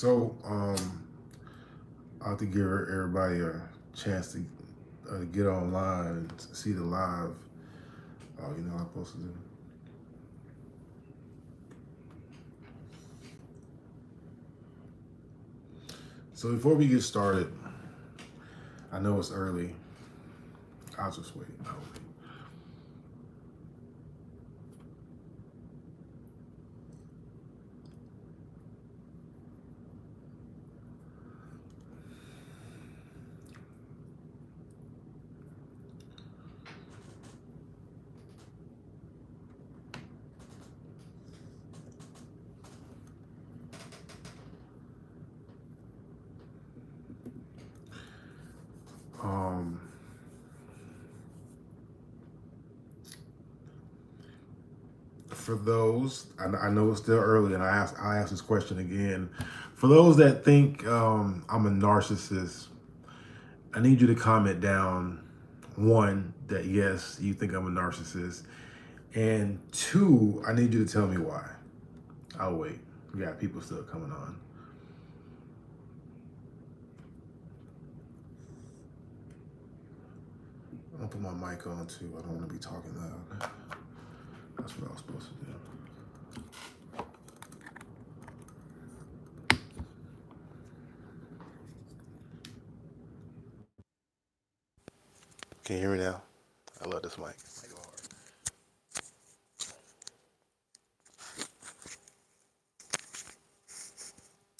So, I have to give everybody a chance to get online and see the live. Oh, you know what I'm supposed to do? So before we get started, I know it's early. I'll just wait. I'll wait. Um, for those, I know it's still early, and I ask this question again. For those that think I'm a narcissist, I need you to comment down one that yes, you think I'm a narcissist, and two, I need you to tell me why. I'll wait. We got people still coming on. I'll put my mic on too. I don't want to be talking loud. That's what I was supposed to do. Can you hear me now? I love this mic.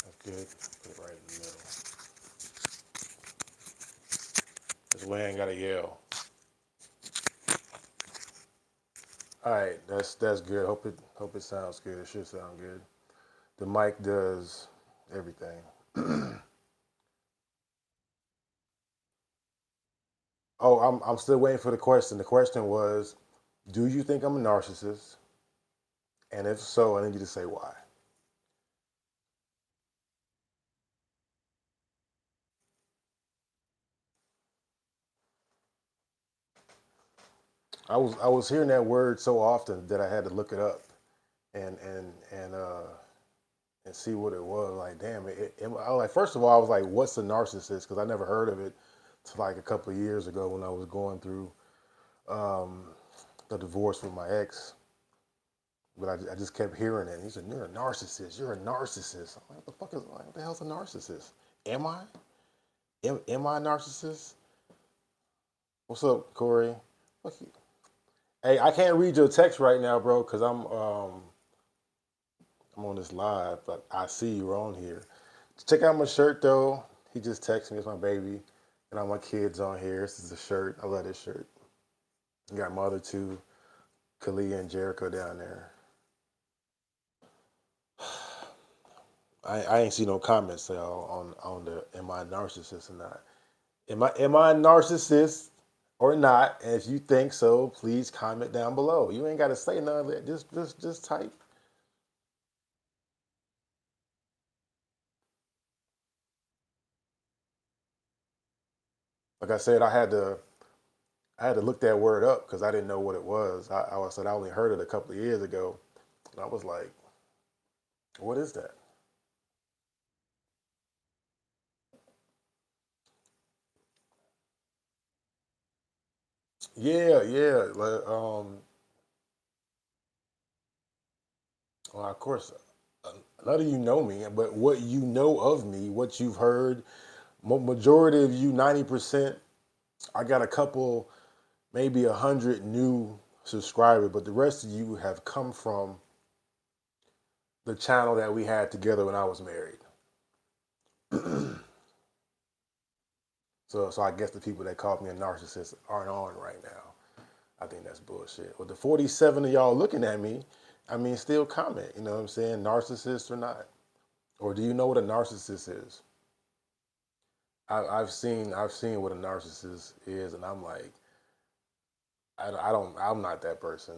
That's good. Put it right in the middle. This way I ain't gotta yell. All right, that's good. Hope it sounds good. It should sound good. The mic does everything. Oh, I'm still waiting for the question. The question was, do you think I'm a narcissist? And if so, I need you to say why. I was hearing that word so often that I had to look it up and and see what it was. Like, damn, I was like, first of all, I was like, what's a narcissist? Because I never heard of it till like a couple of years ago when I was going through um, the divorce with my ex. But I just kept hearing it. And he said, "You're a narcissist. You're a narcissist." I'm like, what the fuck is like? What the hell's a narcissist? Am I? Am I a narcissist? What's up, Corey? Fuck you. Hey, I can't read your text right now, bro, because I'm on this live, but I see you're on here. Check out my shirt though. He just texted me. It's my baby, and all my kids on here. This is a shirt. I love this shirt. You got my other two, Kalia and Jericho down there. I ain't see no comments on the am I a narcissist or not. Am I a narcissist or not? And if you think so, please comment down below. You ain't got to say none of that. Just type. Like I said, I had to look that word up because I didn't know what it was. I said I only heard it a couple of years ago, and I was like, "What is that?" Yeah, yeah. Like, well, of course, none of you know me, but what you know of me, what you've heard, majority of you, 90%. I got a couple, maybe 100 new subscribers, but the rest of you have come from the channel that we had together when I was married. So I guess the people that called me a narcissist aren't on right now. I think that's bullshit. Well, the 47 of y'all looking at me, I mean, still comment. You know what I'm saying? Narcissist or not? Or do you know what a narcissist is? I've seen what a narcissist is, and I'm like, I'm not that person.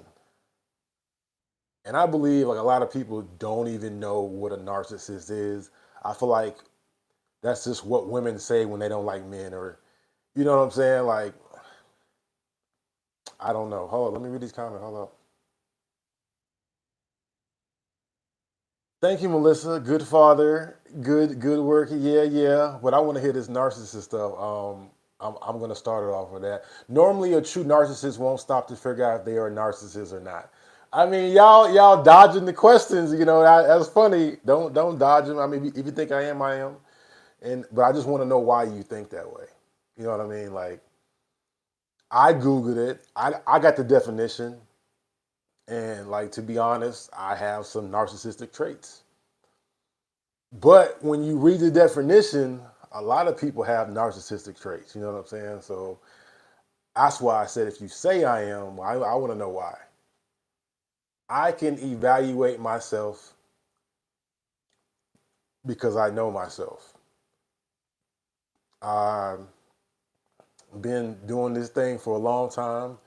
And I believe like a lot of people don't even know what a narcissist is. I feel like that's just what women say when they don't like men, or you know what I'm saying? Like, I don't know. Hold on, let me read these comments. Hold up. Thank you, Melissa. Good father. Good work. Yeah, yeah. But I want to hear this narcissist stuff. I'm going to start it off with that. Normally, a true narcissist won't stop to figure out if they are a narcissist or not. I mean, y'all dodging the questions. You know, that's funny. Don't dodge them. I mean, if you think I am, I am. But I just want to know why you think that way. You know what I mean? Like, I googled it. I got the definition, and like to be honest, I have some narcissistic traits. But when you read the definition, a lot of people have narcissistic traits. You know what I'm saying? So that's why I said if you say I am, I want to know why. I can evaluate myself because I know myself. I've been doing this thing for a long time.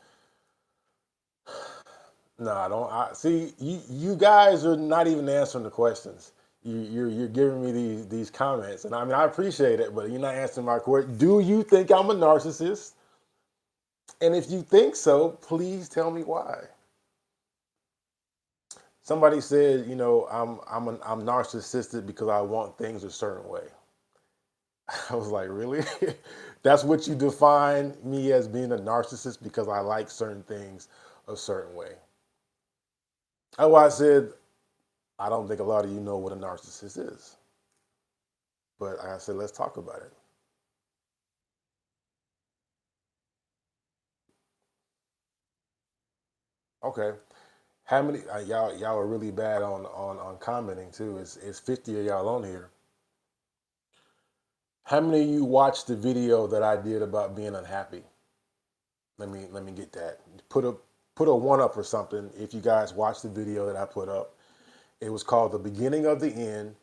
No, I don't. I see you guys are not even answering the questions. You're giving me these comments, and I mean I appreciate it, but you're not answering my question. Do you think I'm a narcissist? And if you think so, please tell me why. Somebody said, you know, I'm narcissistic because I want things a certain way. I was like, really? That's what you define me as being a narcissist because I like certain things a certain way. That's why I said I don't think a lot of you know what a narcissist is. But like I said, let's talk about it. Okay. How many y'all are really bad on commenting too. It's 50 of y'all on here. How many of you watched the video that I did about being unhappy? Let me get that. Put a one up or something if you guys watched the video that I put up. It was called The Beginning of the End.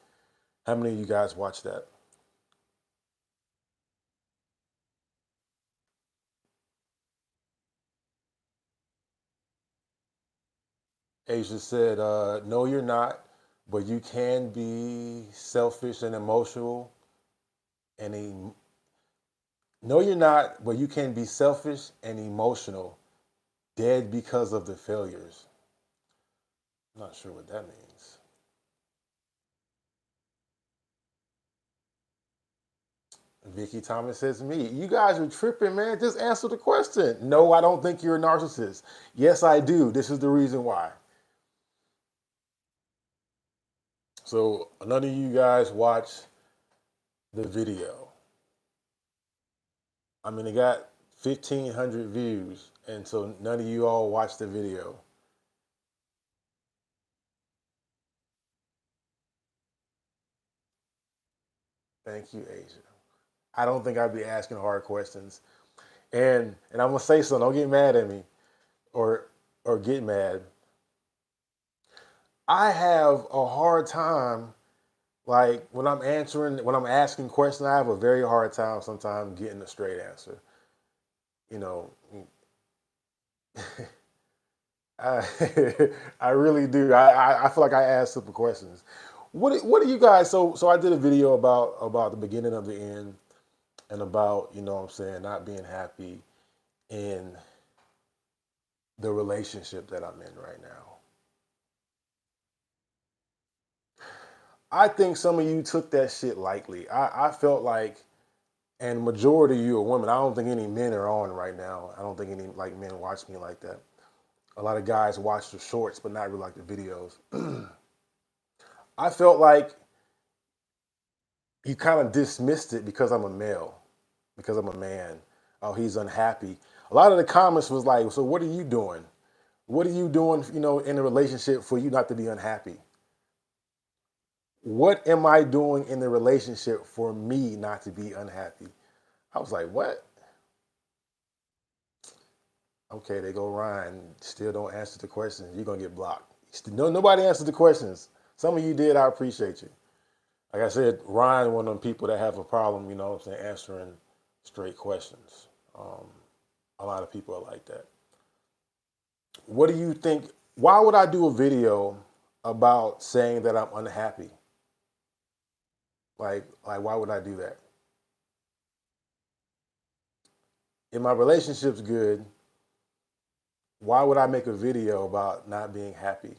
How many of you guys watched that? Asia said, no, you're not, but you can be selfish and emotional and no, you're not, but you can be selfish and emotional, dead because of the failures. I'm not sure what that means. Vicky Thomas says, me. You guys are tripping, man. Just answer the question. No, I don't think you're a narcissist. Yes, I do. This is the reason why. So none of you guys watch the video. I mean, it got 1,500 views, and so none of you all watched the video. Thank you, Asia. I don't think I'd be asking hard questions. And I'm gonna say something. Don't get mad at me, or get mad. I have a hard time, like when I'm asking questions. I have a very hard time sometimes getting a straight answer. You know, I I really do. I feel like I ask simple questions. What do you guys? So I did a video about the beginning of the end and about what I'm saying not being happy in the relationship that I'm in right now. I think some of you took that shit lightly. I felt like, and majority of you are women. I don't think any men are on right now. I don't think any like men watch me like that. A lot of guys watch the shorts, but not really like the videos. I felt like you kind of dismissed it because I'm a male, because I'm a man. Oh, he's unhappy. A lot of the comments was like, so what are you doing? What are you doing, in a relationship for you not to be unhappy? What am I doing in the relationship for me not to be unhappy? I was like, what? Okay, they go Ryan. Still don't answer the questions. You're gonna get blocked. No, nobody answered the questions. Some of you did. I appreciate you. Like I said, Ryan, one of them people that have a problem. What I'm saying, answering straight questions. Um, a lot of people are like that. What do you think? Why would I do a video about saying that I'm unhappy? Like, why would I do that? If my relationship's good, why would I make a video about not being happy?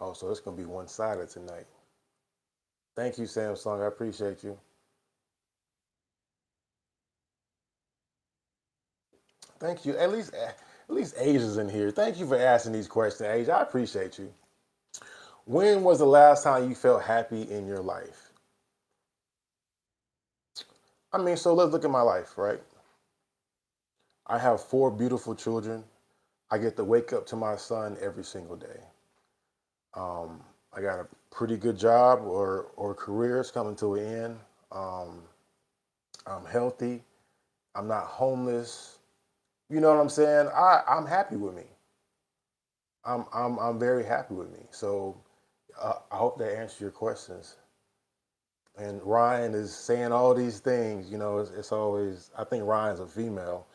Oh, so it's gonna be one-sided tonight. Thank you, Samsung. I appreciate you. Thank you. At least Asia's in here. Thank you for asking these questions, Asia. I appreciate you. When was the last time you felt happy in your life? I mean, so let's look at my life, right? I have four beautiful children. I get to wake up to my son every single day. I got a pretty good job or career is coming to an end. Um, I'm healthy. I'm not homeless. You know what I'm saying? I'm happy with me. I'm very happy with me. So I hope that answers your questions. And Ryan is saying all these things. You know, it's always. I think Ryan's a female.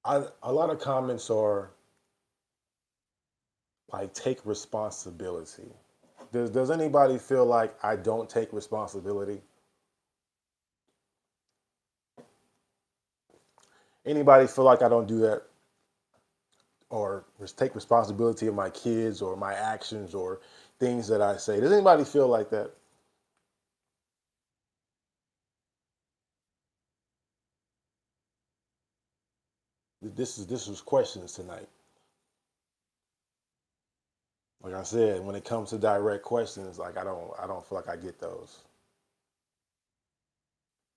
A lot of comments are like take responsibility. Does anybody feel like I don't take responsibility? Anybody feel like I don't do that or take responsibility of my kids or my actions or things that I say? Does anybody feel like that? This was questions tonight. Like I said, when it comes to direct questions, like I don't feel like I get those.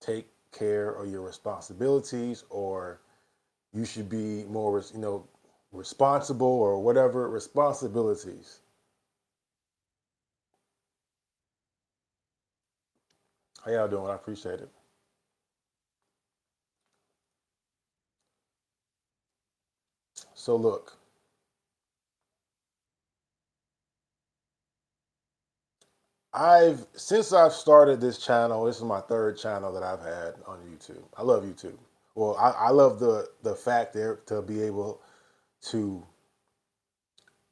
Take care of your responsibilities, or you should be more, responsible or whatever responsibilities. How y'all doing? I appreciate it. So look, I've started this channel. This is my third channel that I've had on YouTube. I love YouTube. Well, I love the fact there to be able to.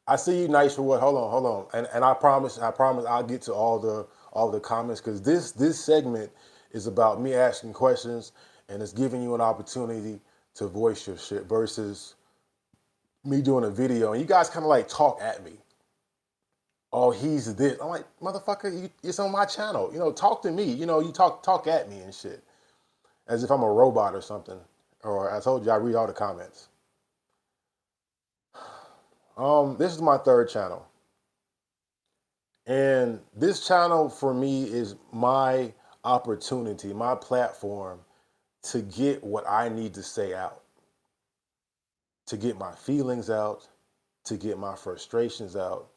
I see you nice for what? Hold on, and I promise, I'll get to all the comments because this segment is about me asking questions and it's giving you an opportunity to voice your shit versus me doing a video and you guys kind of like talk at me. Oh, he's this. I'm like, motherfucker, it's on my channel. Talk to me. You talk at me and shit, as if I'm a robot or something. Or I told you, I read all the comments. This is my third channel, and this channel for me is my opportunity, my platform to get what I need to say out, to get my feelings out, to get my frustrations out,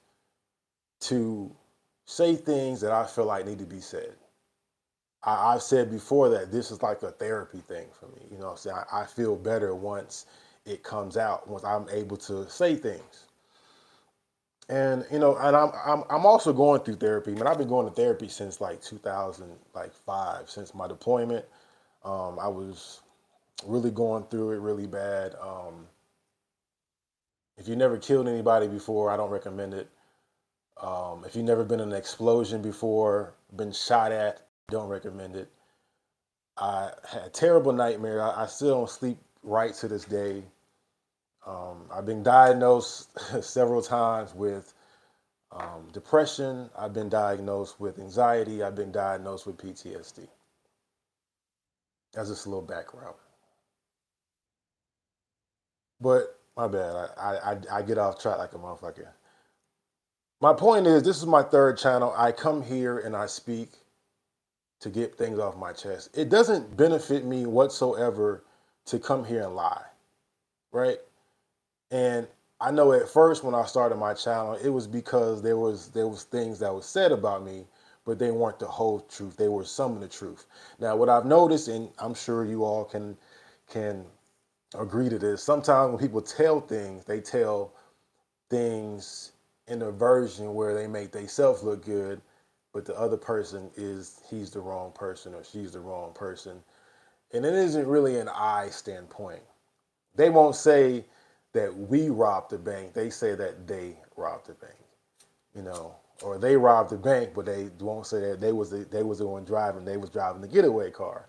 to say things that I feel like need to be said. I've said before that this is like a therapy thing for me. So I feel better once it comes out, once I'm able to say things. And and I'm also going through therapy. Man, I've been going to therapy since like 2005, since my deployment. I was really going through it really bad. If you never killed anybody before, I don't recommend it. If you've never been in an explosion before, been shot at, don't recommend it. I had a terrible nightmare. I still don't sleep right to this day. I've been diagnosed several times with depression. I've been diagnosed with anxiety. I've been diagnosed with PTSD. That's just a little background. But my bad. I get off track like a motherfucker. My point is, this is my third channel. I come here and I speak to get things off my chest. It doesn't benefit me whatsoever to come here and lie, right? And I know at first when I started my channel, it was because there was things that was said about me, but they weren't the whole truth. They were some of the truth. Now, what I've noticed, and I'm sure you all can agree to this, sometimes when people tell things, they tell things in a version where they make themselves look good, but the other person he's the wrong person or she's the wrong person. And it isn't really an I standpoint. They won't say that we robbed the bank. They say that they robbed the bank, or they robbed the bank, but they won't say that they was the one driving. They was driving the getaway car.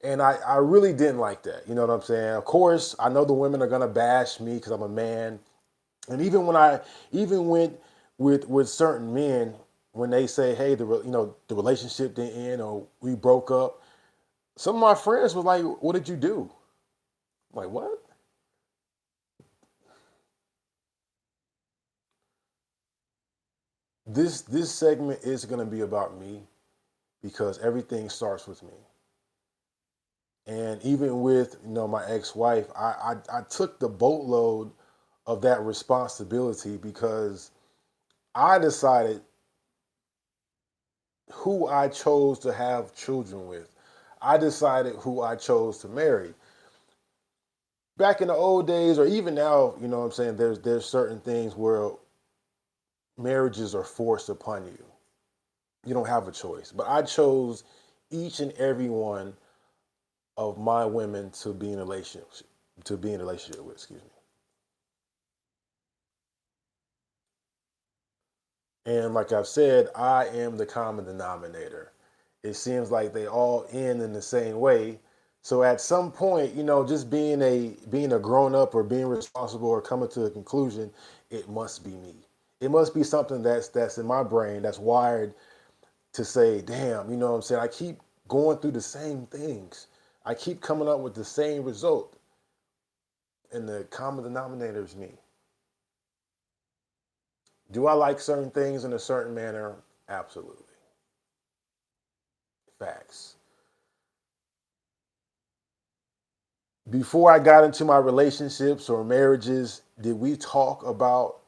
And I really didn't like that. You know what I'm saying? Of course, I know the women are gonna bash me because I'm a man. And even when with certain men, when they say, "Hey, the relationship didn't end or we broke up," some of my friends were like, "What did you do?" I'm like, what? This segment is gonna be about me because everything starts with me. And even with my ex-wife, I took the boatload of that responsibility because I decided who I chose to have children with. I decided who I chose to marry. Back in the old days, or even now, you know what I'm saying, there's certain things where marriages are forced upon you. You don't have a choice. But I chose each and every one of my women to be in a relationship with, excuse me. And like I've said, I am the common denominator. It seems like they all end in the same way. So at some point, just being a grown up or being responsible or coming to a conclusion, it must be me. It must be something that's in my brain that's wired to say, damn, you know what I'm saying? I keep going through the same things. I keep coming up with the same result. And the common denominator is me. Do I like certain things in a certain manner? Absolutely. Facts. Before I got into my relationships or marriages, did we talk about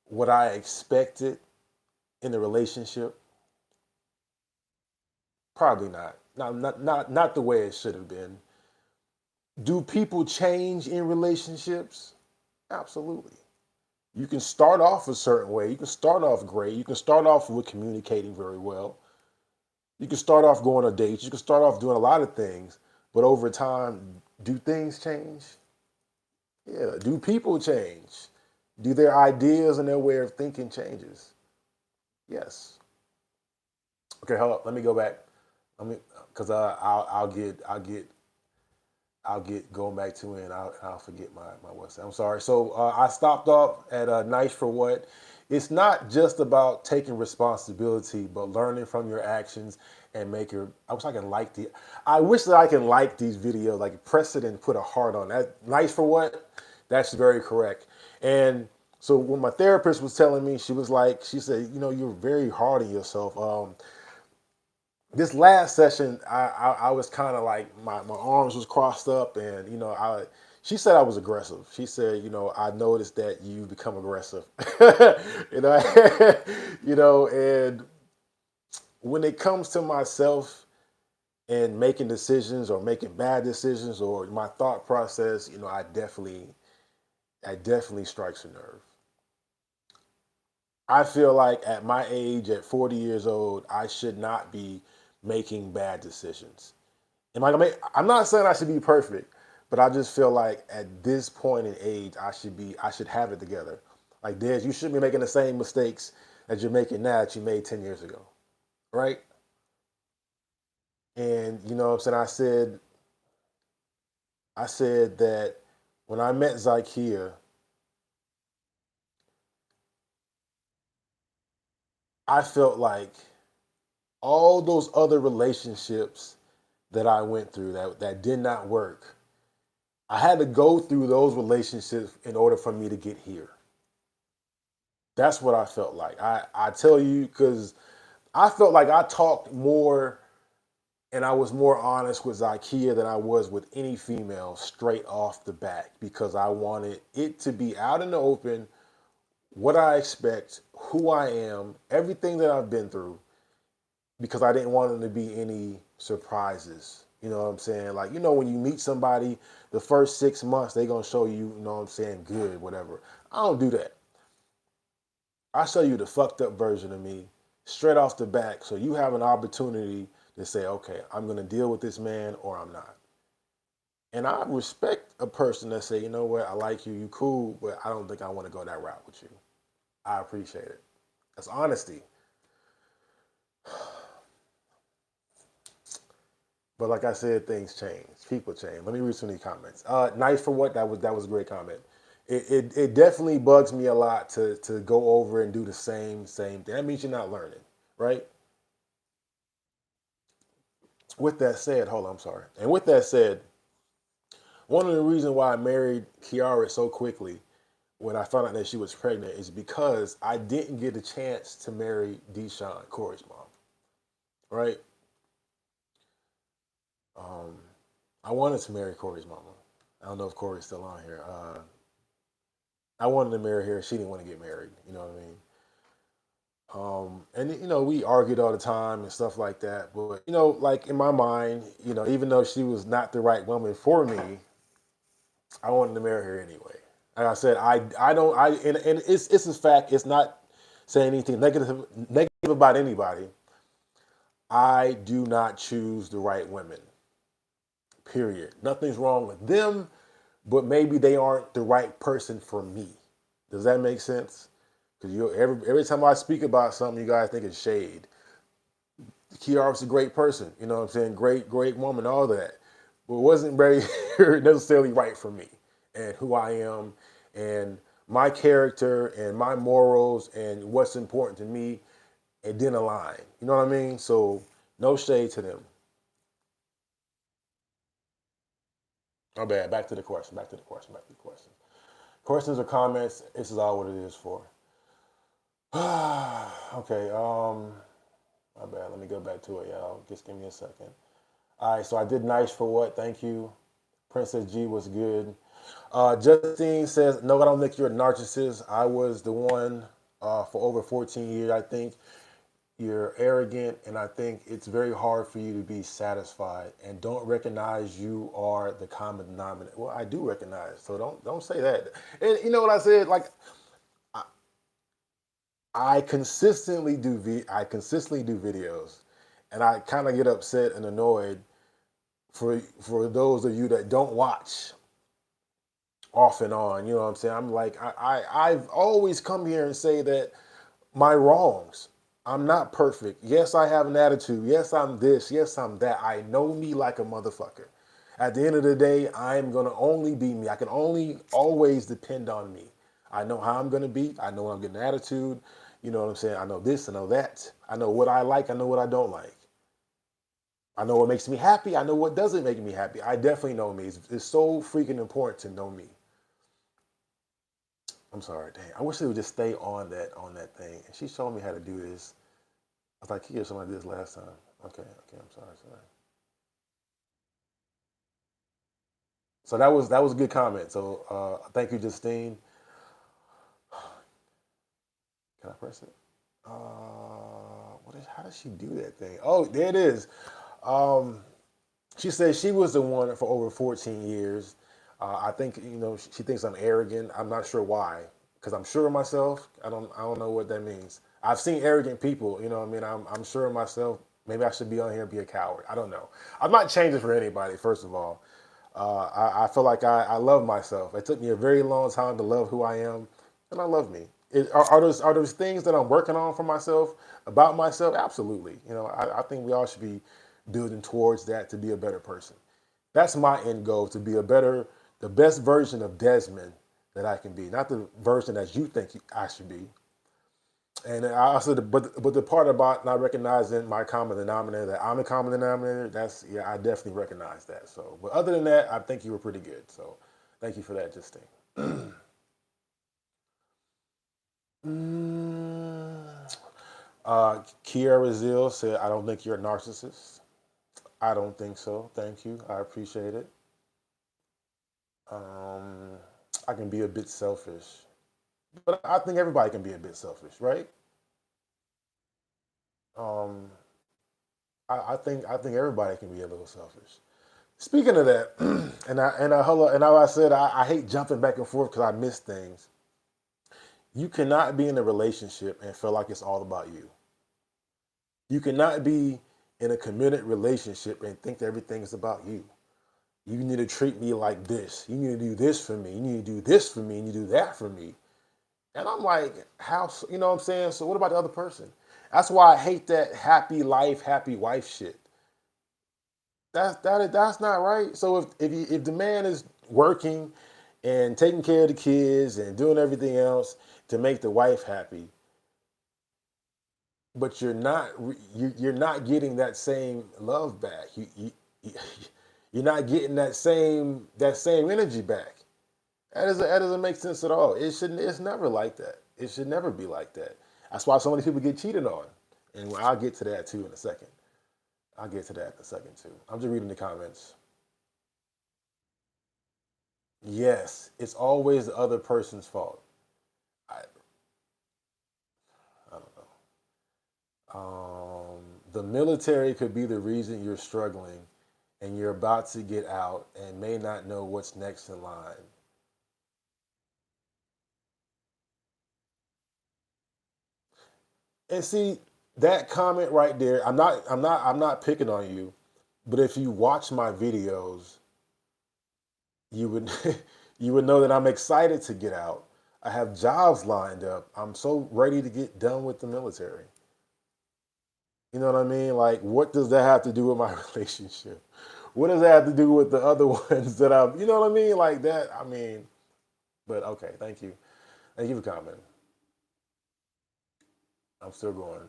what I expected in a relationship? Probably not. Not the way it should have been. Do people change in relationships? Absolutely. You can start off a certain way. You can start off great. You can start off with communicating very well. You can start off going on dates. You can start off doing a lot of things. But over time, do things change? Yeah. Do people change? Do their ideas and their way of thinking changes? Yes. Okay, hold up. Let me go back. Let me, because I'll get going back to it, and I'll forget my website. I'm sorry. So I stopped off at nice for what. It's not just about taking responsibility, but learning from your actions and make your. I wish I can like the. I wish that I can like these videos, like press it and put a heart on that. Nice for what? That's very correct. And so when my therapist was telling me, she said, you're very hard on yourself. This last session, I was kind of like my arms was crossed up, and she said I was aggressive. She said, I noticed that you become aggressive, you know, and when it comes to myself and making decisions or making bad decisions or my thought process, I definitely strikes a nerve. I feel like at my age, at 40 years old, I should not be making bad decisions. Am I gonna make? I'm not saying I should be perfect, but I just feel like at this point in age, I should have it together. Like Des, you shouldn't be making the same mistakes that you're making now that you made 10 years ago, right? And you know what I'm saying? I said that when I met Zakiya, I felt like all those other relationships that I went through that did not work, I had to go through those relationships in order for me to get here. That's what I felt like. I tell you, because I felt like I talked more and I was more honest with Zakiya than I was with any female straight off the bat because I wanted it to be out in the open what I expect, who I am, everything that I've been through, because I didn't want there to be any surprises. You know what I'm saying? Like, when you meet somebody, the first 6 months, they going to show you, you know what I'm saying, good, whatever. I don't do that. I show you the fucked up version of me straight off the back so you have an opportunity to say, okay, I'm going to deal with this man or I'm not. And I respect a person that say, you know what, I like you, you cool, but I don't think I want to go that route with you. I appreciate it. That's honesty. But like I said, things change. People change. Let me read some of these comments. Nice for what? That was a great comment. It definitely bugs me a lot to go over and do the same thing. That means you're not learning, right? With that said, hold on, I'm sorry. And with that said, one of the reasons why I married Kiara so quickly when I found out that she was pregnant is because I didn't get a chance to marry Deshaun, Corey's mom, right? Um, I wanted to marry Corey's mama. I don't know if Corey's still on here. I wanted to marry her. She didn't want to get married. You know what I mean? And we argued all the time and stuff like that. But like in my mind, even though she was not the right woman for me, I wanted to marry her anyway. Like I said, I don't and it's a fact. It's not saying anything negative about anybody. I do not choose the right women. Period. Nothing's wrong with them, but maybe they aren't the right person for me. Does that make sense? Because every time I speak about something, you guys think it's shade. Kiara's a great person, you know what I'm saying? Great woman, all that. But it wasn't very necessarily right for me and who I am and my character and my morals and what's important to me. It didn't align. You know what I mean? So no shade to them. My bad. Back to the question. Back to the question. Back to the question. Questions or comments? This is all what it is for. Okay. My bad. Let me go back to it, y'all. Just give me a second. All right. So I did nice for what? Thank you. Princess G was good. Justine says, "No, I don't think you're a narcissist. I was the one for over 14 years. I think you're arrogant, and I think it's very hard for you to be satisfied and don't recognize you are the common denominator." Well, I do recognize, so don't say that. And you know what I said? Like I consistently do videos, and I kind of get upset and annoyed for those of you that don't watch off and on. You know what I'm saying? I'm like I've always come here and say that my wrongs. I'm not perfect. Yes, I have an attitude. Yes, I'm this. Yes, I'm that. I know me like a motherfucker. At the end of the day, I'm going to only be me. I can only always depend on me. I know how I'm going to be. I know I'm getting attitude. You know what I'm saying? I know this. I know that. I know what I like. I know what I don't like. I know what makes me happy. I know what doesn't make me happy. I definitely know me. It's so freaking important to know me. I'm sorry, dang. I wish they would just stay on that thing. And she showed me how to do this. I was like, "He did something like this last time." Okay, I'm sorry. So that was a good comment. So thank you, Justine. Can I press it? How does she do that thing? Oh, there it is. Um, she says she was the one for over 14 years. I think she thinks I'm arrogant. I'm not sure why, because I'm sure of myself. I don't know what that means. I've seen arrogant people. You know what I mean? I'm sure of myself. Maybe I should be on here and be a coward. I don't know. I'm not changing for anybody. First of all, I feel like I love myself. It took me a very long time to love who I am, and I love me. Are those things that I'm working on for myself, about myself? Absolutely. I think we all should be building towards that to be a better person. That's my end goal, to be the best version of Desmond that I can be, not the version that you think I should be. And I also, but the part about not recognizing my common denominator, that I'm the common denominator, that's, yeah, I definitely recognize that. So, but other than that, I think you were pretty good. So, thank you for that, Justine. Mm. Kiara Zill said, "I don't think you're a narcissist." I don't think so. Thank you. I appreciate it. Um, I can be a bit selfish, but I think everybody can be a bit selfish, right? Um, I think everybody can be a little selfish. Speaking of that, I said I hate jumping back and forth because I miss things. You cannot be in a relationship and feel like it's all about you. You cannot be in a committed relationship and think that everything is about you. You need to treat me like this. You need to do this for me. You need to do this for me. And you do that for me. And I'm like, how? You know what I'm saying? So what about the other person? That's why I hate that happy life, happy wife shit. that's not right. So if the man is working and taking care of the kids and doing everything else to make the wife happy, but you're not getting that same love back. You're not getting that same energy back. That doesn't make sense at all. It shouldn't. It's never like that. It should never be like that. That's why so many people get cheated on, and I'll get to that too in a second. I'll get to that in a second too. I'm just reading the comments. Yes, it's always the other person's fault. I, I don't know. The military could be the reason you're struggling, and you're about to get out and may not know what's next in line. And see that comment right there. I'm not picking on you, but if you watch my videos, you would you would know that I'm excited to get out. I have jobs lined up. I'm so ready to get done with the military. You know what I mean? Like, what does that have to do with my relationship? What does that have to do with the other ones that I've, you know what I mean? Like that, I mean, but okay, thank you. Thank you for commenting. I'm still going.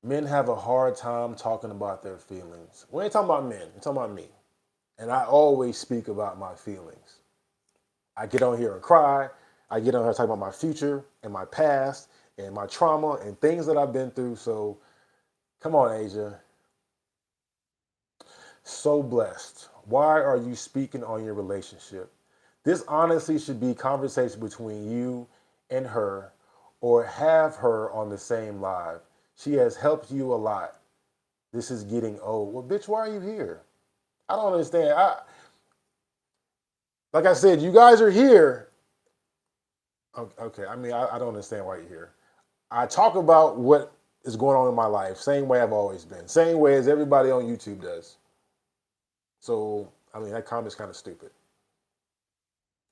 Men have a hard time talking about their feelings. We ain't talking about men, we're talking about me. And I always speak about my feelings. I get on here and cry. I get on here and talk about my future and my past and my trauma and things that I've been through. So come on, Asia. So blessed. Why are you speaking on your relationship? This honestly should be conversation between you and her, or have her on the same live. She has helped you a lot. This is getting old. Well, bitch, why are you here? I don't understand. Like I said, you guys are here. Okay, I mean, I don't understand why you're here. I talk about what is going on in my life, same way I've always been, same way as everybody on YouTube does. So, I mean, that comment's kind of stupid.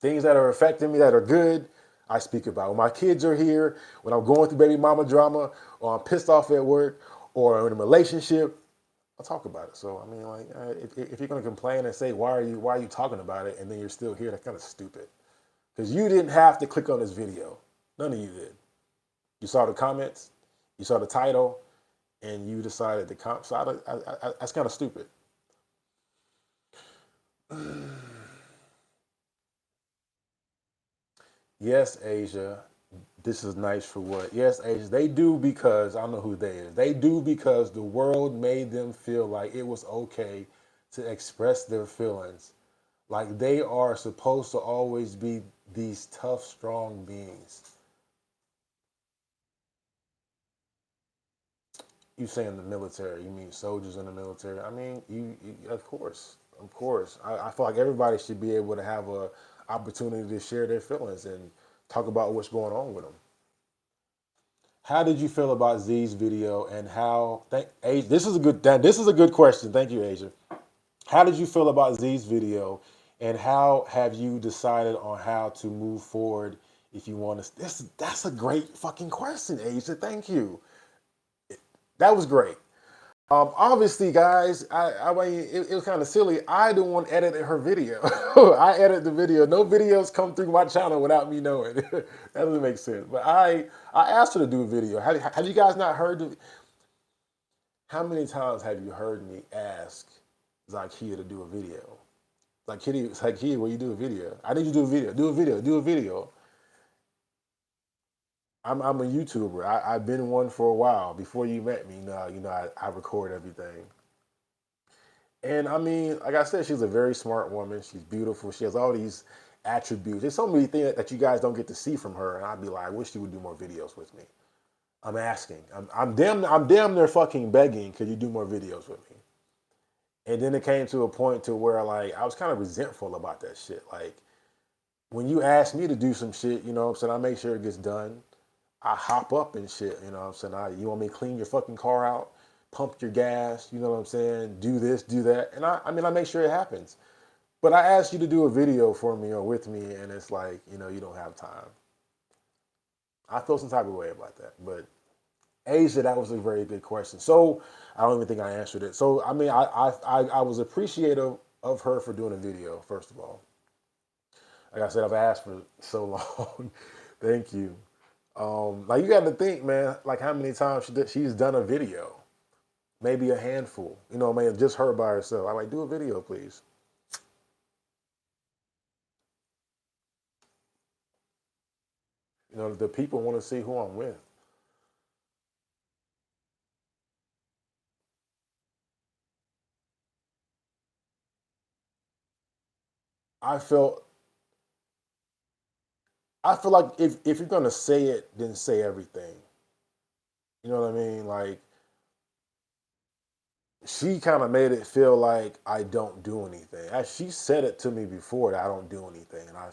Things that are affecting me that are good, I speak about. When my kids are here, when I'm going through baby mama drama, or I'm pissed off at work, or in a relationship, I'll talk about it. So, I mean, like, if you're going to complain and say, why are you talking about it, and then you're still here, that's kind of stupid. Because you didn't have to click on this video. None of you did. You saw the comments, you saw the title, and you decided to comment. So that's kind of stupid. Yes, Asia. This is nice for what? Yes, Asia. They do because I don't know who they is. They do because the world made them feel like it was okay to express their feelings. Like they are supposed to always be these tough, strong beings. You say in the military, you mean soldiers in the military? I mean, of course, of course. I feel like everybody should be able to have a opportunity to share their feelings and talk about what's going on with them. How did you feel about Z's video and how? This is a good. This is a good question. Thank you, Asia. How did you feel about Z's video, and how have you decided on how to move forward? If you want to, that's a great fucking question, Asia. Thank you. That was great. Obviously, guys, I mean, it was kind of silly. I the one edited her video. I edited the video. No videos come through my channel without me knowing. That doesn't make sense. But I asked her to do a video. Have you guys not heard? How many times have you heard me ask Zakiya to do a video? Zakiya, will you do a video? I need you to do a video. Do a video. Do a video. I'm a YouTuber. I've been one for a while. Before you met me, I record everything. And I mean, like I said, she's a very smart woman. She's beautiful. She has all these attributes. There's so many things that you guys don't get to see from her. And I'd be like, I wish you would do more videos with me. I'm asking. I'm damn near fucking begging. Could you do more videos with me? And then it came to a point to where like I was kind of resentful about that shit. Like when you ask me to do some shit, you know what I'm saying, I make sure it gets done. I hop up and shit, you know what I'm saying? You want me to clean your fucking car out, pump your gas, you know what I'm saying? Do this, do that. And I mean, I make sure it happens. But I asked you to do a video for me or with me, and it's like, you don't have time. I feel some type of way about that. But Asia, that was a very good question. So I don't even think I answered it. So I mean, I was appreciative of her for doing a video. First of all, like I said, I've asked for so long. Thank you. Like you got to think, man. Like how many times she's done a video? Maybe a handful. You know, man, just her by herself. I like do a video, please. You know, the people want to see who I'm with. I felt I feel like if you're gonna say it, then say everything. You know what I mean? Like she kind of made it feel like I don't do anything. She said it to me before that I don't do anything, and I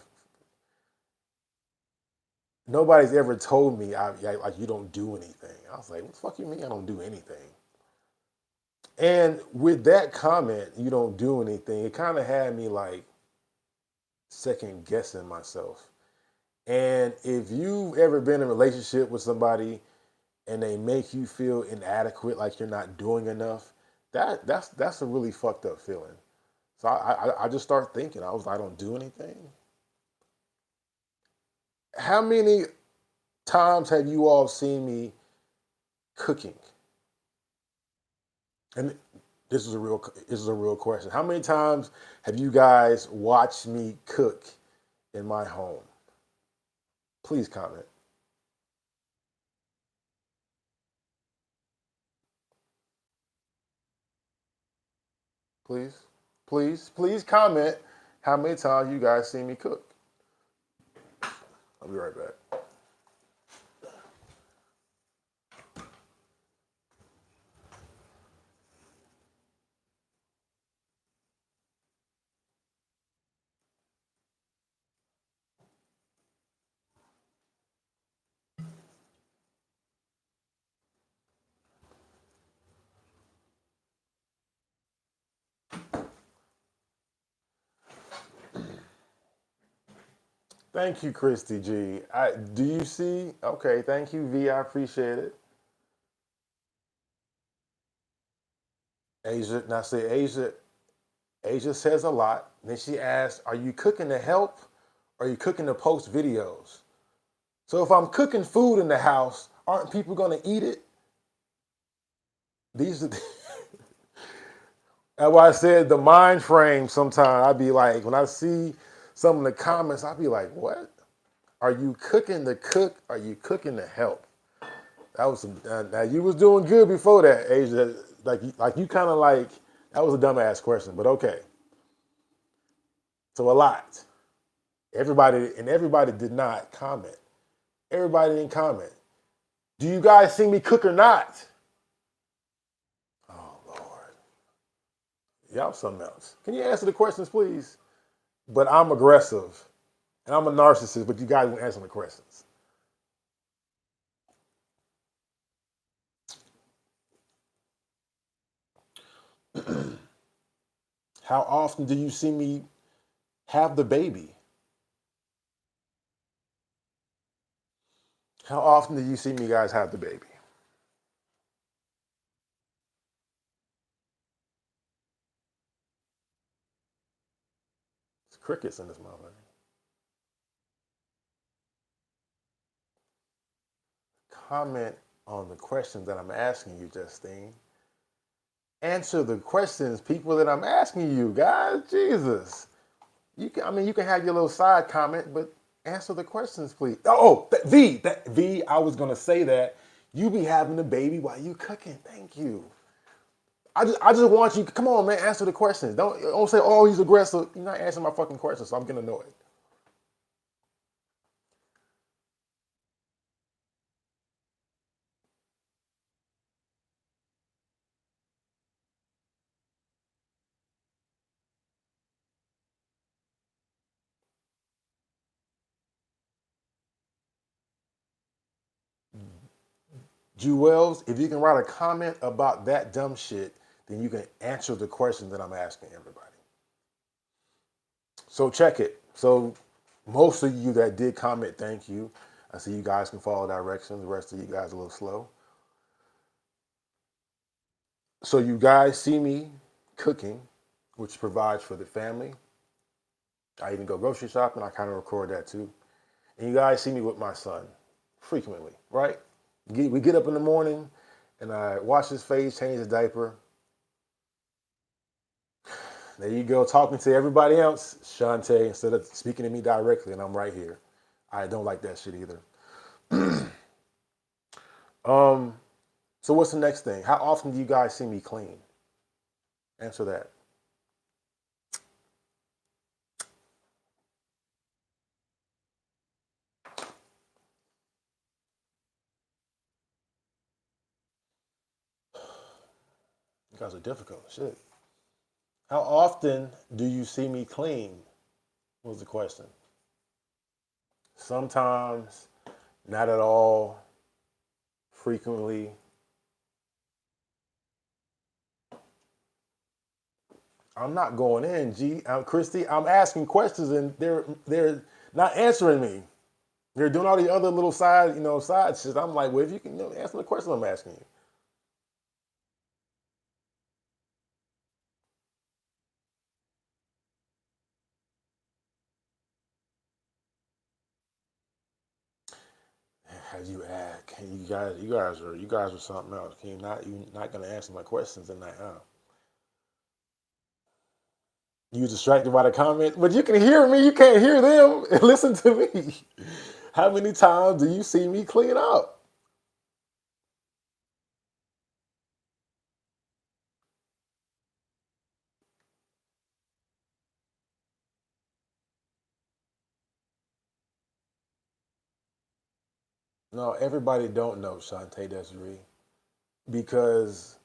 nobody's ever told me like you don't do anything. I was like, what the fuck you mean I don't do anything? And with that comment, you don't do anything. It kind of had me like second guessing myself. And if you've ever been in a relationship with somebody and they make you feel inadequate, like you're not doing enough, that's a really fucked up feeling. So I just start thinking. I was like, I don't do anything. How many times have you all seen me cooking? And this is a real question. How many times have you guys watched me cook in my home? Please comment. Please, please comment how many times you guys see me cook. I'll be right back. Thank you, Christy G. Do you see? Okay, thank you, V. I appreciate it. Asia, now say Asia. Asia says a lot. Then she asks, "Are you cooking to help, or are you cooking to post videos?" So if I'm cooking food in the house, aren't people gonna eat it? These are. That's why I said the mind frame. Sometimes I'd be like, when I see some of the comments, I'd be like, "What? Are you cooking to cook? Are you cooking to help?" That was some. Now you was doing good before that, Asia. Like you kind of like that was a dumbass question, but okay. So a lot. Everybody did not comment. Everybody didn't comment. Do you guys see me cook or not? Oh Lord, y'all something else. Can you answer the questions, please? But I'm aggressive and I'm a narcissist, but you guys won't answer the questions. How often do you see me have the baby? How often do you see me guys have the baby? It's crickets in this motherfucker. Comment on the questions that I'm asking you, Justine. Answer the questions, people, that I'm asking you, guys. Jesus. You can have your little side comment, but answer the questions, please. V. I was gonna say that you be having the baby while you cooking. Thank you. I just want you. Come on, man. Answer the questions. Don't say, oh, he's aggressive. You're not answering my fucking questions, so I'm getting annoyed. Jewels, if you can write a comment about that dumb shit, then you can answer the question that I'm asking everybody. So check it. So most of you that did comment, thank you. I see you guys can follow directions. The rest of you guys are a little slow. So you guys see me cooking, which provides for the family. I even go grocery shopping. I kind of record that too. And you guys see me with my son frequently, right? We get up in the morning and I wash his face, change his diaper. There you go, talking to everybody else, Shantae, instead of speaking to me directly, and I'm right here. I don't like that shit either. um, so what's the next thing? How often do you guys see me clean? Answer that. You guys are difficult. Shit. How often do you see me clean? Was the question. Sometimes, not at all, frequently. I'm not going in, Christy. I'm asking questions and they're not answering me. They're doing all the other little side shit. I'm like, well, if you can answer the question I'm asking you. As you ask, you guys are something else. You're not gonna answer my questions tonight, huh? You distracted by the comment, but you can hear me. You can't hear them. Listen to me. How many times do you see me clean up? No, everybody don't know Shantae Desiree because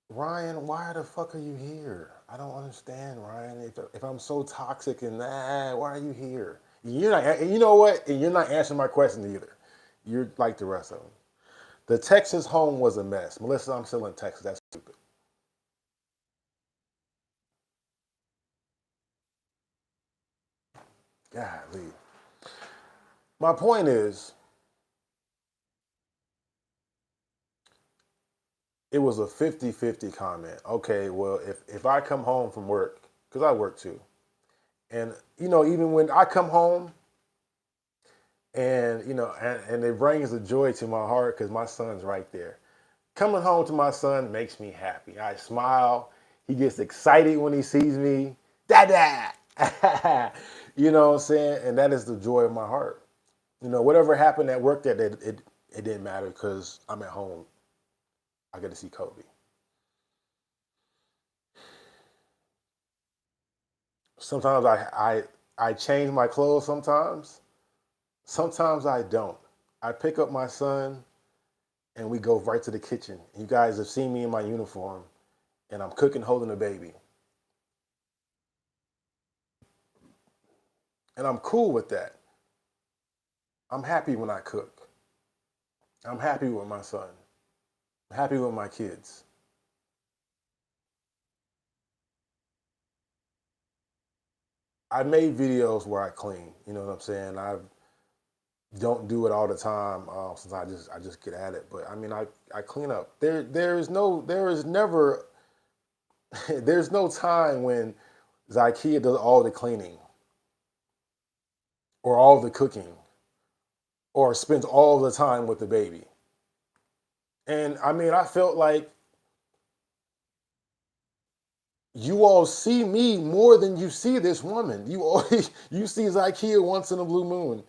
Ryan, why the fuck are you here? I don't understand, Ryan. If I'm so toxic and that, why are you here? You're not. You know what? And you're not answering my question either. You're like the rest of them. The Texas home was a mess. Melissa, I'm still in Texas. That's stupid. Golly. My point is, it was a 50-50 comment. Okay, well, if I come home from work, because I work too, and even when I come home and and it brings a joy to my heart because my son's right there. Coming home to my son makes me happy. I smile. He gets excited when he sees me. Dada! You know what I'm saying? And that is the joy of my heart. Whatever happened at work that day, it didn't matter because I'm at home. I get to see Kobe. Sometimes I change my clothes sometimes. Sometimes I don't. I pick up my son and we go right to the kitchen. You guys have seen me in my uniform and I'm cooking holding a baby. And I'm cool with that. I'm happy when I cook. I'm happy with my son. I'm happy with my kids. I made videos where I clean. You know what I'm saying? I don't do it all the time since I just get at it. But I mean, I clean up. There is never there's no time when Zakiya does all the cleaning or all the cooking or spends all the time with the baby. And I mean, I felt like you all see me more than you see this woman. You see Zakiya once in a blue moon.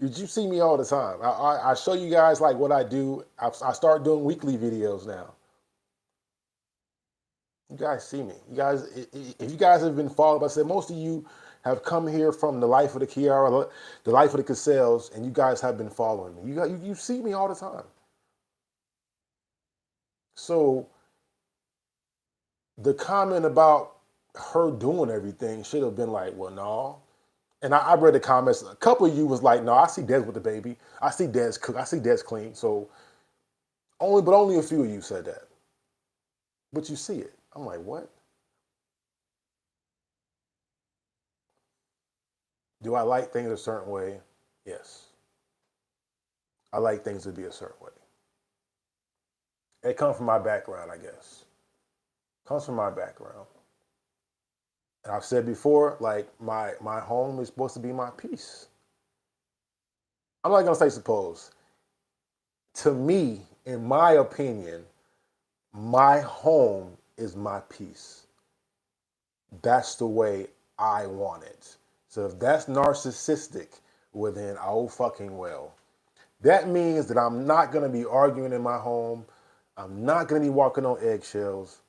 You see me all the time. I show you guys like what I do. I start doing weekly videos now. You guys see me. You guys, if you guys have been following, I said most of you have come here from the life of the Kiara, the life of the Cassells, and you guys have been following me. You see me all the time. So the comment about her doing everything should have been like, well, no. And I read the comments. A couple of you was like, no, I see Des with the baby. I see Des cook. I see Des clean. So only a few of you said that. But you see it. I'm like, what? Do I like things a certain way? Yes. I like things to be a certain way. It comes from my background, I guess. Comes from my background. And I've said before, like my home is supposed to be my peace. I'm not gonna say suppose. To me, in my opinion, my home is my peace. That's the way I want it. So if that's narcissistic, well then oh fucking well. That means that I'm not gonna be arguing in my home. I'm not gonna be walking on eggshells.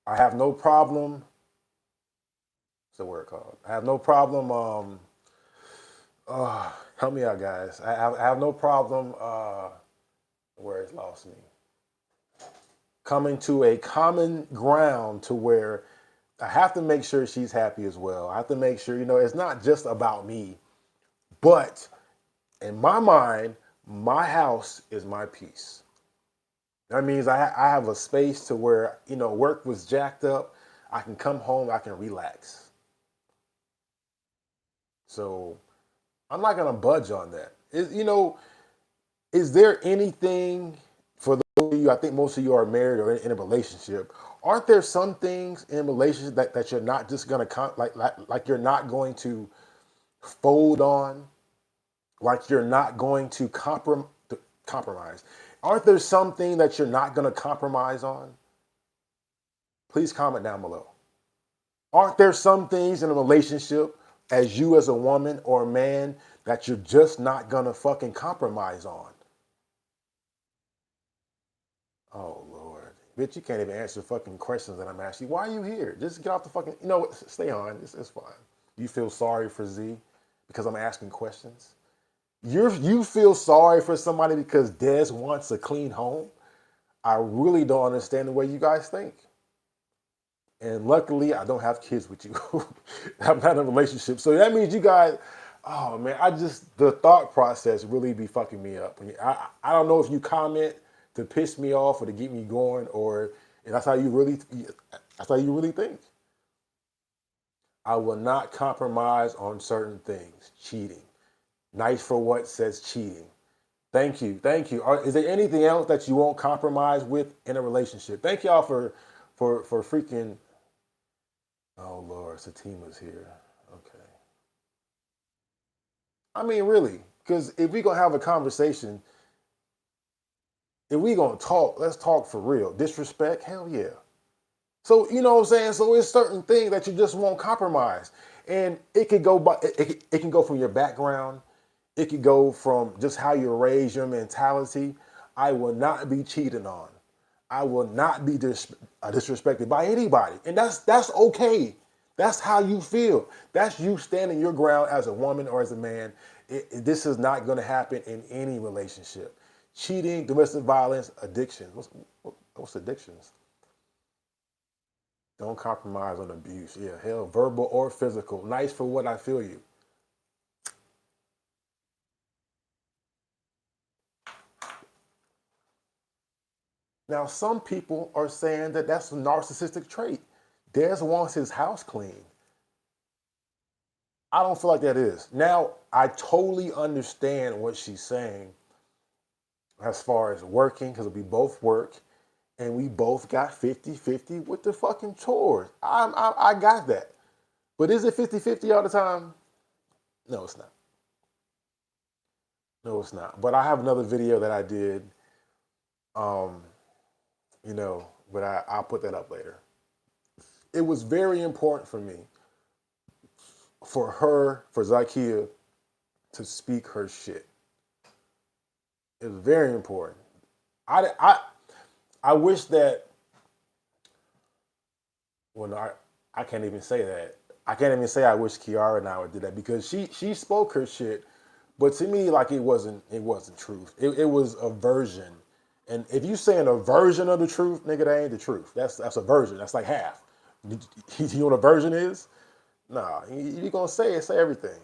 I have no problem. What's the word called? I have no problem. Help me out, guys. I have no problem. Where it's lost me. Coming to a common ground to where I have to make sure she's happy as well. I have to make sure, it's not just about me, but in my mind, my house is my peace. That means I have a space to where, work was jacked up. I can come home, I can relax. So I'm not going to budge on that. Is there anything for those of you, I think most of you are married or in a relationship, aren't there some things in a relationship that you're not just going to, like you're not going to fold on, like you're not going to compromise? Aren't there something that you're not going to compromise on? Please comment down below. Aren't there some things in a relationship as you as a woman or a man that you're just not going to fucking compromise on? Oh, Lord. Bitch, you can't even answer fucking questions that I'm asking. Why are you here? Just get off the fucking, stay on. It's fine. You feel sorry for Z because I'm asking questions? You feel sorry for somebody because Des wants a clean home? I really don't understand the way you guys think. And luckily, I don't have kids with you. I'm not in a relationship. So that means you guys, oh man, the thought process really be fucking me up. I don't know if you comment to piss me off or to get me going, or that's how you really think. I will not compromise on certain things. Cheating. Nice for what says cheating. Thank you. Is there anything else that you won't compromise with in a relationship? Thank y'all for freaking. Oh Lord, Satima's here. Okay. I mean, really, because if we gonna have a conversation, if we gonna talk, let's talk for real. Disrespect, hell yeah. So you know what I'm saying. So it's certain things that you just won't compromise, and it could go by. It can go from your background. It could go from just how you're raised, your mentality. I will not be cheated on. I will not be disrespected by anybody, and that's okay. That's how you feel. That's you standing your ground as a woman or as a man. This is not going to happen in any relationship. Cheating, domestic violence, addiction. What's addictions? Don't compromise on abuse. Yeah, hell, verbal or physical. Nice for what I feel you. Now, some people are saying that that's a narcissistic trait. Des wants his house clean. I don't feel like that is. Now, I totally understand what she's saying as far as working, because we both work and we both got 50-50 with the fucking chores. I got that. But is it 50-50 all the time? No, it's not. No, it's not. But I have another video that I did, um, but I'll put that up later. It was very important for me for Zakiya, to speak her shit. It was very important. I wish that, well, no, I can't even say that. I can't even say I wish Kiara and I would do that, because she spoke her shit, but to me, like, it wasn't truth. It was a version. And if you saying a version of the truth, nigga, that ain't the truth. That's a version. That's like half. You know what a version is? Nah, you gonna say it, say everything.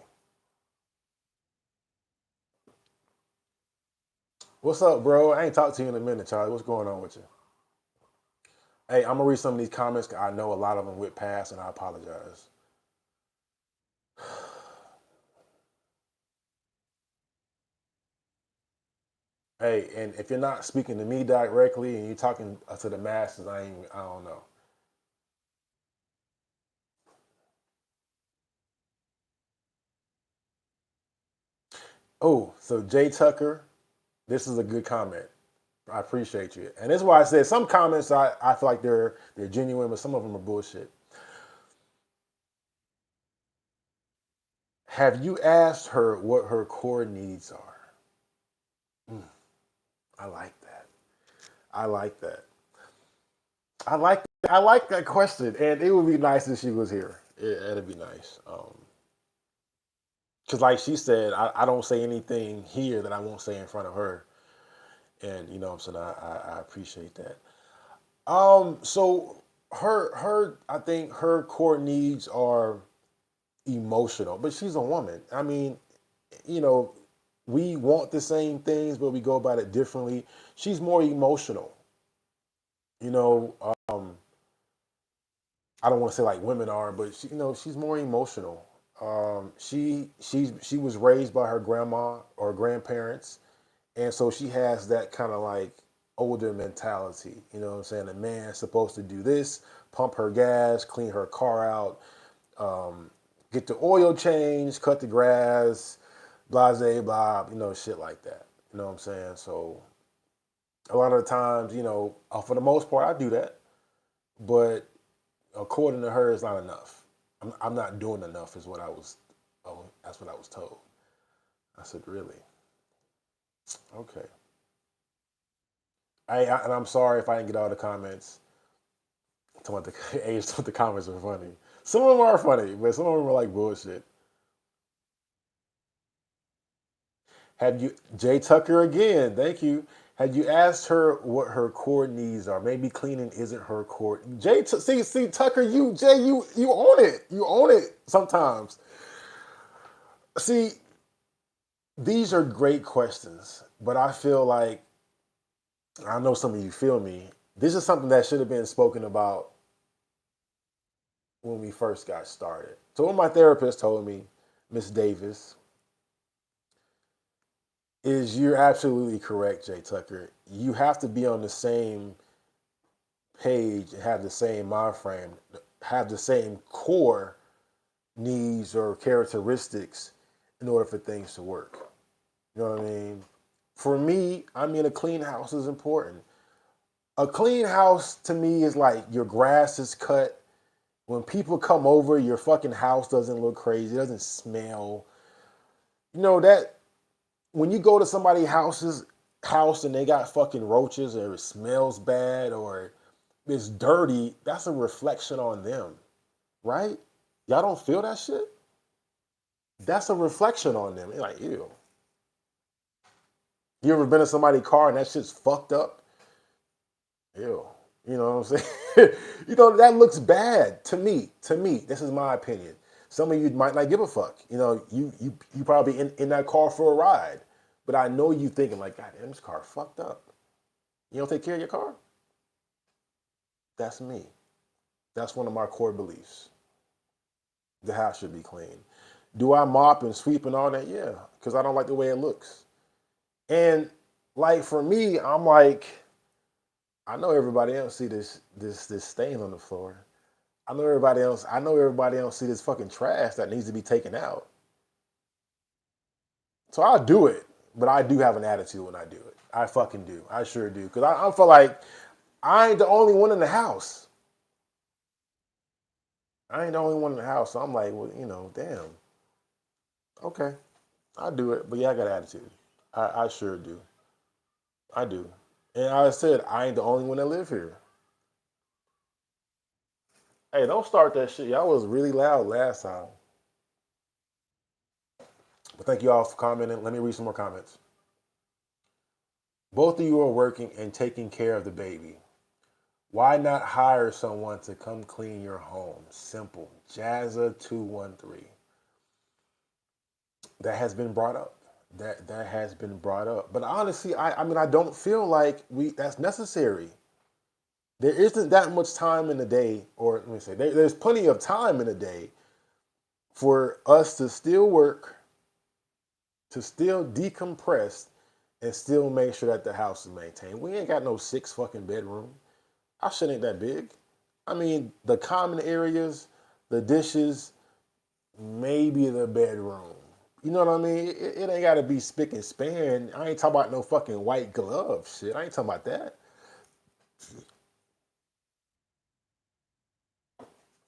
What's up, bro? I ain't talked to you in a minute, Charlie. What's going on with you? Hey, I'm gonna read some of these comments. I know a lot of them went past, and I apologize. Hey, and if you're not speaking to me directly and you're talking to the masses, I don't know. Oh, so Jay Tucker, this is a good comment. I appreciate you. And this is why I said some comments I feel like they're genuine, but some of them are bullshit. Have you asked her what her core needs are? Mm, I like that. I like that. I like that question, and it would be nice if she was here. It'd be nice. Because like she said, I don't say anything here that I won't say in front of her, and you know what I'm saying. I appreciate that. So her I think her core needs are emotional, but she's a woman. I mean, you know, we want the same things, but we go about it differently. She's more emotional. You know, I don't want to say like women are, but she, you know, she's more emotional. She was raised by her grandma or grandparents, and so she has that kind of like older mentality. You know what I'm saying? A man's supposed to do this, pump her gas, clean her car out, get the oil changed, cut the grass, blase blah, you know, shit like that. You know what I'm saying? So a lot of the times, you know, for the most part, I do that, but according to her, it's not enough. I'm not doing enough, is what I was. Oh, that's what I was told. I said, really? Okay. And I'm sorry if I didn't get all the comments. Talking about the age, the comments are funny. Some of them are funny, but some of them are like bullshit. Have you, Jay Tucker again? Thank you. Had you asked her what her core needs are? Maybe cleaning isn't her core. See Tucker, you own it. You own it. Sometimes. See, these are great questions, but I feel like I know some of you feel me. This is something that should have been spoken about when we first got started. So what my therapist told me, Miss Davis, is you're absolutely correct, Jay Tucker. You have to be on the same page and have the same mind frame, have the same core needs or characteristics in order for things to work. You know what I mean? For me, I mean, a clean house is important. A clean house to me is like your grass is cut. When people come over, your fucking house doesn't look crazy. It doesn't smell. You know that when you go to somebody's house and they got fucking roaches or it smells bad or it's dirty, that's a reflection on them, right? Y'all don't feel that shit? That's a reflection on them. You're like, ew. You ever been in somebody's car and that shit's fucked up? Ew. You know what I'm saying? You know, that looks bad to me. To me, this is my opinion. Some of you might not give a fuck. You know, you probably in that car for a ride. But I know you thinking like, God damn, this car fucked up. You don't take care of your car? That's me. That's one of my core beliefs. The house should be clean. Do I mop and sweep and all that? Yeah, because I don't like the way it looks. And like for me, I'm like, I know everybody else see this stain on the floor. I know everybody else see this fucking trash that needs to be taken out. So I'll do it, but I do have an attitude when I do it. I fucking do. I sure do. Because I feel like I ain't the only one in the house. I ain't the only one in the house. So I'm like, well, you know, damn. Okay. I do it. But yeah, I got attitude. I sure do. I do. And I said, I ain't the only one that live here. Hey, don't start that shit. Y'all was really loud last time. But thank you all for commenting. Let me read some more comments. Both of you are working and taking care of the baby. Why not hire someone to come clean your home? Simple. Jazza213. That has been brought up. That has been brought up. But honestly, I mean I don't feel like we that's necessary. There isn't that much time in the day, or let me say, there's plenty of time in the day for us to still work, to still decompress, and still make sure that the house is maintained. We ain't got no 6 fucking bedroom. Our shit ain't that big. I mean, the common areas, the dishes, maybe the bedroom. You know what I mean? It ain't got to be spick and span. I ain't talking about no fucking white glove shit. I ain't talking about that.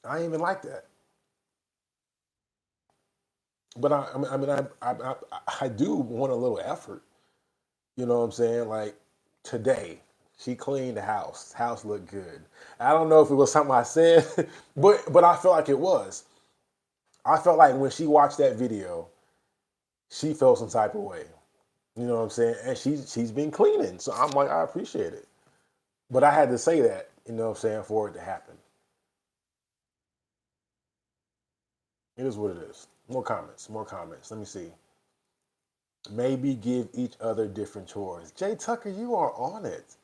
I ain't even like that. But I do want a little effort. You know what I'm saying? Like today, she cleaned the house. House looked good. I don't know if it was something I said, but I felt like it was. I felt like when she watched that video, she felt some type of way. You know what I'm saying? And she's been cleaning. So I'm like, I appreciate it. But I had to say that, you know what I'm saying, for it to happen. It is what it is. More comments, more comments. Let me see. Maybe give each other different chores. Jay Tucker, you are on it.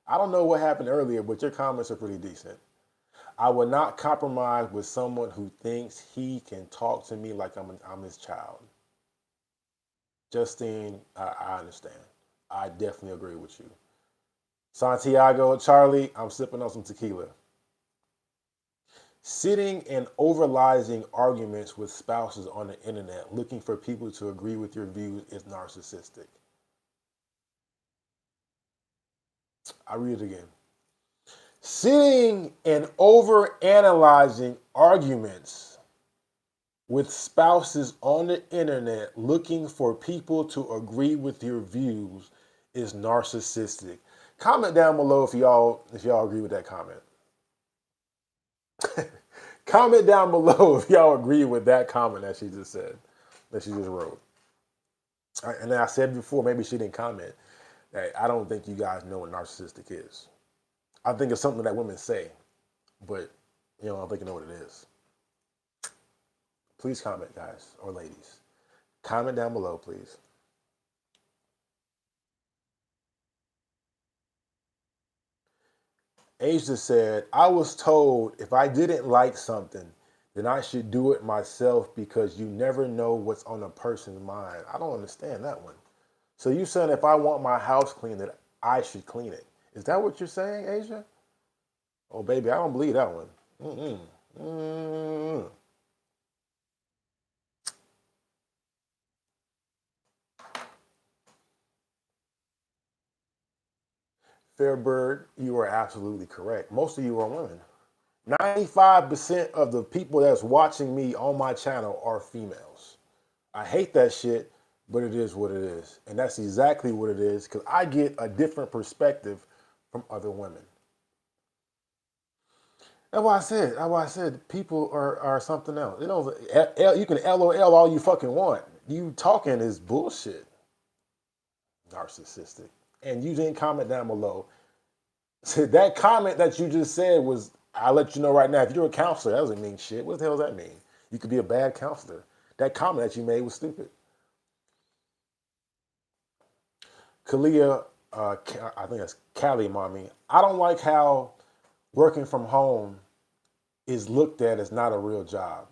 I don't know what happened earlier, but your comments are pretty decent. I will not compromise with someone who thinks he can talk to me like I'm his child. Justine, I understand. I definitely agree with you. Santiago, Charlie, I'm sipping on some tequila. Sitting and overanalyzing arguments with spouses on the internet, looking for people to agree with your views is narcissistic. I read it again. Sitting and overanalyzing arguments with spouses on the internet, looking for people to agree with your views is narcissistic. Comment down below if y'all agree with that comment. Comment down below if y'all agree with that comment that she just said, that she just wrote. And I said before, maybe she didn't comment, that I don't think you guys know what narcissistic is. I think it's something that women say, but I don't think you know what it is. Please comment, guys or ladies. Comment down below, please. Asia said, I was told if I didn't like something, then I should do it myself because you never know what's on a person's mind. I don't understand that one. So you saying if I want my house cleaned, that I should clean it. Is that what you're saying, Asia? Oh, baby, I don't believe that one. Mm-mm. Mm-mm. Fairbird, you are absolutely correct. Most of you are women. 95% of the people that's watching me on my channel are females. I hate that shit, but it is what it is. And that's exactly what it is because I get a different perspective from other women. That's why I said people are something else. You can LOL all you fucking want. You talking is bullshit. Narcissistic. And you didn't comment down below. So that comment that you just said was, I'll let you know right now, if you're a counselor, that doesn't mean shit. What the hell does that mean? You could be a bad counselor. That comment that you made was stupid. Kalia, I think that's Callie, mommy. I don't like how working from home is looked at as not a real job.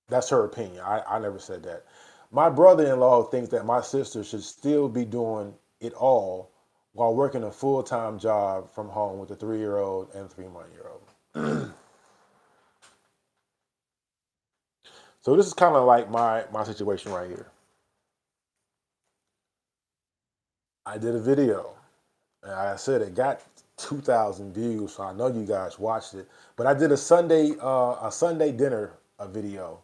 That's her opinion. I never said that. My brother-in-law thinks that my sister should still be doing it all while working a full-time job from home with a 3-year-old and 3-month-year-old. So this is kind of like my situation right here. I did a video. And like I said, it got 2,000 views, so I know you guys watched it. But I did a Sunday dinner video.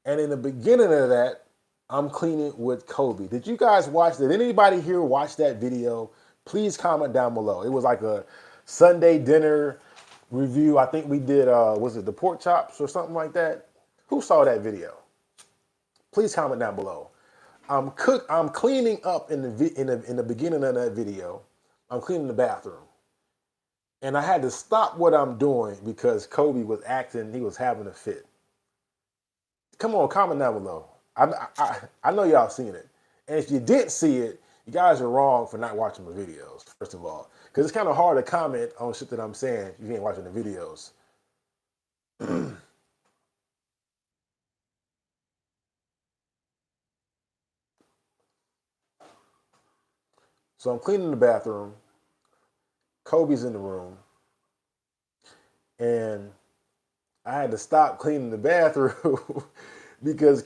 And in the beginning of that, I'm cleaning with Kobe. Did you guys watch? Did anybody here watch that video? Please comment down below. It was like a Sunday dinner review. I think we did, was it the pork chops or something like that? Who saw that video? Please comment down below. I'm cleaning up in the beginning of that video. I'm cleaning the bathroom. And I had to stop what I'm doing because Kobe was acting, he was having a fit. Come on, comment down below. I know y'all seen it. And if you didn't see it, you guys are wrong for not watching my videos, first of all. Because it's kind of hard to comment on shit that I'm saying if you ain't watching the videos. So I'm cleaning the bathroom. Kobe's in the room, and I had to stop cleaning the bathroom because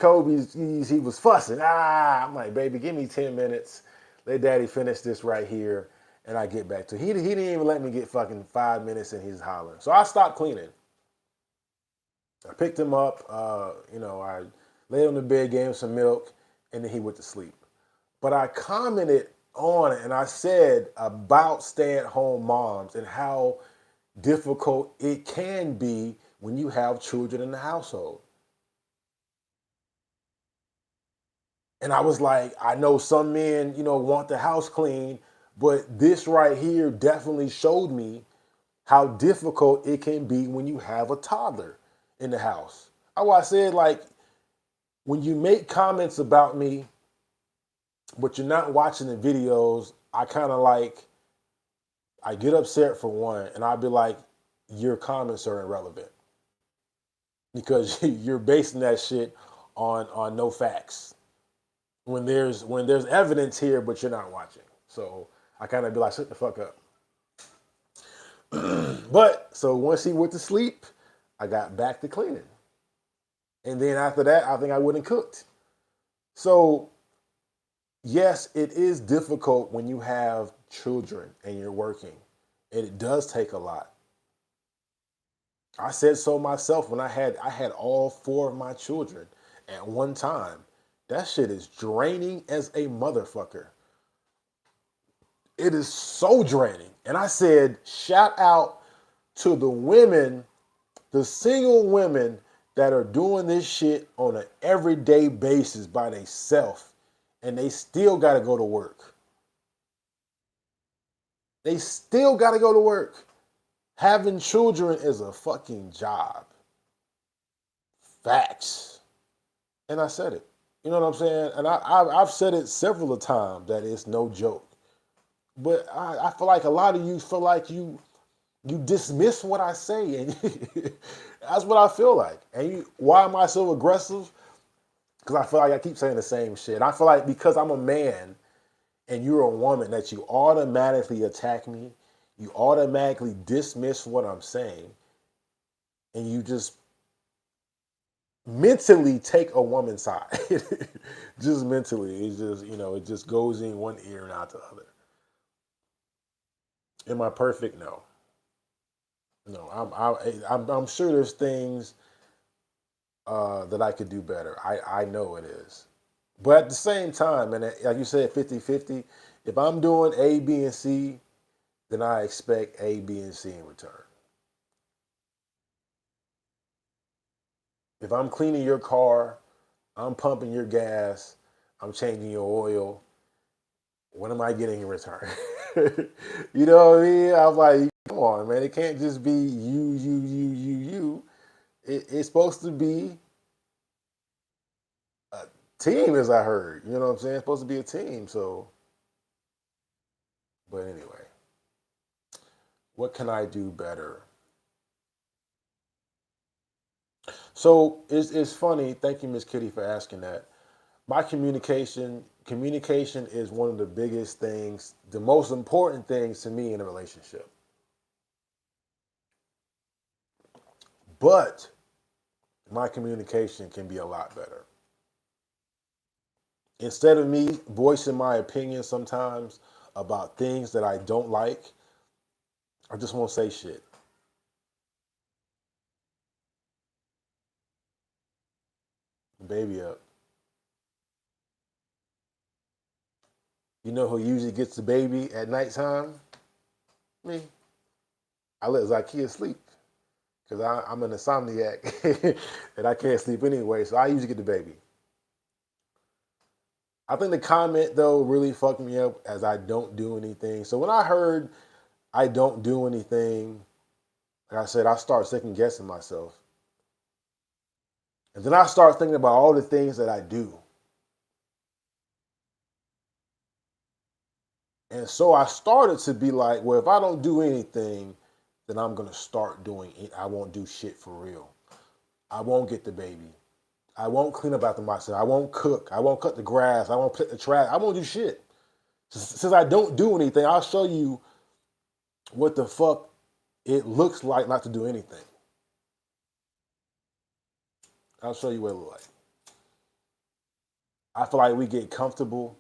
he was fussing. I'm like, baby, give me 10 minutes. Let daddy finish this right here, and I get back to it. He didn't even let me get fucking 5 minutes, and he's hollering. So I stopped cleaning. I picked him up. I laid on the bed, gave him some milk, and then he went to sleep. But I commented on it, and I said about stay-at-home moms and how difficult it can be when you have children in the household. And I was like, I know some men, want the house clean, but this right here definitely showed me how difficult it can be when you have a toddler in the house. I said, like, when you make comments about me, but you're not watching the videos, I get upset for one, and I'll be like, your comments are irrelevant because you're basing that shit on no facts. When there's evidence here, but you're not watching. So I kind of be like, shut the fuck up. But so once he went to sleep, I got back to cleaning. And then after that, I think I went and cooked. So yes, it is difficult when you have children and you're working. And it does take a lot. I said so myself when I had all four of my children at one time. That shit is draining as a motherfucker. It is so draining. And I said, shout out to the women, the single women that are doing this shit on an everyday basis by themselves, and they still got to go to work. They still got to go to work. Having children is a fucking job. Facts. And I said it. You know what I'm saying? And I've said it several of times that it's no joke. But I feel like a lot of you feel like you dismiss what I say, and that's what I feel like. And why am I so aggressive? Because I feel like I keep saying the same shit. I feel like because I'm a man and you're a woman that you automatically attack me, you automatically dismiss what I'm saying, and you just mentally take a woman's side. Just mentally. It's just, it just goes in one ear and out the other. Am I perfect? No. No, I'm sure there's things that I could do better. I know it is. But at the same time, and like you said, 50-50, if I'm doing A, B, and C, then I expect A, B, and C in return. If I'm cleaning your car, I'm pumping your gas, I'm changing your oil, what am I getting in return? You know what I mean? I'm like, come on, man. It can't just be you. It's supposed to be a team, as I heard. You know what I'm saying? It's supposed to be a team. So, but anyway, what can I do better? So it's funny. Thank you, Miss Kitty, for asking that. My communication is one of the biggest things, the most important things to me in a relationship. But my communication can be a lot better. Instead of me voicing my opinion sometimes about things that I don't like, I just won't say shit. Baby up. You know who usually gets the baby at nighttime? Me. I let Zakiya sleep because I'm an insomniac and I can't sleep anyway, so I usually get the baby. I think the comment though really fucked me up as I don't do anything. So when I heard I don't do anything, like I said, I start second guessing myself. And then I start thinking about all the things that I do. And so I started to be like, well, if I don't do anything, then I'm going to start doing it. I won't do shit for real. I won't get the baby. I won't clean up after myself. I won't cook. I won't cut the grass. I won't put the trash. I won't do shit. Since I don't do anything, I'll show you what the fuck it looks like not to do anything. I'll show you what it looks like. I feel like we get comfortable,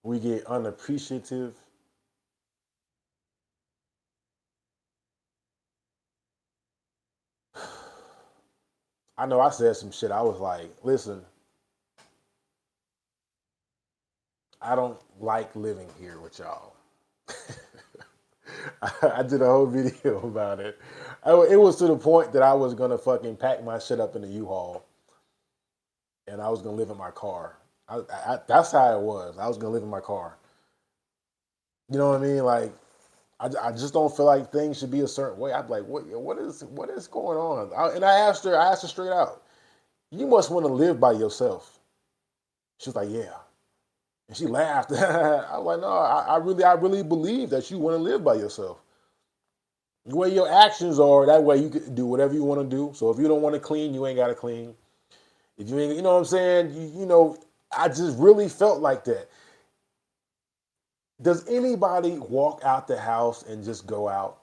we get unappreciative. I know I said some shit. I was like, listen, I don't like living here with y'all. I did a whole video about it. It was to the point that I was gonna fucking pack my shit up in the U-Haul, and I was gonna live in my car. That's how it was. I was gonna live in my car. You know what I mean? Like, I just don't feel like things should be a certain way. I'd be like, what is going on? And I asked her straight out. You must want to live by yourself. She was like, yeah. And she laughed. I was like, no, I really believe that you want to live by yourself. The way your actions are, that way you can do whatever you want to do. So if you don't want to clean, you ain't got to clean. If you ain't, you know what I'm saying? I just really felt like that. Does anybody walk out the house and just go out?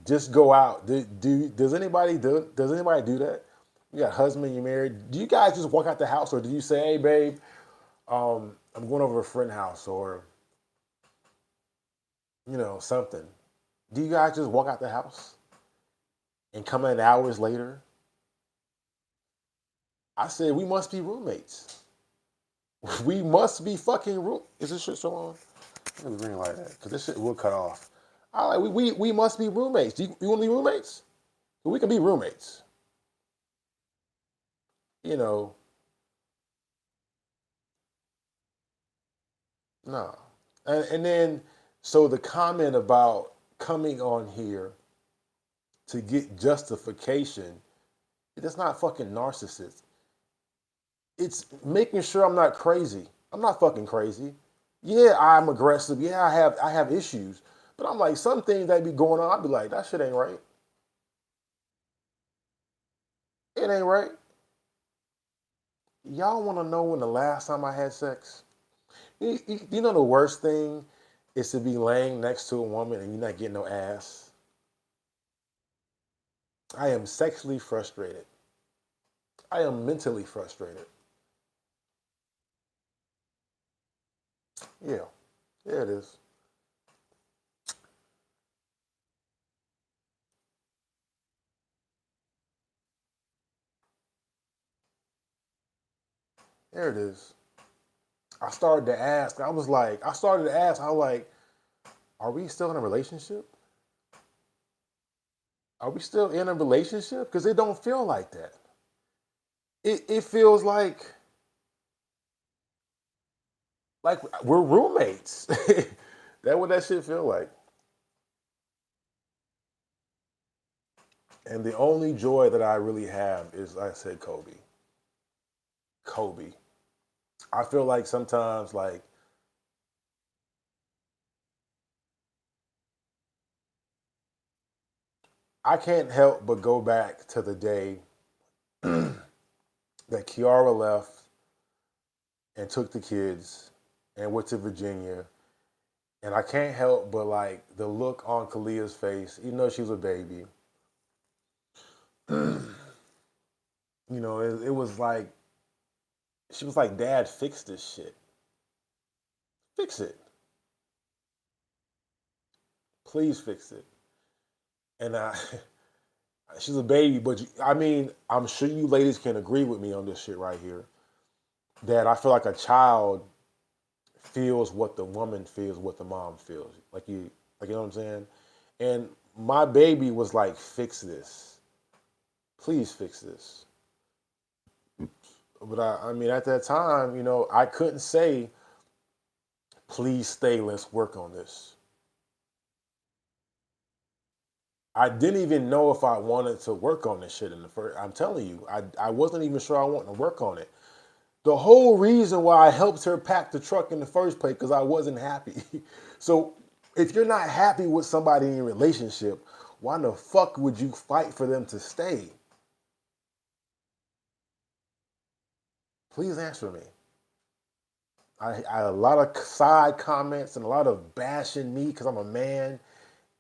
Just go out. Does anybody do that? You got a husband, you're married. Do you guys just walk out the house, or do you say, hey babe, I'm going over to a friend's house, or something? Do you guys just walk out the house and come in hours later? I said we must be roommates. We must be fucking room. Is this shit still on? Let me ring like that because this shit will cut off. I like we must be roommates. You want to be roommates? We can be roommates. You know, no. And then so the comment about coming on here to get justification, that's not fucking narcissist. It's making sure I'm not crazy. I'm not fucking crazy. Yeah, I'm aggressive. Yeah, I have issues. But I'm like, some things that be going on, I'd be like, that shit ain't right. It ain't right. Y'all want to know when the last time I had sex? You know the worst thing is to be laying next to a woman and you're not getting no ass. I am sexually frustrated. I am mentally frustrated. Yeah, yeah, it is. There it is. I started to ask. I was like, are we still in a relationship? Are we still in a relationship? Because it don't feel like that. It feels like we're roommates. That what that shit feel like. And the only joy that I really have is, like I said, Kobe. Kobe. I feel like sometimes, like, I can't help but go back to the day that Kiara left and took the kids and went to Virginia. And I can't help but like the look on Kalia's face, even though she was a baby. It was like, she was like, Dad, fix this shit. Fix it. Please fix it. And she's a baby, but I mean, I'm sure you ladies can agree with me on this shit right here. That I feel like a child feels what the woman feels, what the mom feels. Like you know what I'm saying? And my baby was like, fix this. Please fix this. But I mean, at that time, I couldn't say, please stay, let's work on this. I didn't even know if I wanted to work on this shit in the first. I'm telling you, I wasn't even sure I wanted to work on it. The whole reason why I helped her pack the truck in the first place because I wasn't happy. So if you're not happy with somebody in your relationship, why the fuck would you fight for them to stay? Please answer me. I had a lot of side comments and a lot of bashing me because I'm a man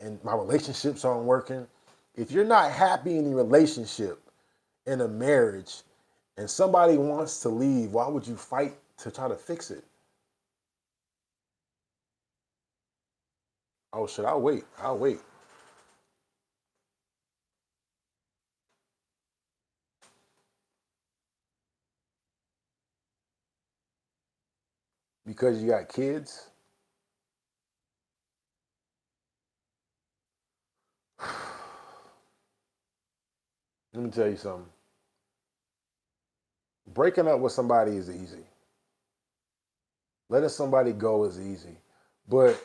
and my relationships aren't working. If you're not happy in your relationship, in a marriage, and somebody wants to leave, why would you fight to try to fix it? Oh shit, I'll wait. I'll wait. Because you got kids? Let me tell you something. Breaking up with somebody is easy. Letting somebody go is easy. But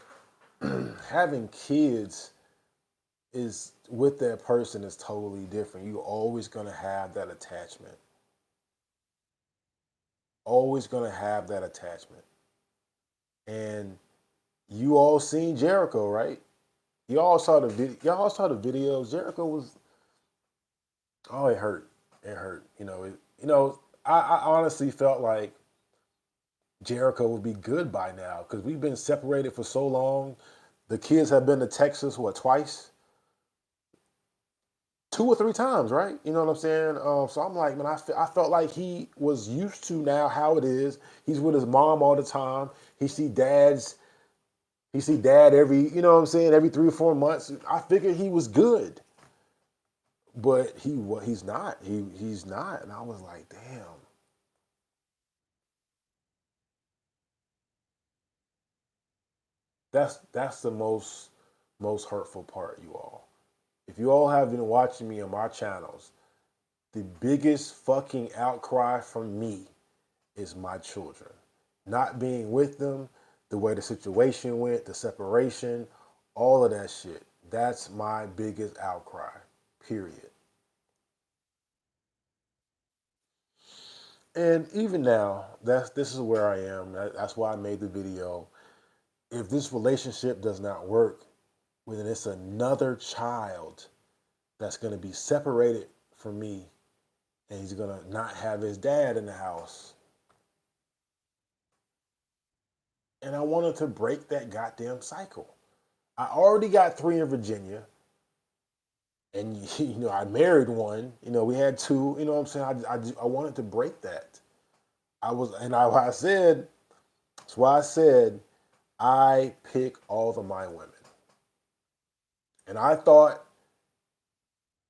having kids is with that person is totally different. You're always gonna have that attachment. Always gonna have that attachment. And you all seen Jericho, right? Y'all saw the videos. Jericho was oh, it hurt. It hurt. I honestly felt like Jericho would be good by now because we've been separated for so long. The kids have been to Texas what twice, 2 or 3 times, right? You know what I'm saying? So I'm like, man, I felt like he was used to now how it is. He's with his mom all the time. He see dads. He see dad every, you know what I'm saying, every 3 or 4 months. I figured he was good, but he's not. He's not. And I was like, damn. That's the most hurtful part, you all. If you all have been watching me on my channels, the biggest fucking outcry from me is my children. Not being with them, the way the situation went, the separation, all of that shit. That's my biggest outcry. Period. And even now, this is where I am. That's why I made the video. If this relationship does not work, well, then it's another child that's going to be separated from me, and he's going to not have his dad in the house. And I wanted to break that goddamn cycle. I already got 3 in Virginia, and I married one. We had 2. You know what I'm saying? I wanted to break that. I said, that's why I said I pick all of my women, and I thought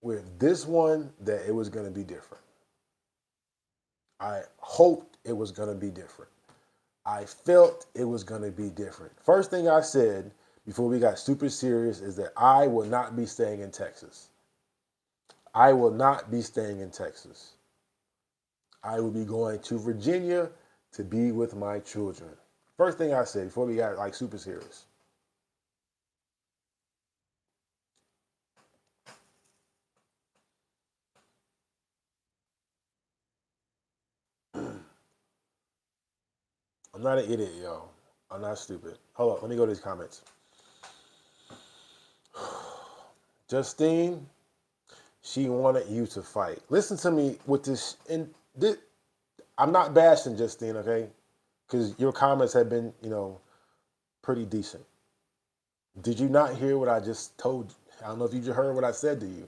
with this one that it was going to be different. I hoped it was going to be different. I felt it was going to be different. First thing I said before we got super serious is that I will not be staying in Texas. I will not be staying in Texas. I will be going to Virginia to be with my children. First thing I said before we got like super serious. I'm not an idiot, yo. I'm not stupid. Hold up, let me go to these comments. Justine, she wanted you to fight. Listen to me with this. I'm not bashing Justine, okay? Because your comments have been, pretty decent. Did you not hear what I just told you? I don't know if you just heard what I said to you.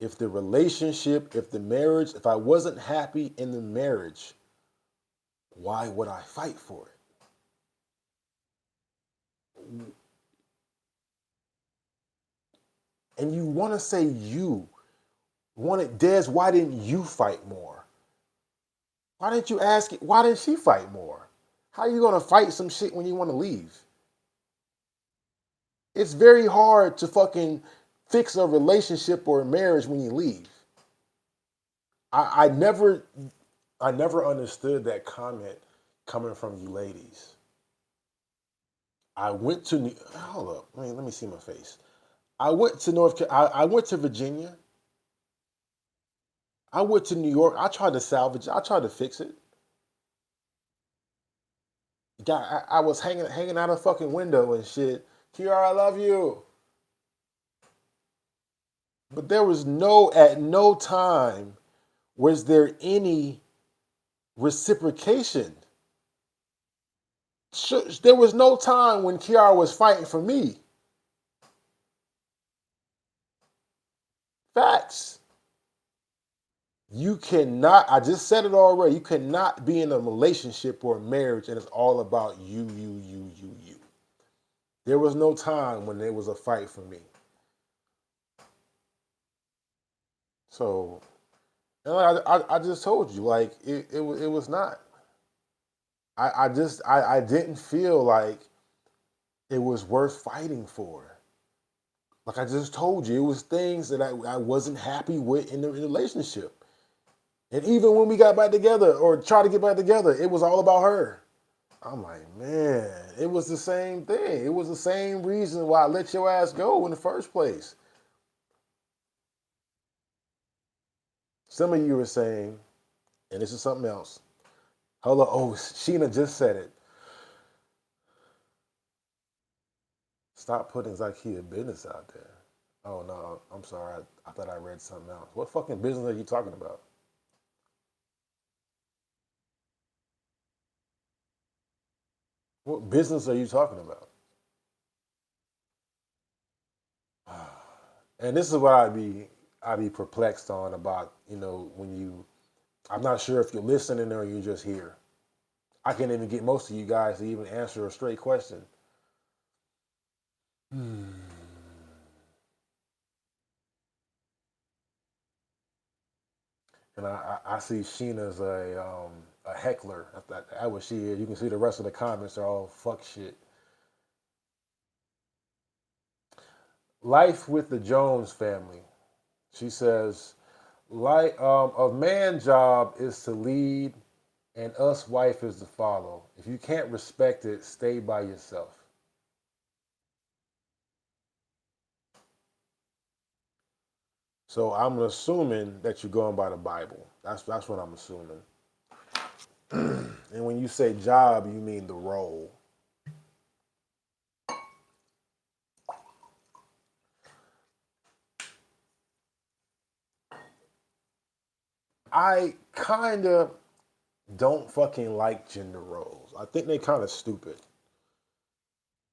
If the relationship, if the marriage, if I wasn't happy in the marriage, why would I fight for it? And you want to say you wanted Des, why didn't you fight more? Why didn't you ask it? Why didn't she fight more? How are you going to fight some shit when you want to leave? It's very hard to fucking fix a relationship or a marriage when you leave. I never understood that comment coming from you ladies. I went to hold up, let me see my face. I went to I went to Virginia. I went to New York. I tried to salvage. I tried to fix it. I was hanging out a fucking window and shit. Kiara, I love you. But there was at no time was there any reciprocation. There was no time when Kiara was fighting for me. Facts. You cannot, I just said it already, you cannot be in a relationship or a marriage and it's all about you. There was no time when there was a fight for me. So, and I just told you, like, it was not. I didn't feel like it was worth fighting for. Like I just told you, it was things that I wasn't happy with in the relationship. And even when we got back together or tried to get back together, it was all about her. I'm like, man, it was the same thing. It was the same reason why I let your ass go in the first place. Some of you were saying, and this is something else. Hello, oh, Sheena just said it. Stop putting Zakiya business out there. Oh no, I'm sorry. I thought I read something else. What fucking business are you talking about? What business are you talking about? And this is what I'd be perplexed on about, when you I'm not sure if you're listening or you're just here. I can't even get most of you guys to even answer a straight question. Hmm. And I see Sheena's a heckler. That what she is. You can see the rest of the comments are all fuck shit. Life with the Jones family. She says, like a man job is to lead and us wife is to follow. If you can't respect it, stay by yourself. So I'm assuming that you're going by the Bible. That's what I'm assuming. And when you say job, you mean the role. I kind of don't fucking like gender roles. I think they kind of stupid.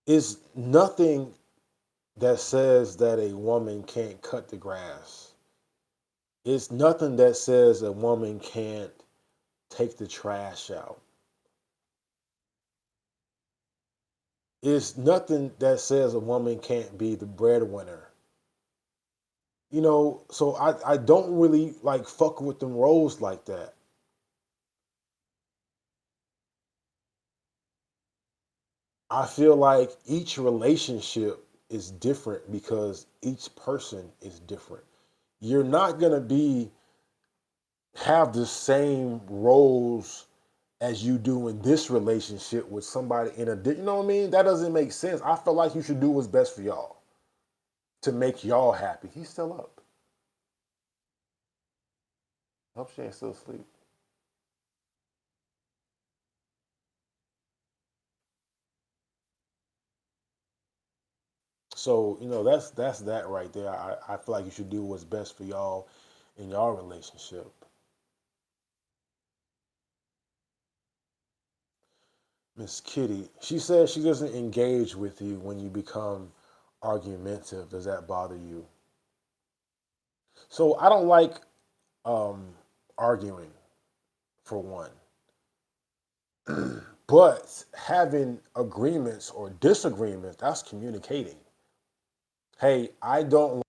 It's nothing that says that a woman can't cut the grass. It's nothing that says a woman can't take the trash out. It's nothing that says a woman can't be the breadwinner. So I don't really like fuck with them roles like that. I feel like each relationship is different because each person is different. You're not gonna be have the same roles as you do in this relationship with somebody in a you know what I mean? That doesn't make sense. I feel like you should do what's best for y'all to make y'all happy. He's still up. I hope she ain't still asleep. So, that's that right there. I feel like you should do what's best for y'all in y'all relationship. Miss Kitty, she says she doesn't engage with you when you become argumentative. Does that bother you? So I don't like arguing for one, but having agreements or disagreements, that's communicating. Hey, I don't.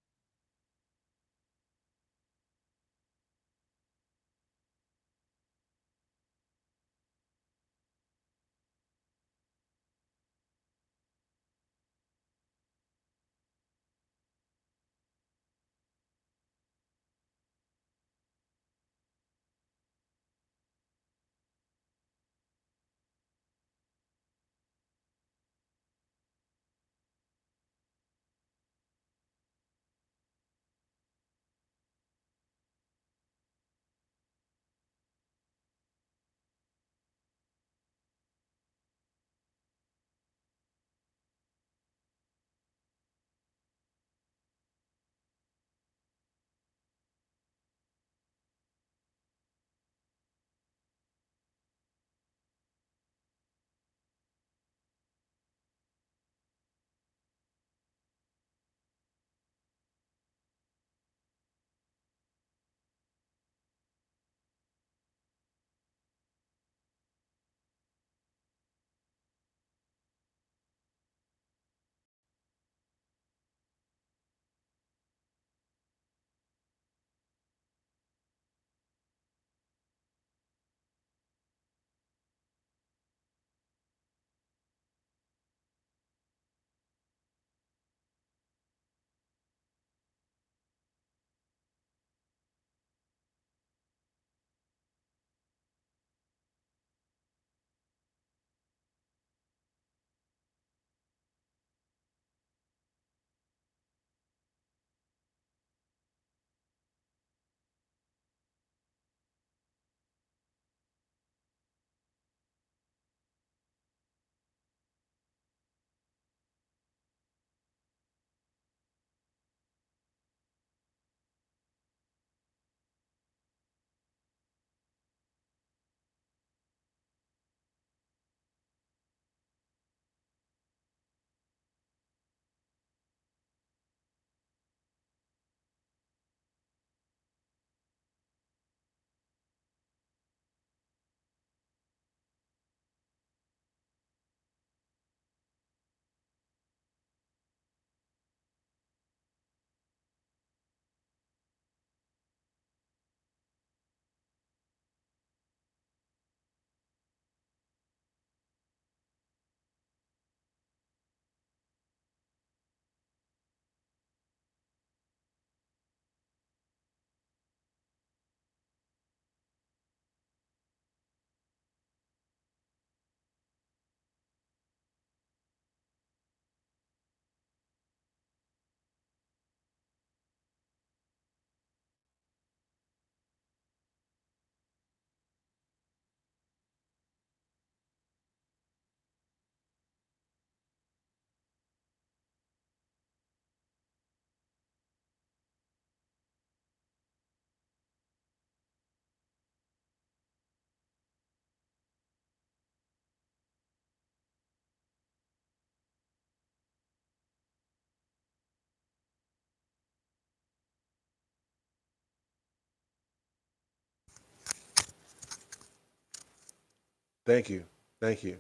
Thank you. Thank you.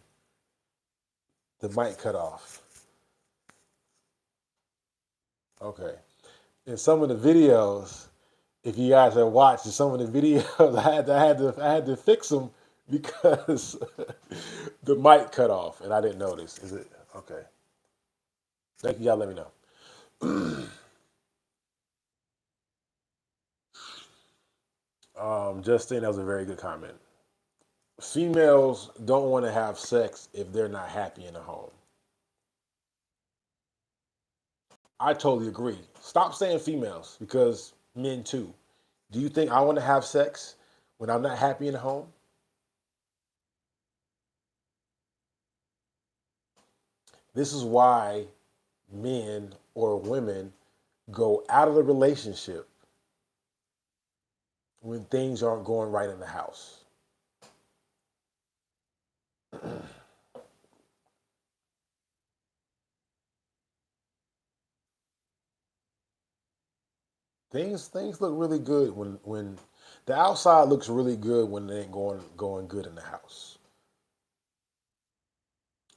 The mic cut off. Okay. In some of the videos, if you guys have watched some of the videos, I had to fix them because the mic cut off and I didn't notice. Is it okay? Thank you. Y'all let me know. Justine, that was a very good comment. Females don't want to have sex if they're not happy in the home. I totally agree. Stop saying females because men too. Do you think I want to have sex when I'm not happy in the home? This is why men or women go out of the relationship when things aren't going right in the house. Things look really good when the outside looks really good when it ain't going good in the house.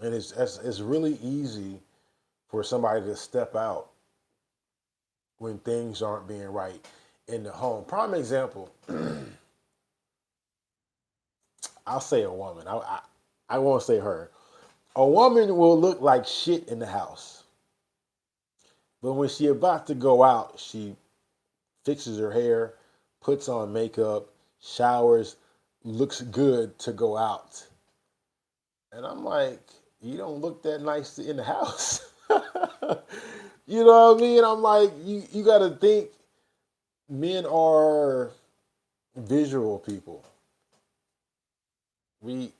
And it's really easy for somebody to step out when things aren't being right in the home. Prime example, I'll say a woman. I won't say her. A woman will look like shit in the house, but when she about to go out, she fixes her hair, puts on makeup, showers, looks good to go out. And I'm like, you don't look that nice in the house. You know what I mean? I'm like, you got to think men are visual people. We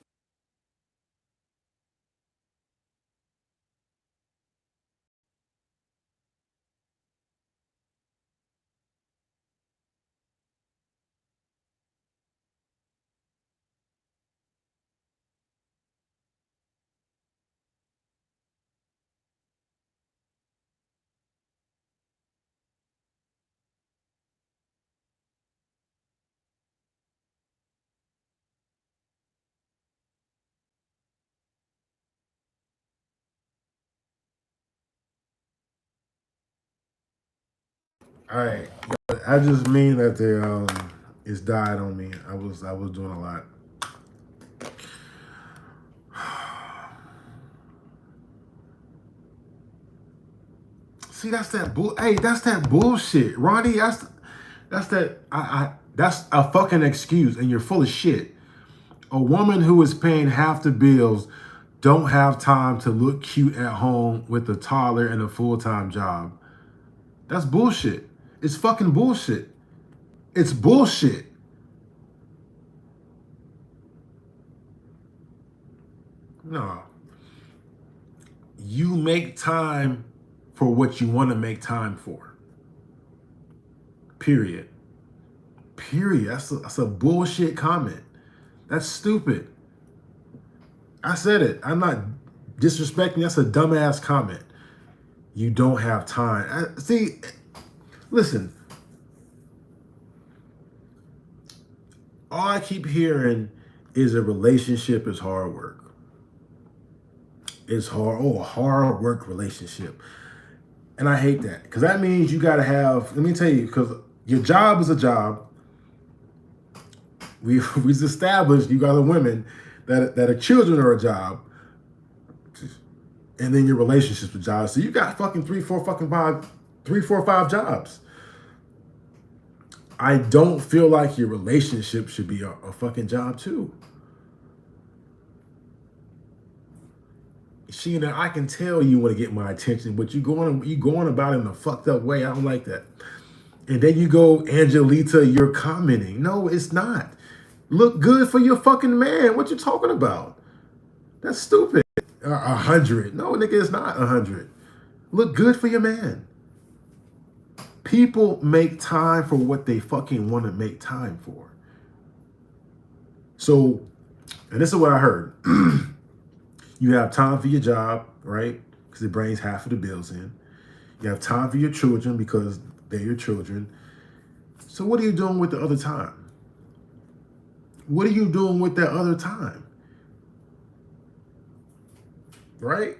All right, I just mean that it's died on me. I was doing a lot. See, that's that bull. Hey, that's that bullshit, Ronnie. That's that. That's a fucking excuse, and you're full of shit. A woman who is paying half the bills don't have time to look cute at home with a toddler and a full time job. That's bullshit. It's fucking bullshit. It's bullshit. No, you make time for what you want to make time for. Period. Period. That's a bullshit comment. That's stupid. I said it. I'm not disrespecting. That's a dumbass comment. You don't have time. See, listen. All I keep hearing is a relationship is hard work. It's hard. Oh, a hard work relationship. And I hate that because that means you got to have, let me tell you, because your job is a job. We've established you got the women that are children are a job, and then your relationships with jobs. So you got fucking three, four, five jobs. I don't feel like your relationship should be a fucking job too. Sheena, I can tell you want to get my attention, but you going about it in a fucked up way. I don't like that. And then you go, Angelita, you're commenting. No, it's not. Look good for your fucking man. What you talking about? That's stupid. 100. No, nigga, it's not 100. Look good for your man. People make time for what they fucking want to make time for. So, and this is what I heard. You have time for your job, right? Because it brings half of the bills in. You have time for your children because they're your children. So what are you doing with the other time? What are you doing with that other time? right?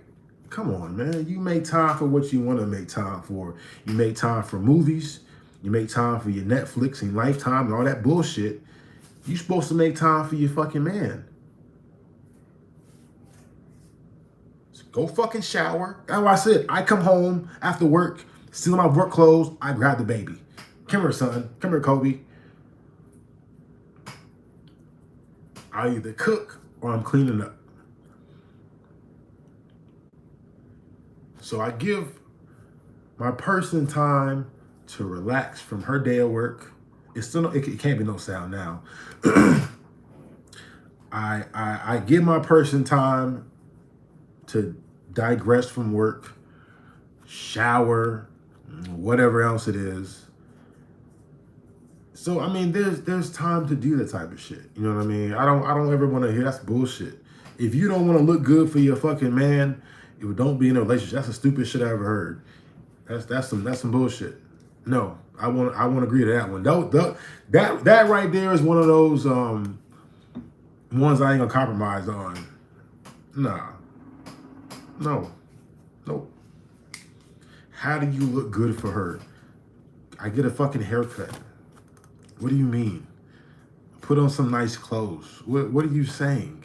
Come on, man. You make time for what you want to make time for. You make time for movies. You make time for your Netflix and Lifetime and all that bullshit. You're supposed to make time for your fucking man. So go fucking shower. That's why I said I come home after work, steal my work clothes, I grab the baby. Come here, son. Come here, Kobe. I either cook or I'm cleaning up. So I give my person time to relax from her day of work. It's still it can't be no sound now. I give my person time to digress from work, shower, whatever else it is. So I mean, there's time to do that type of shit. You know what I mean? I don't ever want to hear that's bullshit. If you don't want to look good for your fucking man, don't be in a relationship. That's the stupidest shit I ever heard. That's some bullshit. No, I want to agree to that one. That right there is one of those ones I ain't gonna compromise on. Nah, no, nope. How do you look good for her? I get a fucking haircut. What do you mean? Put on some nice clothes. What are you saying?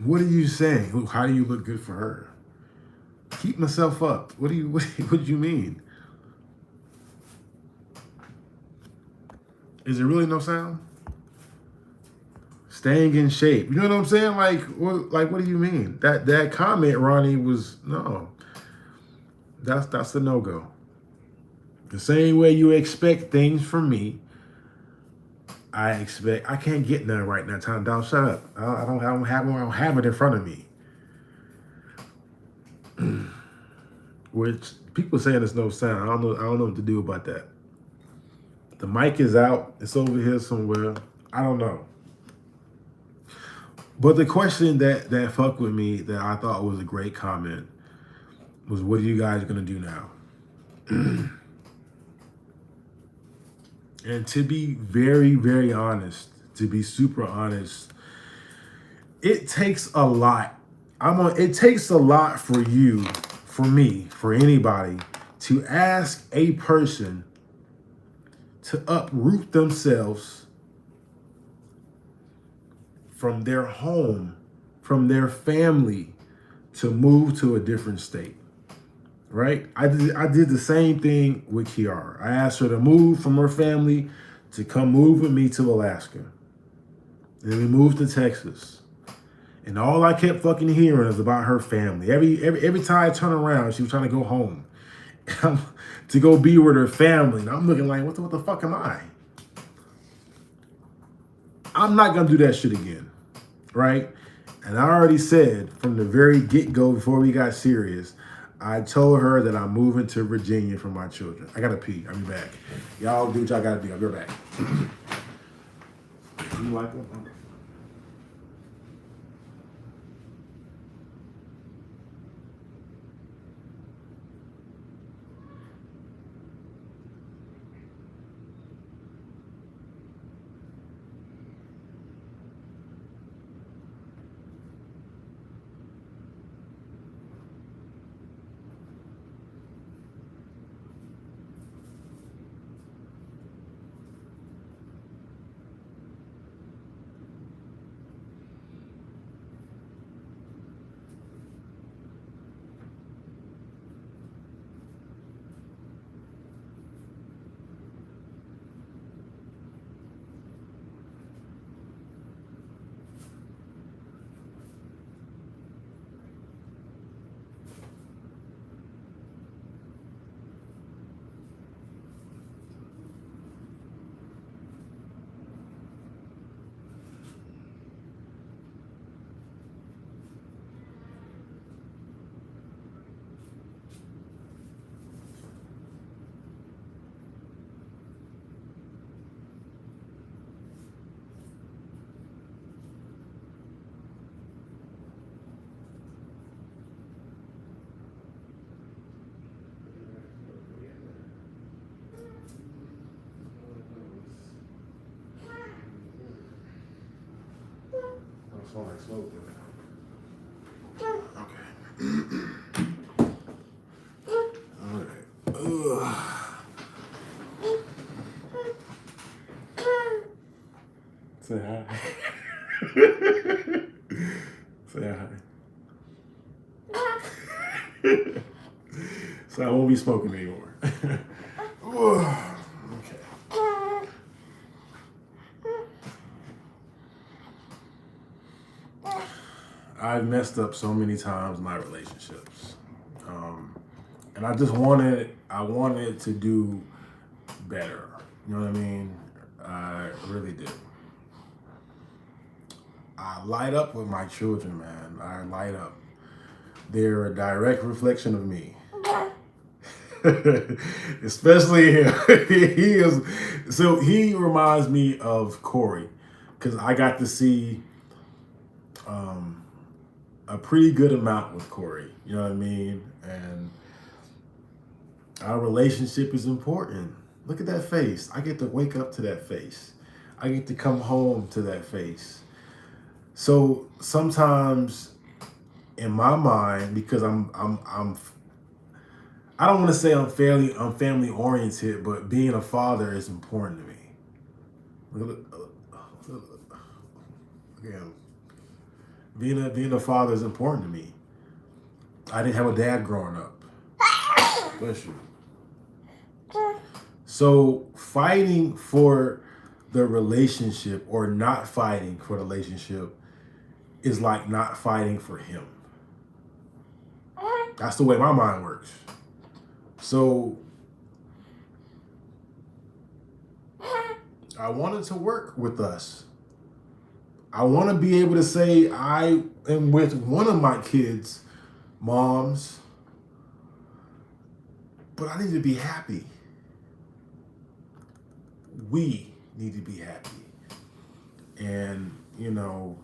What are you saying? How do you look good for her? Keep myself up. What do you mean? Is there really no sound? Staying in shape. You know what I'm saying? Like what do you mean? That comment, Ronnie, was no. That's a no-go. The same way you expect things from me, I can't get none right now. Time down. Shut up. I don't have it in front of me. Which people saying there's no sound. I don't know what to do about that. The mic is out. It's over here somewhere. I don't know. But the question that fucked with me that I thought was a great comment was, what are you guys gonna do now? And to be very, very honest, to be super honest, it takes a lot. It takes a lot for you, for me, for anybody to ask a person to uproot themselves from their home, from their family, to move to a different state. Right? I did the same thing with Kiara. I asked her to move from her family to come move with me to Alaska. And then we moved to Texas. And all I kept fucking hearing is about her family. Every time I turn around, she was trying to go home to go be with her family. And I'm looking like, what the fuck am I? I'm not gonna do that shit again. Right? And I already said from the very get-go, before we got serious, I told her that I'm moving to Virginia for my children. I gotta pee. I'll be back. Y'all do what y'all gotta do. I'll be right back. You like them? Like smoke. Okay. All right. Ugh. Say hi. Say hi. So I won't be smoking anymore. Okay. I've messed up so many times in my relationships, and I wanted to do better. You know what I mean? I really do. I light up with my children, man. I light up. They're a direct reflection of me. Especially him. He reminds me of Corey, because I got to see a pretty good amount with Corey. You know what I mean? And our relationship is important. Look at that face. I get to wake up to that face. I get to come home to that face. So sometimes in my mind, because I don't want to say I'm family oriented, but being a father is important to me. Look at him. Being a father is important to me. I didn't have a dad growing up. Bless you. So fighting for the relationship or not fighting for the relationship is like not fighting for him. That's the way my mind works. So I wanted to work with us. I want to be able to say I am with one of my kids' moms, but I need to be happy. We need to be happy. And, you know,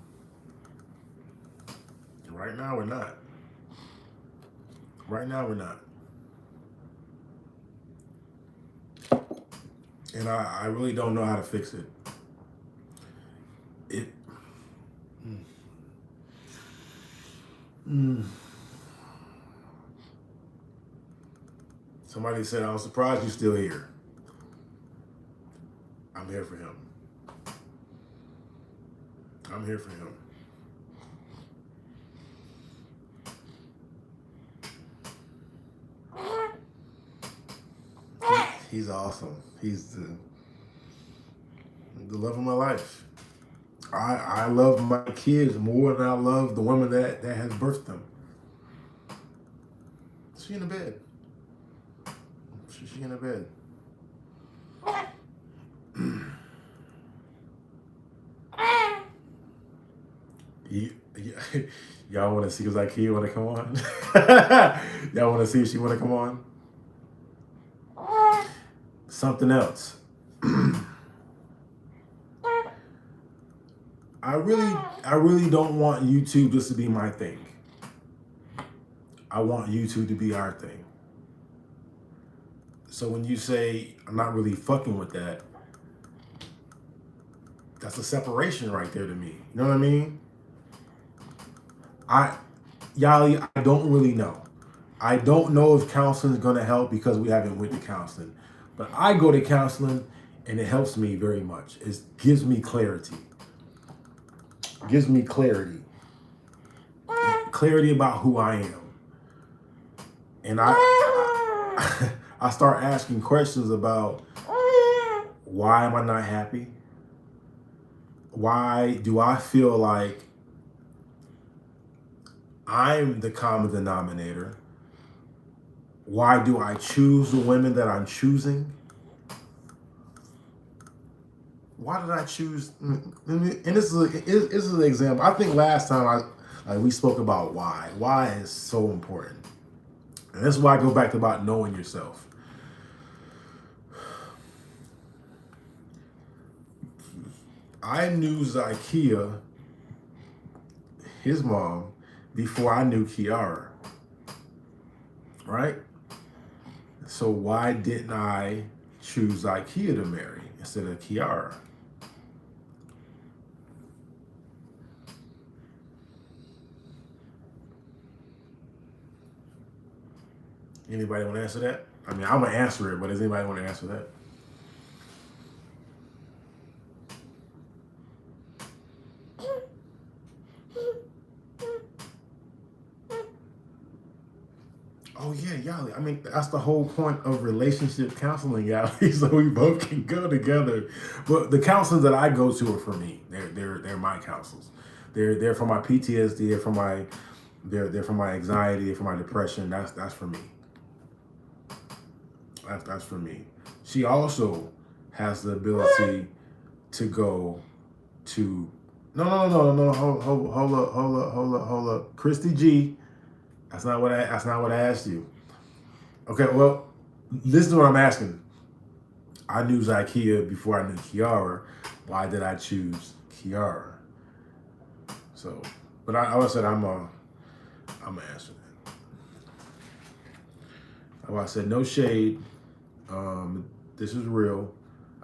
right now we're not. Right now we're not. And I really don't know how to fix it. Somebody said, I was surprised you're still here. I'm here for him. I'm here for him. He's awesome. He's the love of my life. I love my kids more than I love the woman that has birthed them. She in the bed. She in the bed. Y'all want to see Zakiya want to come on? Y'all want to see if she want to come on? Something else. I really don't want YouTube just to be my thing. I want YouTube to be our thing. So when you say I'm not really fucking with that, that's a separation right there to me. You know what I mean? I don't really know. I don't know if counseling is going to help because we haven't went to counseling. But I go to counseling and it helps me very much. It gives me clarity. Gives me clarity. Clarity about who I am. And I start asking questions about why am I not happy? Why do I feel like I'm the common denominator? Why do I choose the women that I'm choosing? Why did I choose? And this is an example. I think last time we spoke about why. Why is so important. And that's why I go back to about knowing yourself. I knew Zakiya, his mom, before I knew Kiara. Right? So why didn't I choose Zakiya to marry instead of Kiara? Anybody want to answer that? I mean, I'm gonna answer it, but does anybody want to answer that? Oh yeah, y'all. I mean, that's the whole point of relationship counseling, y'all. So we both can go together. But the counselors that I go to are for me. They're my counsels. They're for my PTSD. They're for my anxiety. They're for my depression. That's for me. That's for me. She also has the ability to go to no. Hold up. Christy G. That's not what I asked you. Okay, well, this is what I'm asking. I knew Zakiya before I knew Kiara. Why did I choose Kiara? So, but I always said I'm gonna answer that. I said no shade. This is real.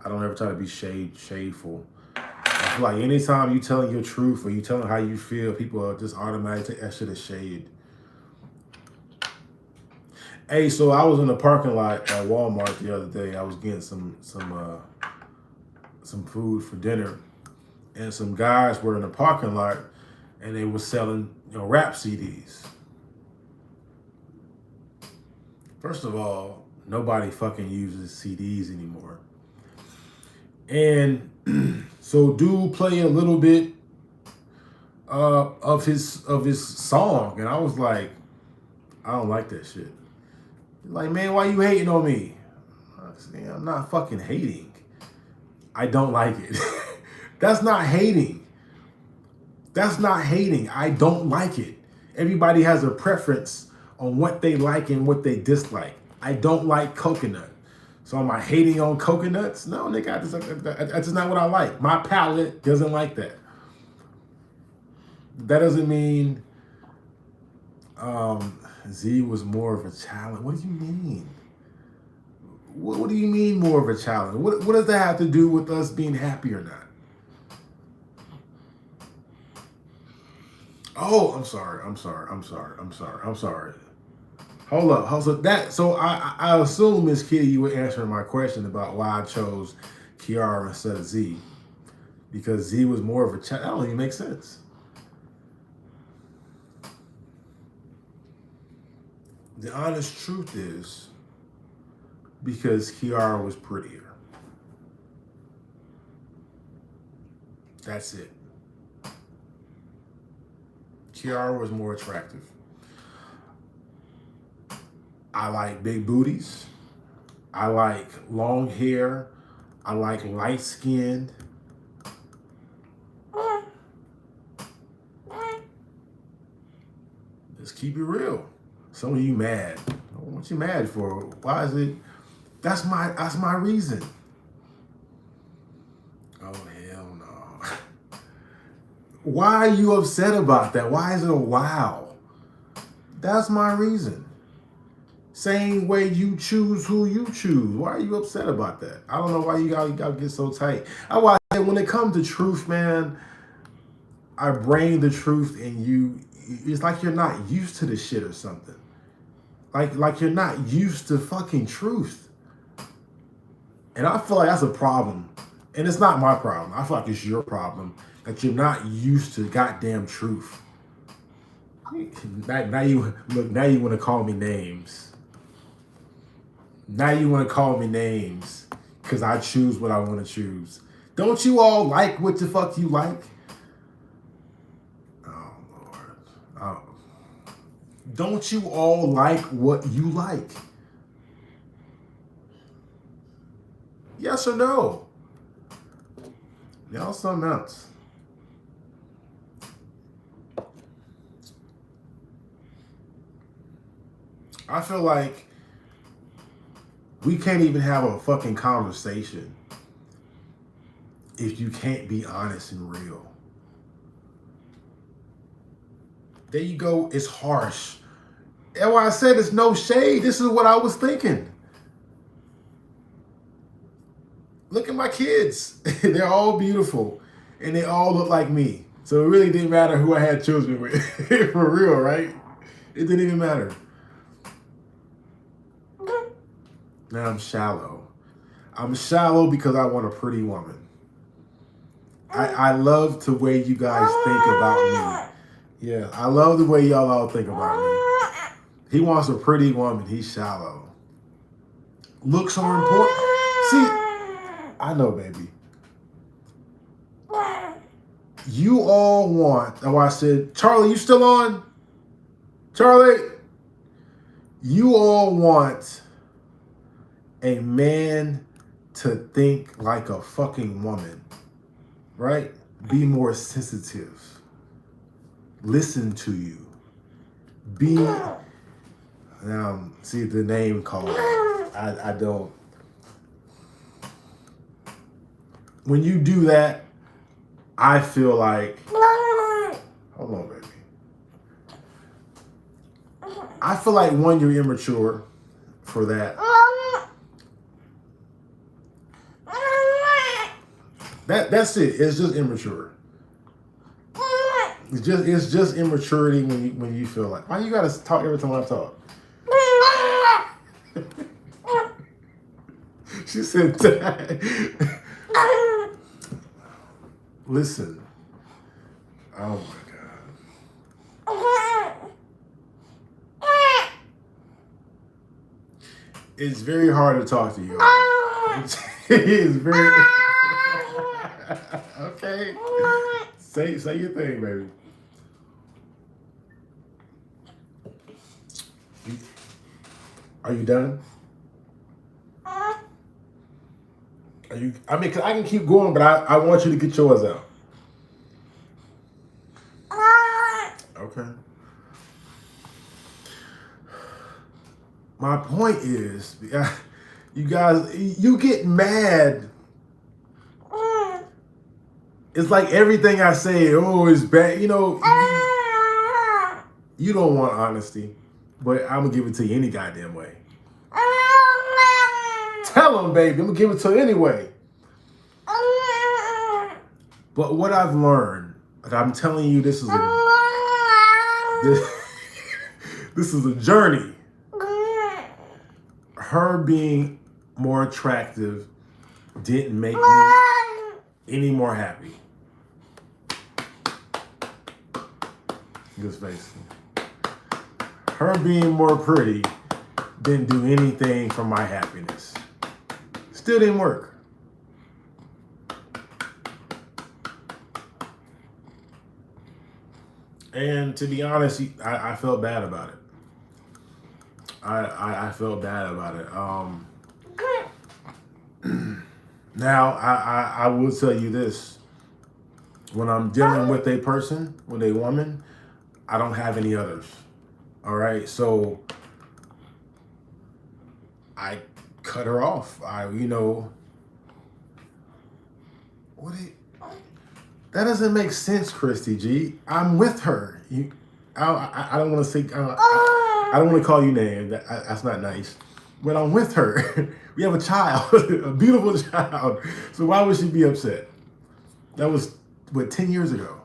I don't ever try to be shadeful. I feel like anytime you telling your truth or you telling how you feel, people are just automatically take that shit as shade. Hey, so I was in the parking lot at Walmart the other day. I was getting some food for dinner, and some guys were in the parking lot, and they were selling rap CDs. First of all, nobody fucking uses CDs anymore, and so dude play a little bit of his song, and I was like, I don't like that shit. Like, man, why you hating on me? I'm not fucking hating. I don't like it. That's not hating. That's not hating. I don't like it. Everybody has a preference on what they like and what they dislike. I don't like coconut. So am I hating on coconuts? No, nigga, that's just not what I like. My palate doesn't like that. That doesn't mean Z was more of a challenge. What do you mean? What do you mean more of a challenge? What does that have to do with us being happy or not? Oh, I'm sorry. Hold up. So I assume, Miss Kitty, you were answering my question about why I chose Kiara instead of Z. Because Z was more of a challenge. That don't even make sense. The honest truth is because Kiara was prettier. That's it. Kiara was more attractive. I like big booties. I like long hair. I like light skinned. Let's keep it real. Some of you mad. What you mad for? Why is it? That's my reason. Oh hell no. Why are you upset about that? Why is it a wow? That's my reason. Same way you choose who you choose. Why are you upset about that? I don't know why you gotta get so tight. I why when it comes to truth, man, I bring the truth in you. It's like you're not used to this shit or something. Like you're not used to fucking truth. And I feel like that's a problem. And it's not my problem. I feel like it's your problem that you're not used to goddamn truth. Now you want to call me names. Now you want to call me names because I choose what I want to choose. Don't you all like what the fuck you like? Oh, Lord. Oh. Don't you all like what you like? Yes or no? Y'all something else. I feel like we can't even have a fucking conversation if you can't be honest and real. There you go. It's harsh. And why I said it's no shade. This is what I was thinking. Look at my kids. They're all beautiful. And they all look like me. So it really didn't matter who I had children with. For real, right? It didn't even matter. Now I'm shallow. I'm shallow because I want a pretty woman. I love the way you guys think about me. Yeah, I love the way y'all all think about me. He wants a pretty woman. He's shallow. Looks are important. See, I know, baby. You all want, oh, I said, Charlie, you still on? Charlie, you all want a man to think like a fucking woman, right? Be more sensitive. Listen to you. Be, see the name called. I don't. When you do that, I feel like, hold on, baby. I feel like, one, you're immature for that. That's it. It's just immature. It's just immaturity when you feel like, why you gotta talk every time I talk? She said that. Listen. Oh my God. It's very hard to talk to you. It is very. Okay. Say your thing, baby. Are you done? Are you? I mean, 'cause I can keep going, but I want you to get yours out. Okay. My point is, you guys, you get mad. It's like everything I say, oh, it's bad. You know, you don't want honesty, but I'm going to give it to you any goddamn way. Tell them, baby. I'm going to give it to you anyway. But what I've learned, like I'm telling you, this is a journey. Her being more attractive didn't make me any more happy. Good face. Her being more pretty didn't do anything for my happiness. Still didn't work. And to be honest, I felt bad about it. I felt bad about it. Now, I will tell you this. When I'm dealing with a person, with a woman, I don't have any others. All right? So, I cut her off. That doesn't make sense, Christy G. I'm with her. I don't want to say, I don't want to call you names. That's not nice. But I'm with her. We have a child, a beautiful child. So why would she be upset? That was, 10 years ago?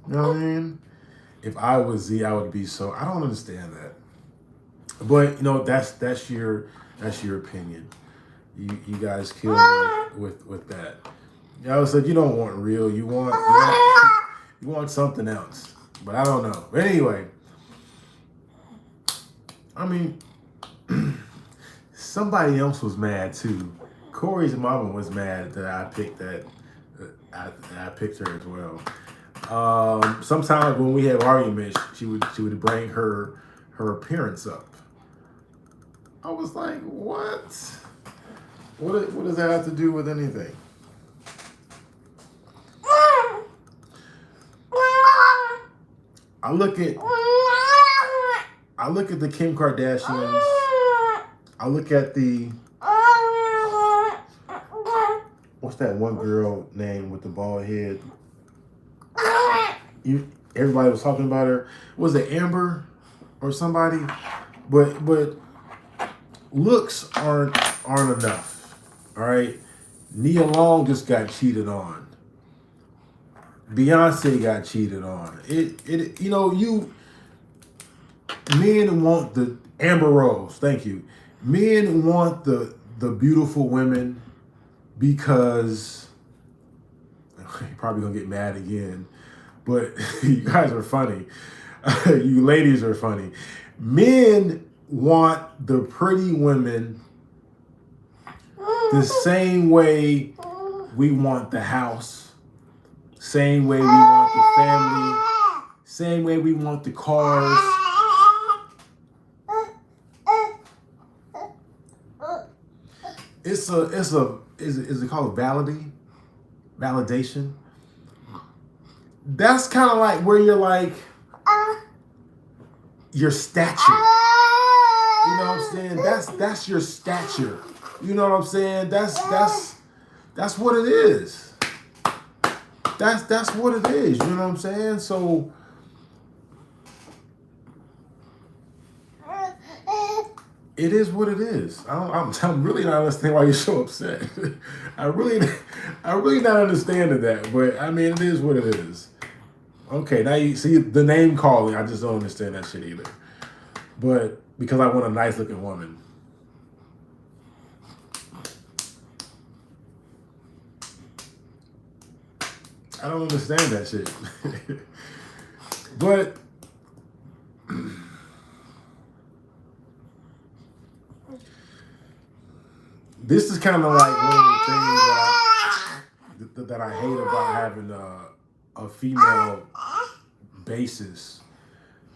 You know what I mean? If I was Z, I would be so, I don't understand that. But, that's your opinion. You guys kill me with that. I said you don't want real. You want something else. But I don't know. But anyway, I mean, somebody else was mad too. Corey's mama was mad that I picked that. I picked her as well. Sometimes when we have arguments, she would bring her appearance up. I was like, what? What does that have to do with anything? I look at the Kim Kardashians. I look at the, what's that one girl name with the bald head? Everybody was talking about her. Was it Amber or somebody? But looks aren't enough. All right, Nia Long just got cheated on. Beyonce got cheated on. Men want Amber Rose, thank you. Men want the beautiful women because you're probably gonna get mad again, but you guys are funny. You ladies are funny. Men want the pretty women the same way we want the house, same way we want the family, same way we want the cars. Is it called validation? That's kind of like where you're like your stature. You know what I'm saying? That's your stature. You know what I'm saying? That's what it is. That's what it is. You know what I'm saying? So it is what it is. I'm really not understanding why you're so upset. I really not understanding that. But I mean, it is what it is. Okay, now you see the name calling. I just don't understand that shit either. But because I want a nice looking woman. I don't understand that shit. But this is kind of like one of the things that I hate about having a female basis.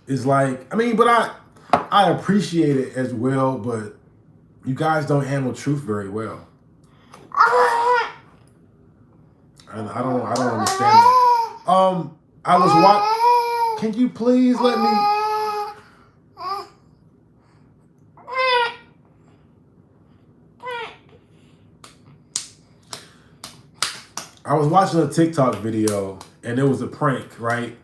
Is like, I mean, but I appreciate it as well, but you guys don't handle truth very well. And I don't understand that. I was watching. Can you please let me? I was watching a TikTok video, and it was a prank, right?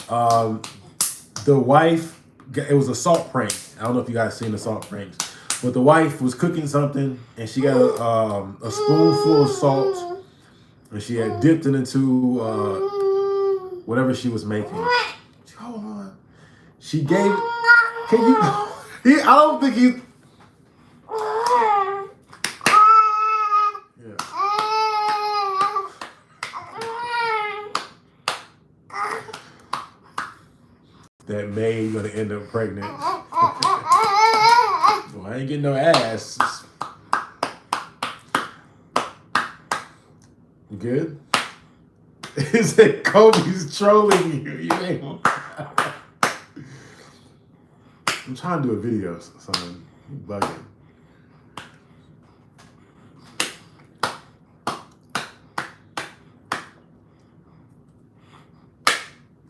The wife, it was a salt prank. I don't know if you guys seen the salt pranks, but the wife was cooking something, and she got a spoonful of salt, and she had dipped it into whatever she was making. Hold on. She gave. Can you? I don't think he. That maid gonna end up pregnant. Well, I ain't getting no ass. You good? He said Kobe's trolling you. You ain't. I'm trying to do a video, son. You bugging.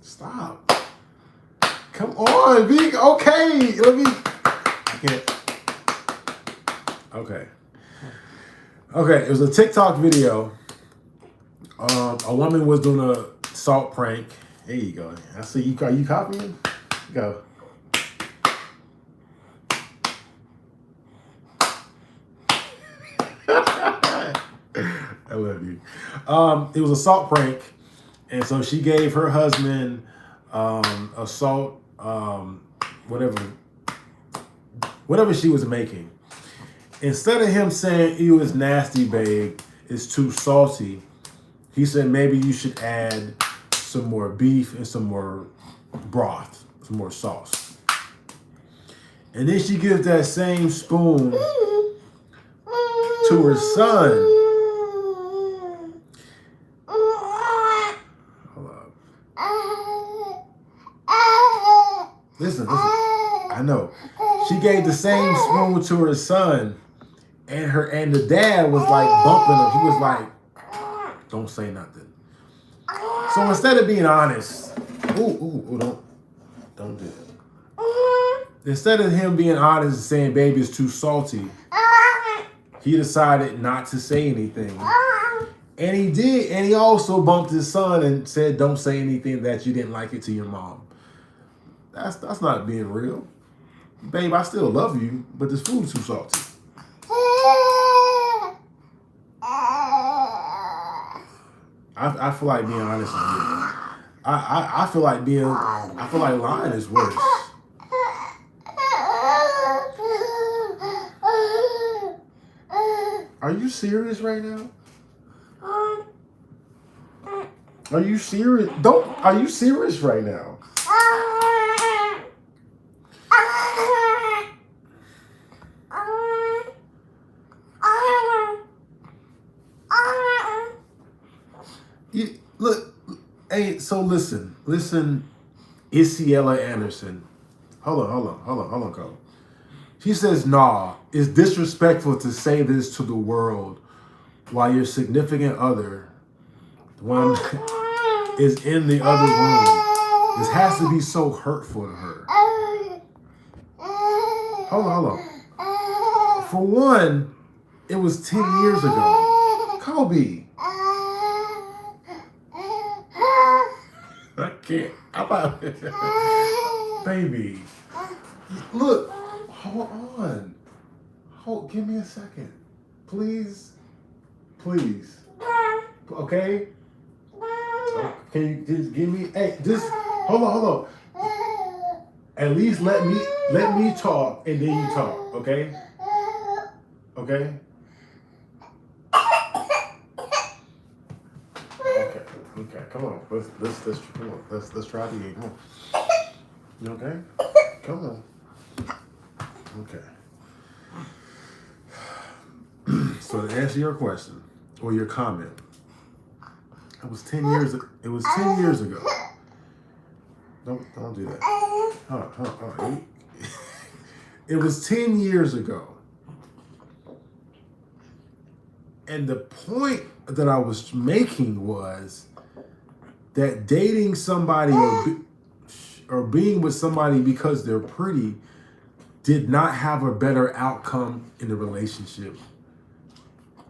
Stop. Come on, be okay. Let me. I can't. Okay. Okay. It was a TikTok video. A woman was doing a salt prank. There you go. I see you. Are you copying? Go. I love you. It was a salt prank, and so she gave her husband a salt. Whatever she was making. Instead of him saying, "Ew, it's nasty, babe, it's too salty," he said, maybe you should add some more beef and some more broth, some more sauce. And then she gives that same spoon to her son. Hold up. Listen. I know. She gave the same spoon to her son, and the dad was like bumping him. He was like, "Don't say nothing." So instead of being honest, don't do it. Instead of him being honest and saying, "Baby, it's too salty," he decided not to say anything. And he did, and he also bumped his son and said, "Don't say anything that you didn't like it to your mom." That's not being real. Babe, I still love you, but this food's too salty. I feel like being honest is good. I feel like lying is worse. Are you serious right now? Are you serious? Are you serious right now? Look, hey, so listen, Isiela Anderson. Hold on, Cole. She says, nah, it's disrespectful to say this to the world while your significant other, one, is in the other room. This has to be so hurtful to her. Hold on. For one, it was 10 years ago. Kobe. I can't. Baby. Look. Hold on. Give me a second. Please. Okay? Can you just give me, hey, just, hold on. At least let me talk and then you talk, okay? Okay? Okay, come on. Let's try it again. Come on. You okay? Come on. Okay. So to answer your question or your comment, it was 10 years ago. Don't do that. It was 10 years ago. And the point that I was making was that dating somebody or being with somebody because they're pretty did not have a better outcome in the relationship.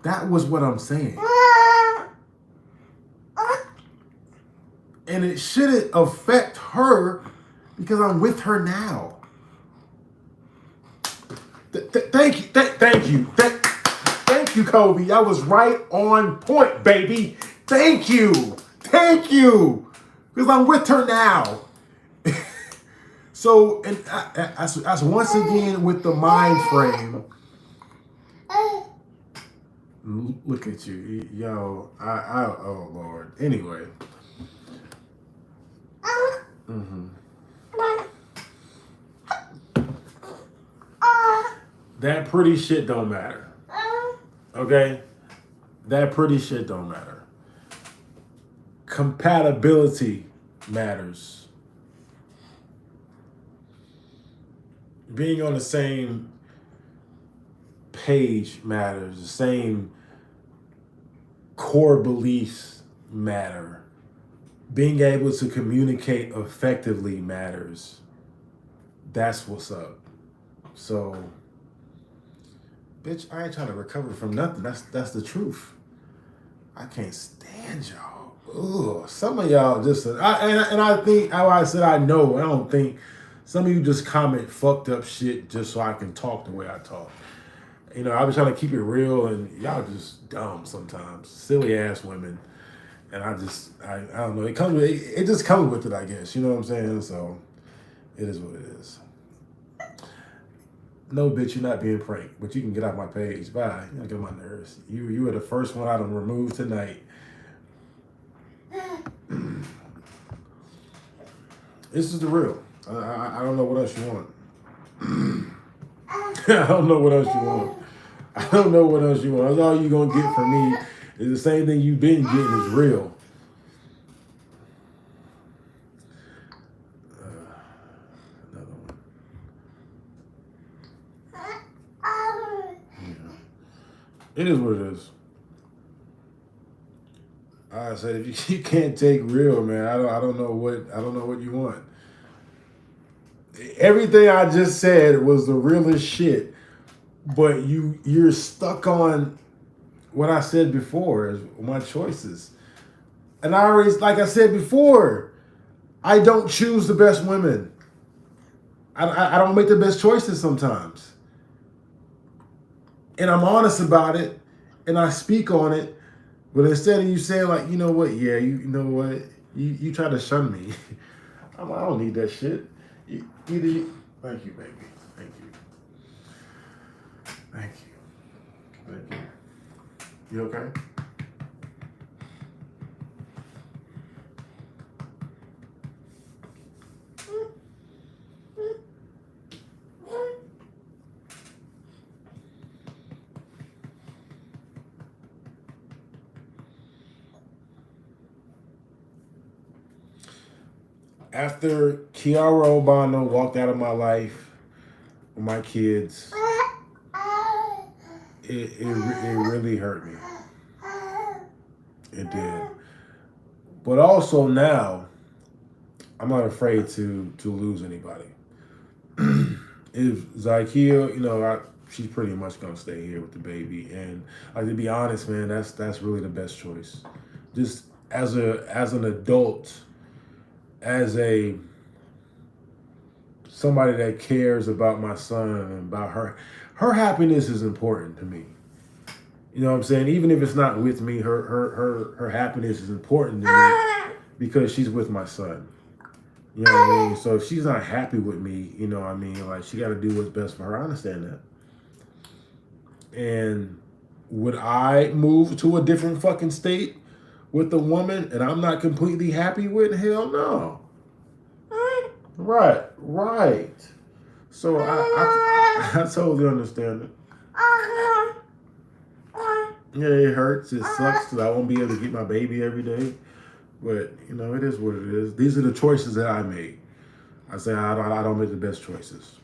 That was what I'm saying. And it shouldn't affect her because I'm with her now. Thank you, Kobe. I was right on point, baby. Thank you. Because I'm with her now. So, and as once again with the mind frame. Look at you, yo. Oh Lord. Anyway. That pretty shit don't matter. Okay? That pretty shit don't matter. Compatibility matters. Being on the same page matters. The same core beliefs matter. Being able to communicate effectively matters. That's what's up. So, bitch, I ain't trying to recover from nothing. That's the truth. I can't stand y'all. Ugh. Some of y'all just, I think, how I said I know, I don't think, some of you just comment fucked up shit just so I can talk the way I talk. You know, I was trying to keep it real and y'all just dumb sometimes. Silly ass women. And I don't know. It just comes with it, I guess. You know what I'm saying? So it is what it is. No, bitch, you're not being pranked, but you can get off my page. Bye. You're not getting on my nerves. You were the first one I done removed tonight. This is the real. I don't know what else you want. I don't know what else you want. That's all you're going to get from me. It's the same thing you've been getting is real. Another one. Yeah. It is what it is. I said if you can't take real, man, I don't know what you want. Everything I just said was the realest shit, but you're stuck on what I said before is my choices. And I already, like I said before, I don't choose the best women. I don't make the best choices sometimes. And I'm honest about it, and I speak on it, but instead of you saying like, you know what, yeah, you know what, you try to shun me. I don't need that shit. Thank you, baby. Thank you. You okay? After Kiara Obano walked out of my life with my kids, it really hurt me. It did. But also now, I'm not afraid to lose anybody. If Zakiya, she's pretty much gonna stay here with the baby, and like to be honest, man, that's really the best choice. Just as an adult, as somebody that cares about my son and about her happiness is important to me. You know what I'm saying? Even if it's not with me, her happiness is important to me because she's with my son. You know what I mean? So if she's not happy with me, you know what I mean? Like, she got to do what's best for her. I understand that. And would I move to a different fucking state with a woman and I'm not completely happy with? Hell no. Right. So I totally understand it. Yeah, it hurts. It sucks because I won't be able to get my baby every day. But, it is what it is. These are the choices that I made. I say I don't make the best choices.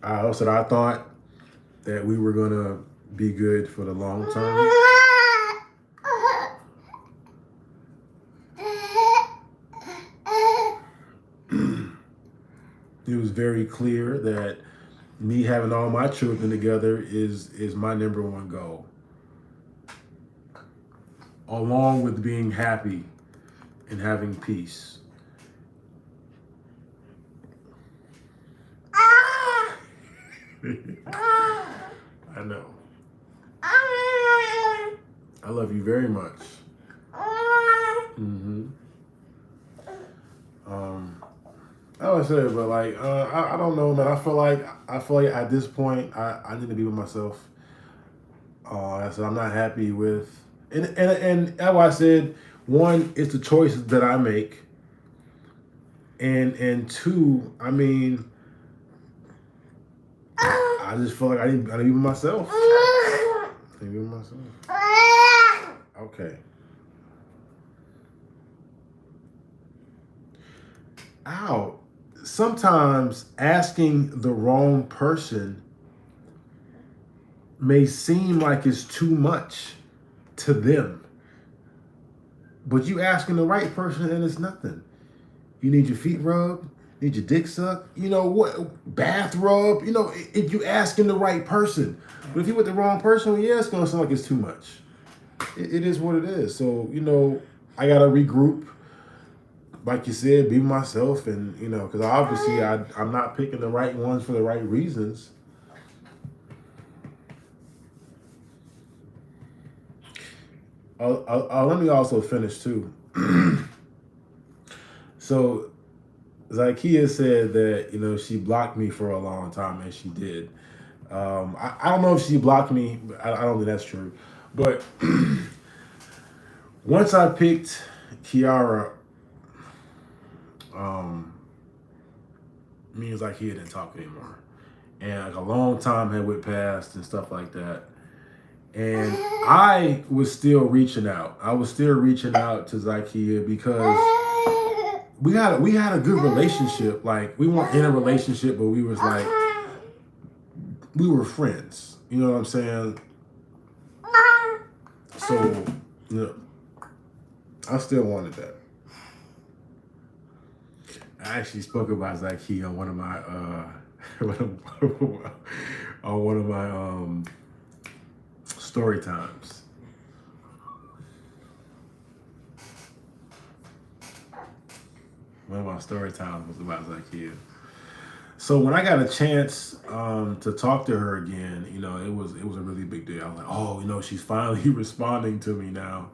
I also I thought that we were going to be good for the long term. It was very clear that me having all my children together is my number one goal. Along with being happy and having peace. I know. I love you very much. Mm-hmm. I would say, but like, I don't know, man. I feel like at this point, I need to be with myself. I said I'm not happy with, and that's why I said, one, it's the choices that I make, and two, I mean, I just feel like I need to be with myself. I need to be with myself. Okay. Ow. Sometimes asking the wrong person may seem like it's too much to them. But you asking the right person and it's nothing. You need your feet rubbed, need your dick sucked, bath rub, if you asking the right person. But if you with the wrong person, yeah, it's gonna sound like it's too much. It is what it is. So, I gotta regroup. Like you said, be myself, and because obviously I'm not picking the right ones for the right reasons. Let me also finish too. So Zakiya said that she blocked me for a long time, and she did. I don't know if she blocked me. I don't think that's true. But once I picked Kiara, me and Zakiya didn't talk anymore, and like a long time had went past and stuff like that. And I was still reaching out. I was still reaching out to Zakiya because we had a good relationship. Like, we weren't in a relationship, but we were friends. You know what I'm saying? So, I still wanted that. I actually spoke about Zakiya on one of my story times. One of my story times was about Zakiya. So when I got a chance to talk to her again, it was a really big deal. I was like, oh, she's finally responding to me now.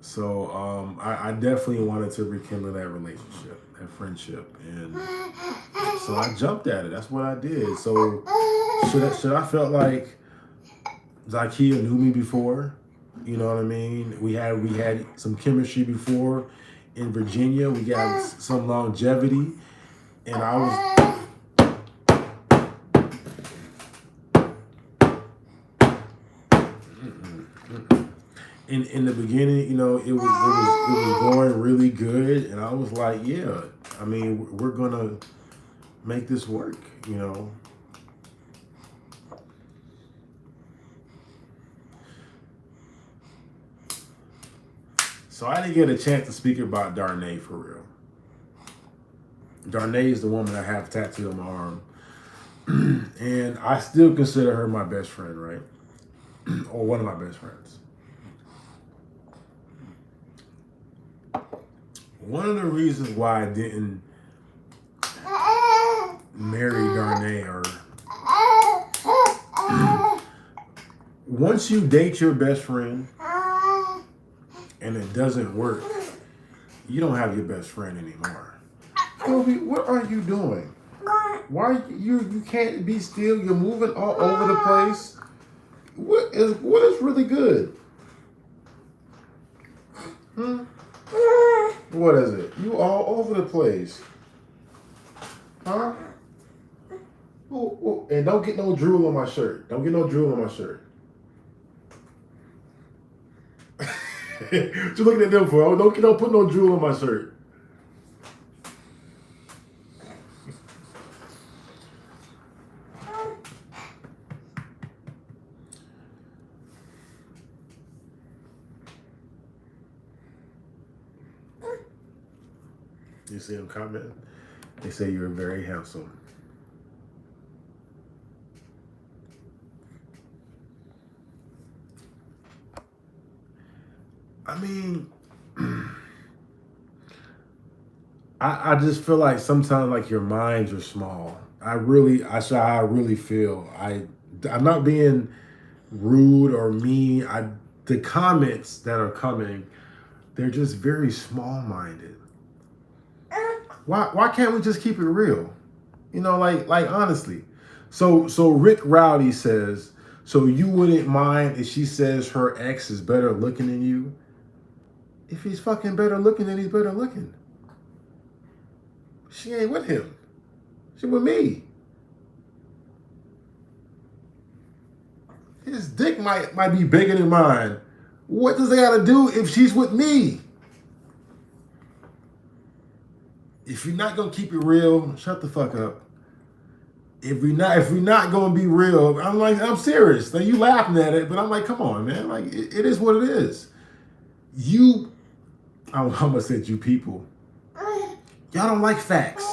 So I definitely wanted to rekindle that relationship, that friendship, and so I jumped at it. That's what I did. So should I felt like Zakiya knew me before. You know what I mean? We had some chemistry before in Virginia. We got some longevity, and I was in the beginning. You know, it was going really good, and I was like, yeah. I mean, we're gonna make this work. You know. So I didn't get a chance to speak about Darnay for real. Darnay is the woman I have tattooed on my arm. And I still consider her my best friend, right? Or one of my best friends. One of the reasons why I didn't marry Darnay, or once you date your best friend and it doesn't work, you don't have your best friend anymore. Kobe, what are you doing? Why you can't be still? You're moving all over the place. What is really good? Hmm? What is it? You all over the place. Huh? Ooh, and don't get no drool on my shirt. Don't get no drool on my shirt. What you looking at them for? Oh, don't put no drool on my shirt. You see them commenting? They say you're very handsome. I mean, I just feel like sometimes like your minds are small. That's how I really feel. I'm not being rude or mean. The comments that are coming, they're just very small minded. Why can't we just keep it real? You know, like honestly. So Rick Rowdy says, so you wouldn't mind if she says her ex is better looking than you? If he's fucking better looking, then he's better looking. She ain't with him. She with me. His dick might be bigger than mine. What does they gotta do if she's with me? If you're not gonna keep it real, shut the fuck up. If we're not gonna be real, I'm serious. Like, you laughing at it, but I'm like, come on, man. Like, it is what it is. I'm gonna say you people. Y'all don't like facts.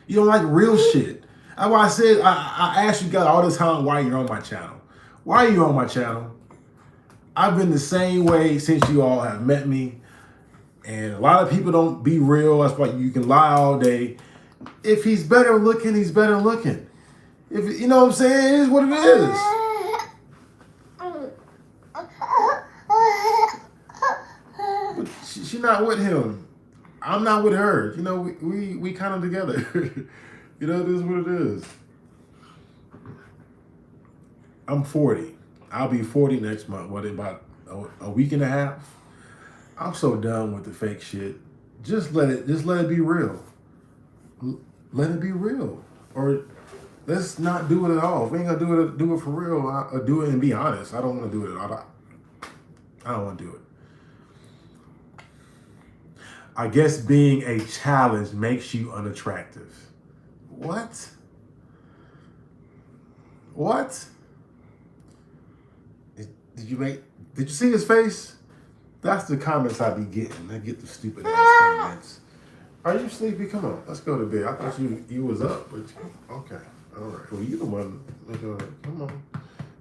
You don't like real shit. That's why I said I asked you guys all this time why you're on my channel. Why are you on my channel? I've been the same way since you all have met me. And a lot of people don't be real. That's why you can lie all day. If he's better looking, he's better looking. If you know what I'm saying, it is what it is. But she's not with him. I'm not with her. You know, we kind of together. You know, it is what it is. I'm 40. I'll be 40 next month. What, about a week and a half? I'm so done with the fake shit. Just let it be real. Let it be real. Or let's not do it at all. If we ain't gonna do it for real, I'll do it and be honest. I don't want to do it. I don't want to do it. I guess being a challenge makes you unattractive. What? What? Did you see his face? That's the comments I be getting. I get the stupid ass comments. Are you sleepy? Come on, let's go to bed. I thought you was up, but okay. All right. Well, you the one. Come on.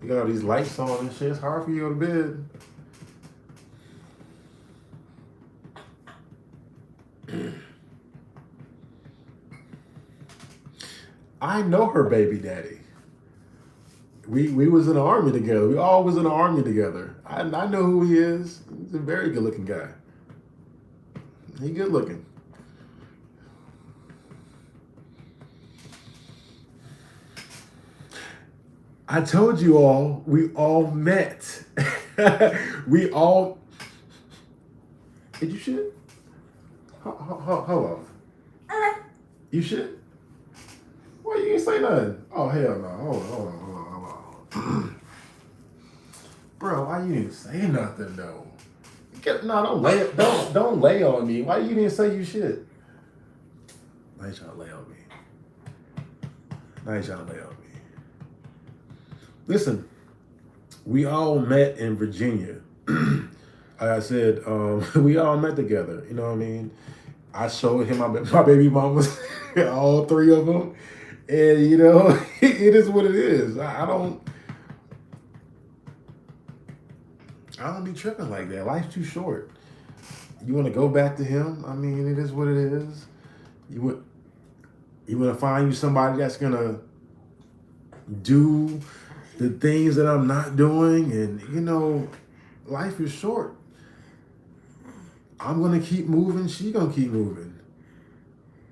You got all these lights on and shit. It's hard for you to go to bed. I know her baby daddy. We was in the army together. We all was in the army together. I know who he is. He's a very good looking guy. He good looking. I told you all, we all met. We all. Did you shit? Hold on. You shit? Why you ain't say nothing? Oh, hell no. Hold on. Bro, why you didn't say nothing, though? No, don't lay on me. Why you didn't say you shit? Now you trying to lay on me. Now you trying to lay on me. Listen, we all met in Virginia. Like I said, we all met together. You know what I mean? I showed him my baby mamas, all three of them, and you know, it is what it is. I don't be tripping like that. Life's too short. You want to go back to him? I mean, it is what it is. You want to find you somebody that's gonna do the things that I'm not doing, and you know, life is short. I'm gonna keep moving. She gonna keep moving.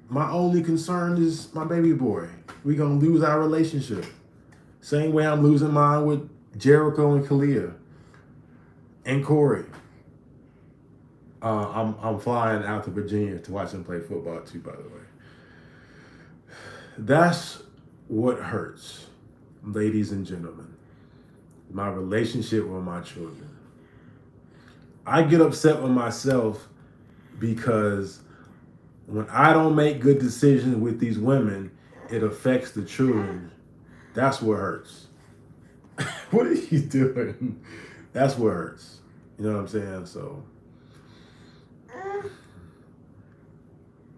My only concern is my baby boy. We gonna lose our relationship. Same way I'm losing mine with Jericho and Kalia and Corey. I'm flying out to Virginia to watch them play football too, by the way. That's what hurts, ladies and gentlemen. My relationship with my children. I get upset with myself because when I don't make good decisions with these women, it affects the children. That's what hurts. What are you doing? That's what hurts. You know what I'm saying? So,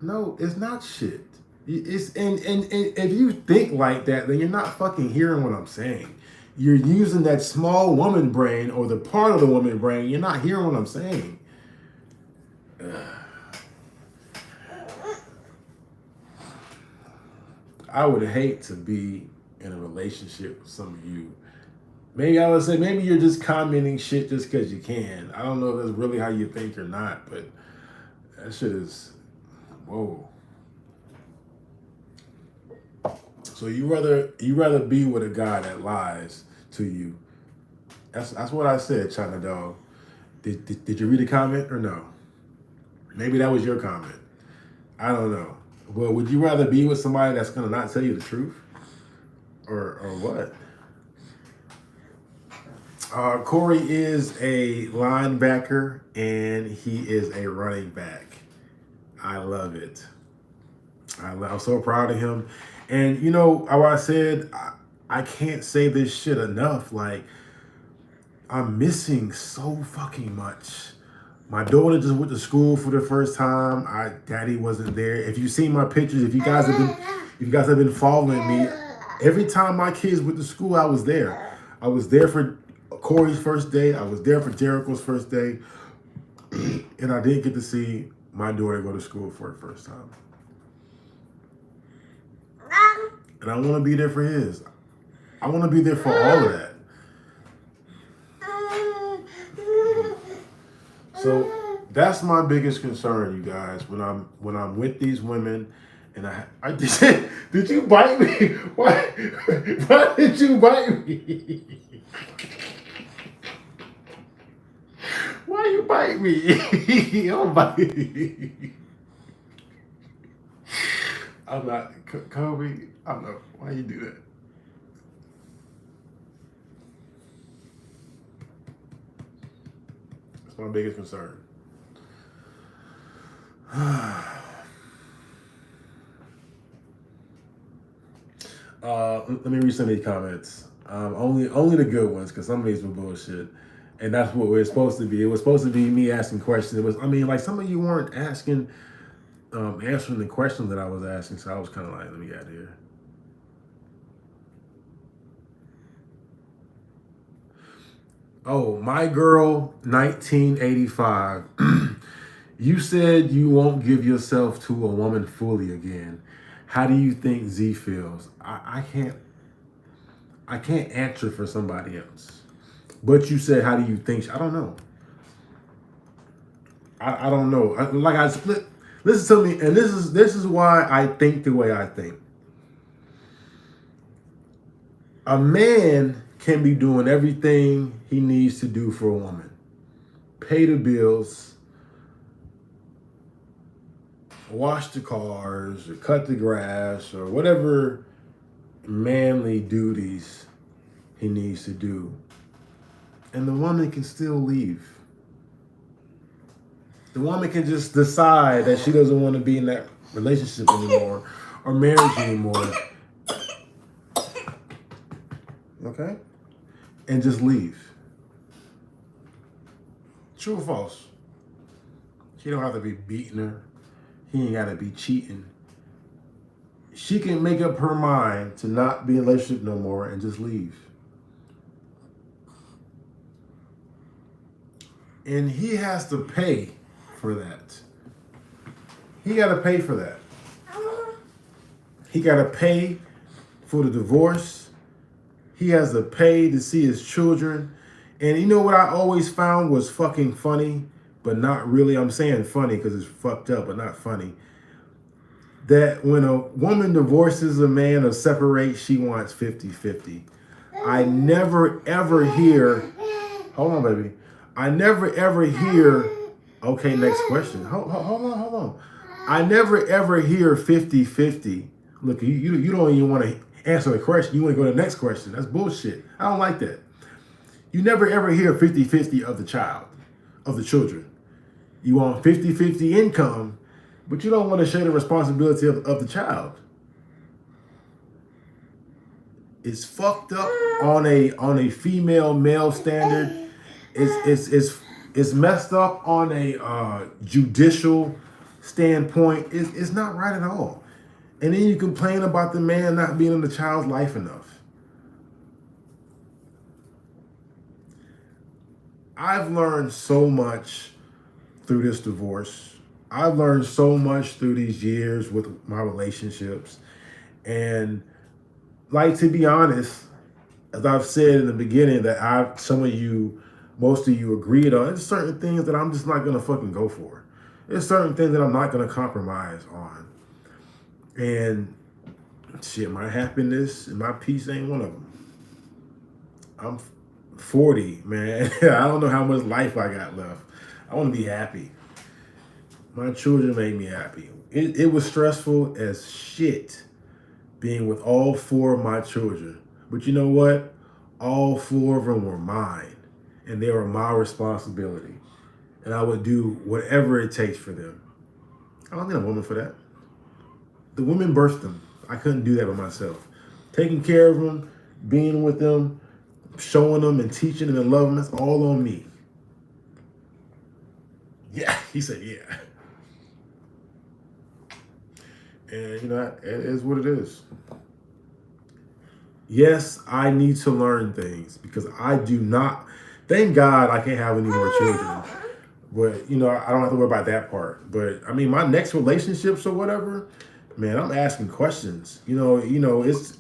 no, it's not shit. It's and if you think like that, then you're not fucking hearing what I'm saying. You're using that small woman brain or the part of the woman brain. You're not hearing what I'm saying. I would hate to be in a relationship with some of you. Maybe I would say, maybe you're just commenting shit just because you can. I don't know if that's really how you think or not, but that shit is, whoa. So you rather be with a guy that lies to you. That's what I said, China Dog. Did you read the comment or no? Maybe that was your comment. I don't know. Well, would you rather be with somebody that's gonna not tell you the truth, or what? Corey is a linebacker and he is a running back. I love it. I'm so proud of him. And you know, how I said, I can't say this shit enough. Like, I'm missing so fucking much. My daughter just went to school for the first time. Daddy wasn't there. If you've seen my pictures, if you guys have been following me, every time my kids went to school, I was there. I was there for Corey's first day. I was there for Jericho's first day. And I didn't get to see my daughter go to school for the first time. And I want to be there for his. I want to be there for all of that. So that's my biggest concern, you guys. When I'm with these women, and I just did you bite me? Why did you bite me? Why you bite me? Don't bite me. I'm not Kobe. I'm not. Why you do that? That's my biggest concern. Let me read some of these comments. Only the good ones, because some of these were bullshit. And that's what we're supposed to be. It was supposed to be me asking questions. It was, like some of you weren't asking, answering the questions that I was asking, so I was kind of like, let me get out of here. Oh, my girl, 1985. You said you won't give yourself to a woman fully again. How do you think Z feels? I can't answer for somebody else. But you said, how do you think? I don't know. I don't know. Listen to me, and this is why I think the way I think. A man can be doing everything he needs to do for a woman. Pay the bills, wash the cars, or cut the grass, or whatever manly duties he needs to do. And the woman can still leave. The woman can just decide that she doesn't want to be in that relationship anymore or marriage anymore. Okay? And just leave. True or false? He don't have to be beating her. He ain't got to be cheating. She can make up her mind to not be in a relationship no more and just leave. And he has to pay for that. He got to pay for that. He got to pay for the divorce. He has to pay to see his children. And you know what I always found was fucking funny, but not really. I'm saying funny because it's fucked up, but not funny. That when a woman divorces a man or separates, she wants 50-50. I never ever hear, hold on, baby. I never ever hear, okay, next question. Hold on. I never ever hear 50-50. Look, you don't even want to answer the question. You want to go to the next question. That's bullshit. I don't like that. You never ever hear 50-50 of the child, of the children. You want 50-50 income, but you don't want to share the responsibility of the child. It's fucked up on a female male standard. It's messed up on a judicial standpoint. It's not right at all. And then you complain about the man not being in the child's life enough. I've learned so much through this divorce. I've learned so much through these years with my relationships. And like, to be honest, as I've said in the beginning, that most of you agreed on, there's certain things that I'm just not going to fucking go for. There's certain things that I'm not going to compromise on. And shit, my happiness and my peace ain't one of them. I'm 40, man. I don't know how much life I got left. I want to be happy. My children made me happy. It was stressful as shit being with all 4 of my children. But you know what? All 4 of them were mine. And they were my responsibility. And I would do whatever it takes for them. I don't need a woman for that. The women birthed them. I couldn't do that by myself. Taking care of them, being with them, showing them and teaching them and loving them, that's all on me. Yeah, he said yeah. And you know, it is what it is. Yes, I need to learn things because I do not, thank God I can't have any more children. But, you know, I don't have to worry about that part. But, I mean, my next relationships or whatever, man, I'm asking questions. You know, it's...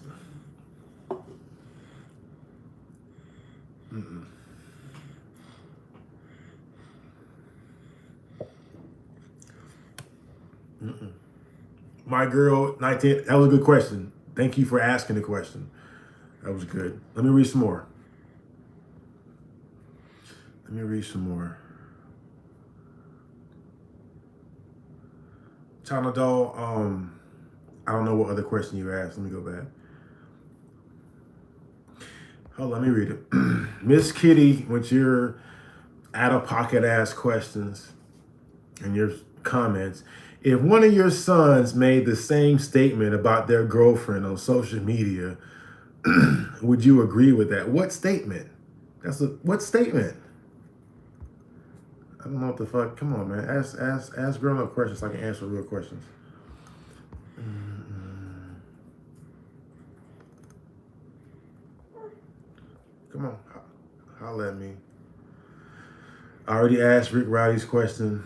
My girl, 19, that was a good question. Thank you for asking the question. That was good. Let me read some more. China doll, I don't know what other question you asked. Let me go back. Hold on, let me read it. Miss Kitty, with your out-of-pocket ass questions and your comments, if one of your sons made the same statement about their girlfriend on social media, would you agree with that? What statement? What statement? I don't know what the fuck. Come on, man. Ask grown-up questions so I can answer real questions. Come on. Holla at me. I already asked Rick Rowdy's question.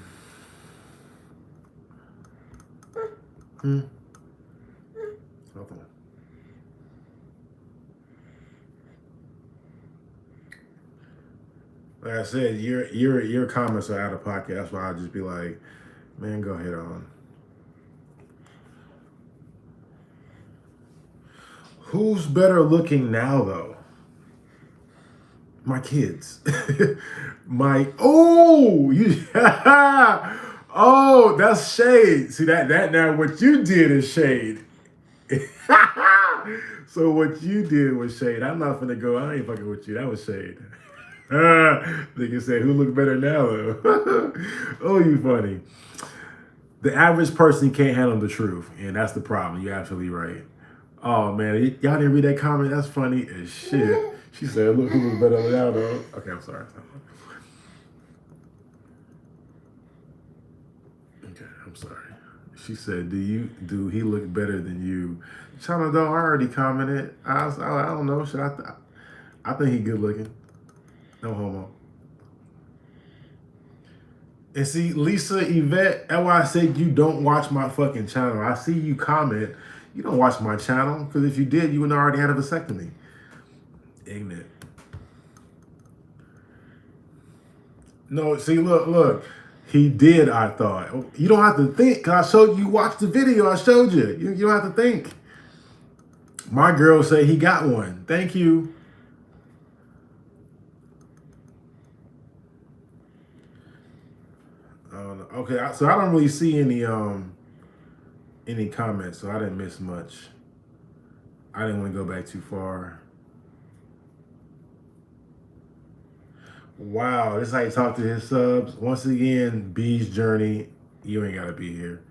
Hold on. Like I said, your comments are out of pocket. That's why I'll just be like, man, go ahead on. Who's better looking now, though? My kids. Oh, that's shade. See that now what you did is shade. So what you did was shade. I'm not gonna go. I ain't fucking with you. That was shade. Nigga said, "Who look better now?" Though? Oh, you funny. The average person can't handle the truth, and that's the problem. You're absolutely right. Oh man, y'all didn't read that comment? That's funny as shit. She said, "Look, who looks better now, though?" Okay, I'm sorry. Okay, I'm sorry. She said, do he look better than you?" China Dog, I already commented. I don't know. I think he good looking. No homo. And see, Lisa Yvette, that's why I said you don't watch my fucking channel. I see you comment. You don't watch my channel, because if you did, you would already had a vasectomy. Ignorant. No, see, look. He did, I thought. You don't have to think, because I showed you, watch the video, I showed you. You don't have to think. My girl said he got one. Thank you. Okay, so I don't really see any comments, so I didn't miss much. I didn't want to go back too far. Wow, this is how you talk to his subs. Once again, B's journey. You ain't gotta be here.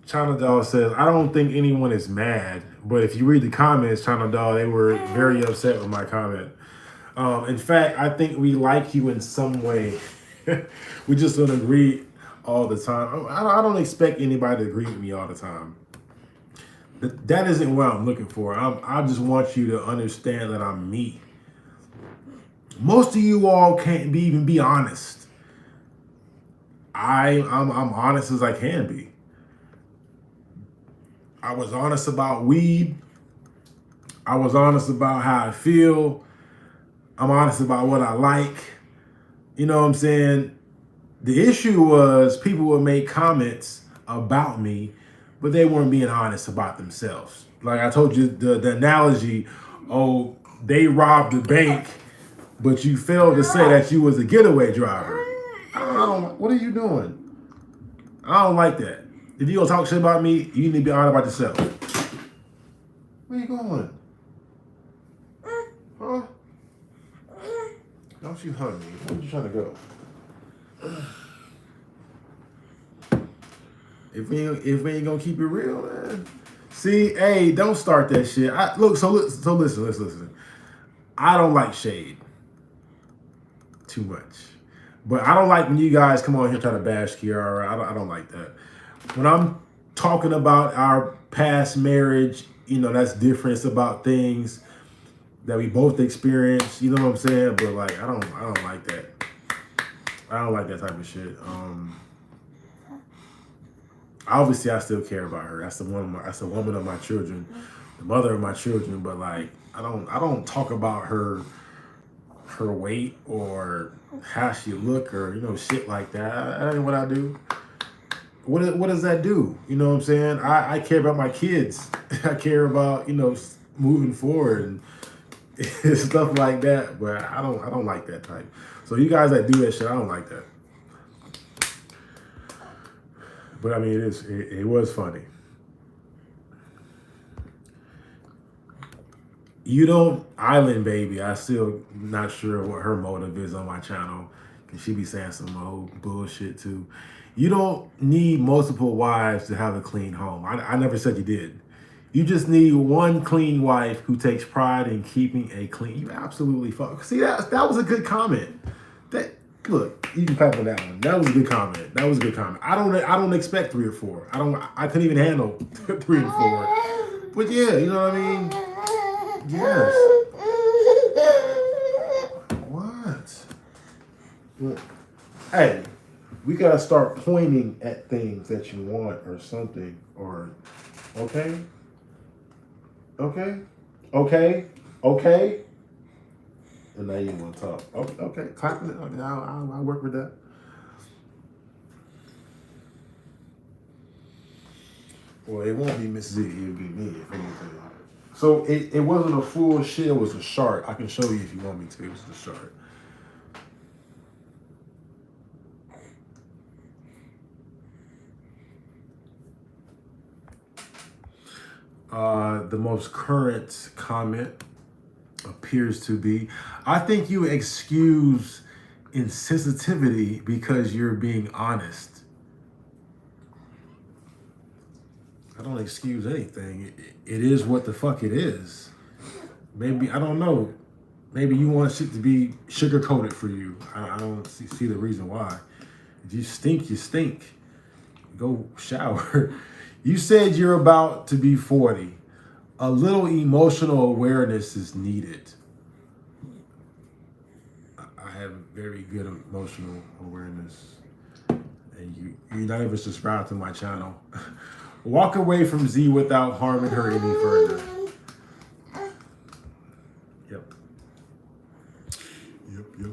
China Doll says, I don't think anyone is mad, but if you read the comments, China Doll, they were very upset with my comment. In fact, I think we like you in some way. We just don't agree all the time. I don't expect anybody to agree with me all the time. That isn't what I'm looking for. I just want you to understand that I'm me. Most of you all can't even be honest. I'm honest as I can be. I was honest about weed. I was honest about how I feel. I'm honest about what I like. You know what I'm saying? The issue was people would make comments about me, but they weren't being honest about themselves. Like I told you, the analogy, oh, they robbed the bank, but you failed to say that you was a getaway driver. What are you doing? I don't like that. If you gonna talk shit about me, you need to be honest about yourself. Where you going? Huh? Don't you hug me. Where you trying to go? If we ain't gonna keep it real, man. See, hey, don't start that shit. Listen. I don't like shade too much, but I don't like when you guys come on here trying to bash Kiara. I don't like that. When I'm talking about our past marriage, you know, that's different. It's about things that we both experienced. You know what I'm saying? But like, I don't like that. I don't like that type of shit. Obviously, I still care about her. That's the woman of my children, the mother of my children. But like, I don't talk about her weight or how she look or shit like that. That ain't what I do. What does that do? You know what I'm saying? I care about my kids. I care about moving forward and stuff like that. But I don't like that type. So you guys that do that shit, I don't like that. But I mean, it was funny. You don't Island Baby. I still not sure what her motive is on my channel. Cause she be saying some old bullshit too. You don't need multiple wives to have a clean home. I never said you did. You just need one clean wife who takes pride in keeping a clean. You absolutely fuck. See, that was a good comment. Look, you can clap on that one. That was a good comment. I don't expect 3 or 4. I couldn't even handle 3 and 4. But yeah, you know what I mean? Yes. What? Hey, we gotta start pointing at things that you want or something, or okay? And now you want to talk. Okay, clapping it. Okay, I'll work with that. Well, it won't be Miss Z. It'll be me if anything. So it wasn't a full shit. It was a shard. I can show you if you want me to. It was the shard. The most current comment appears to be, I think you excuse insensitivity because you're being honest. I don't excuse anything. It is what the fuck it is. Maybe, I don't know. Maybe you want shit to be sugar coated for you. I don't see the reason why. If you stink, you stink. Go shower. You said you're about to be 40. A little emotional awareness is needed. I have very good emotional awareness. And you're not even subscribed to my channel. Walk away from Z without harming her any further. Yep. Yep.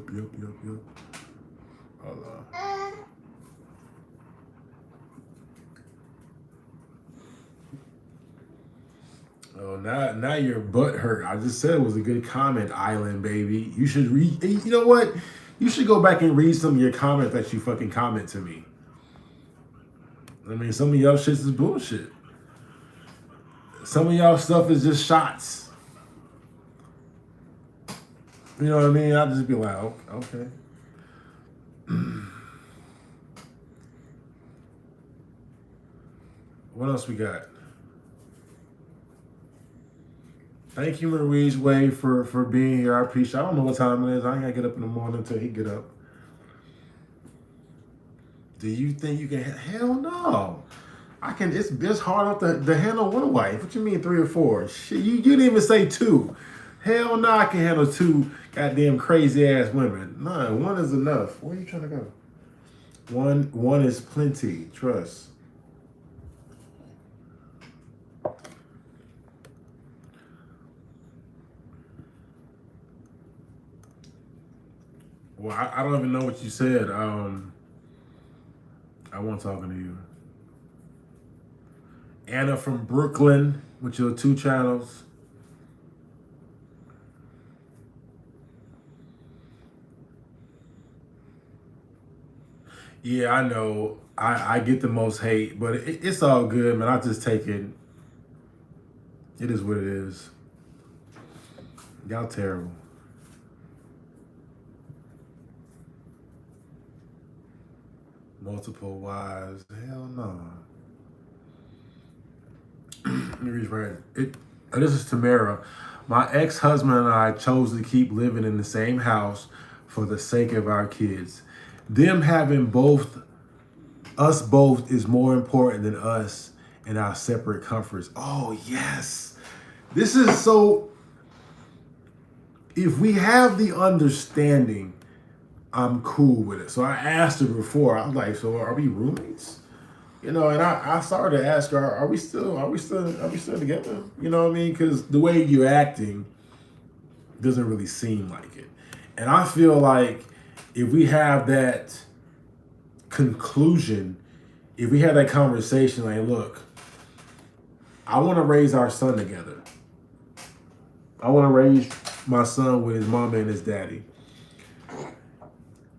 Hold on. Oh, now your butt hurt. I just said it was a good comment, Island baby. You should read. You know what? You should go back and read some of your comments that you fucking comment to me. I mean, some of y'all shit is bullshit. Some of y'all stuff is just shots. You know what I mean? I'll just be like, okay. What else we got? Thank you, Marie's Way, for being here. I appreciate it. I don't know what time it is. I ain't got to get up in the morning until he get up. Do you think you can? Hell no. I can. It's hard enough to handle one wife. What you mean 3 or 4? Shit, you didn't even say 2. Hell no, I can handle 2 goddamn crazy ass women. No, 1 is enough. Where are you trying to go? One is plenty. Trust. Well, I don't even know what you said. I wasn't talking to you. Anna from Brooklyn with your 2 channels. Yeah, I know. I get the most hate, but it's all good, man. I just take it. It is what it is. Y'all terrible. Multiple wives. Hell no. Let me read right. This is Tamara. My ex-husband and I chose to keep living in the same house for the sake of our kids. Them having us both is more important than us and our separate comforts. Oh, yes. This is so, if we have the understanding, I'm cool with it. So I asked her before, I was like, so are we roommates? You know, and I started to ask her, are we still together? You know what I mean? Because the way you're acting doesn't really seem like it. And I feel like if we have that conclusion, if we have that conversation, like, look, I want to raise our son together. I want to raise my son with his mama and his daddy.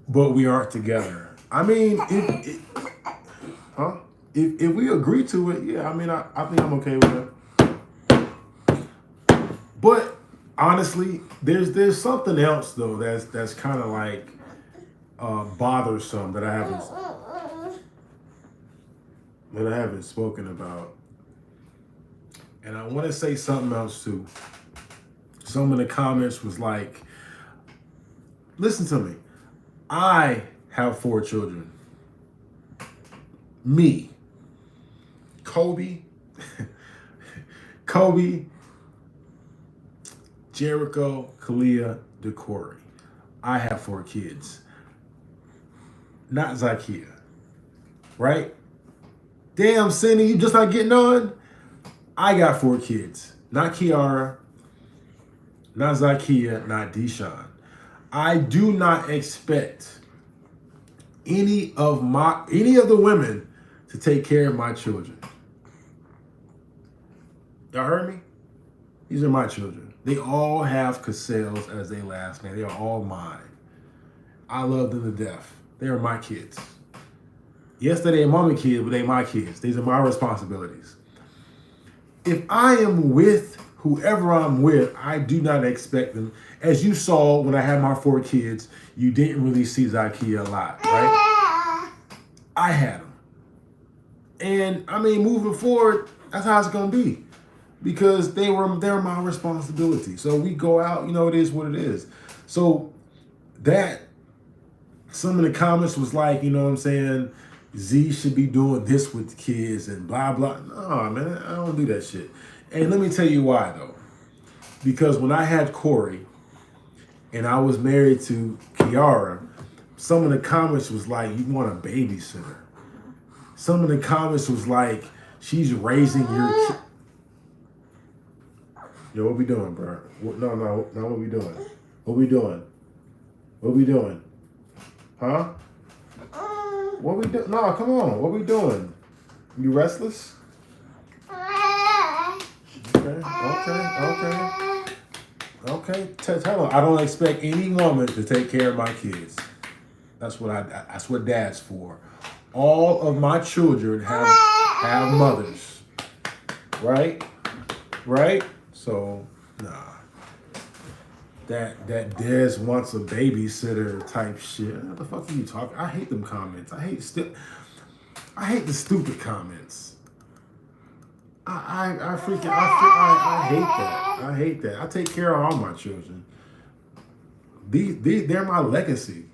But we aren't together. I mean, if we agree to it, yeah, I mean, I think I'm okay with that. But honestly, there's something else though that's kind of like bothersome that I haven't spoken about, and I want to say something else too. Some of the comments was like, listen to me. I have 4 children. Me. Kobe, Jericho, Kalia, DeCory. I have 4 kids. Not Zakiya. Right? Damn, Cindy, you just not getting on? I got 4 kids. Not Kiara, not Zakiya, not Deshaun. I do not expect any of the women to take care of my children. Y'all heard me? These are my children. They all have Cassells as their last name. They are all mine. I love them to death. They are my kids. Yes, they're their mommy kids, but they're my kids. These are my responsibilities. If I am with whoever I'm with, I do not expect them. As you saw when I had my 4 kids, you didn't really see Zakiya a lot, right? I had them. And I mean, moving forward, that's how it's gonna be. Because they're my responsibility. So we go out, it is what it is. So that some of the comments was like, you know what I'm saying, Z should be doing this with the kids and blah blah. No, man, I don't do that shit. And let me tell you why though. Because when I had Corey and I was married to Kiara, some of the comments was like, you want a babysitter. Some of the comments was like, she's raising your kid. Yo, what we doing, bro? No, what we doing? What we doing? What we doing? Huh? What we do? No, come on. What we doing? You restless? Okay. Tell her I don't expect any woman to take care of my kids. That's what dad's for. All of my children have mothers. Right? So, nah. That Des wants a babysitter type shit. What the fuck are you talking? I hate them comments. I hate the stupid comments. I hate that. I hate that. I take care of all my children. They're my legacy.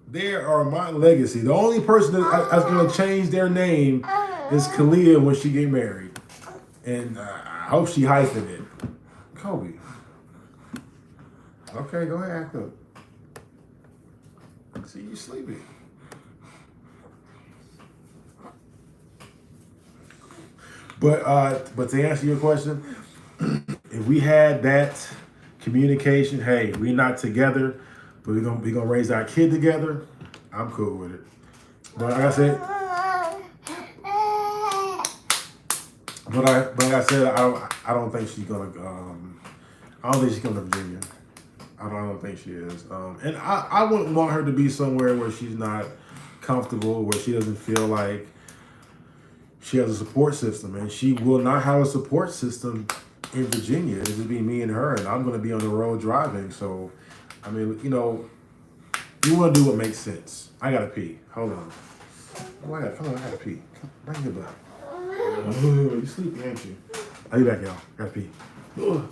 They are my legacy. The only person that's going to change their name is Kalia when she get married. And I hope she hyphen it. Kobe. Okay, go ahead, act up. See, you sleepy. But to answer your question, if we had that communication, hey, we're not together, but we're gonna raise our kid together, I'm cool with it. But like I said, I don't think she's gonna. I don't think she's going to Virginia. I don't think she is. And I wouldn't want her to be somewhere where she's not comfortable, where she doesn't feel like she has a support system. And she will not have a support system in Virginia. It'll just be me and her, and I'm going to be on the road driving. So, I mean, you want to do what makes sense. I got to pee. Hold on. Oh, I got to pee. Bring your butt. You sleepy, ain't you? I'll be back, y'all. Got to pee. Come on.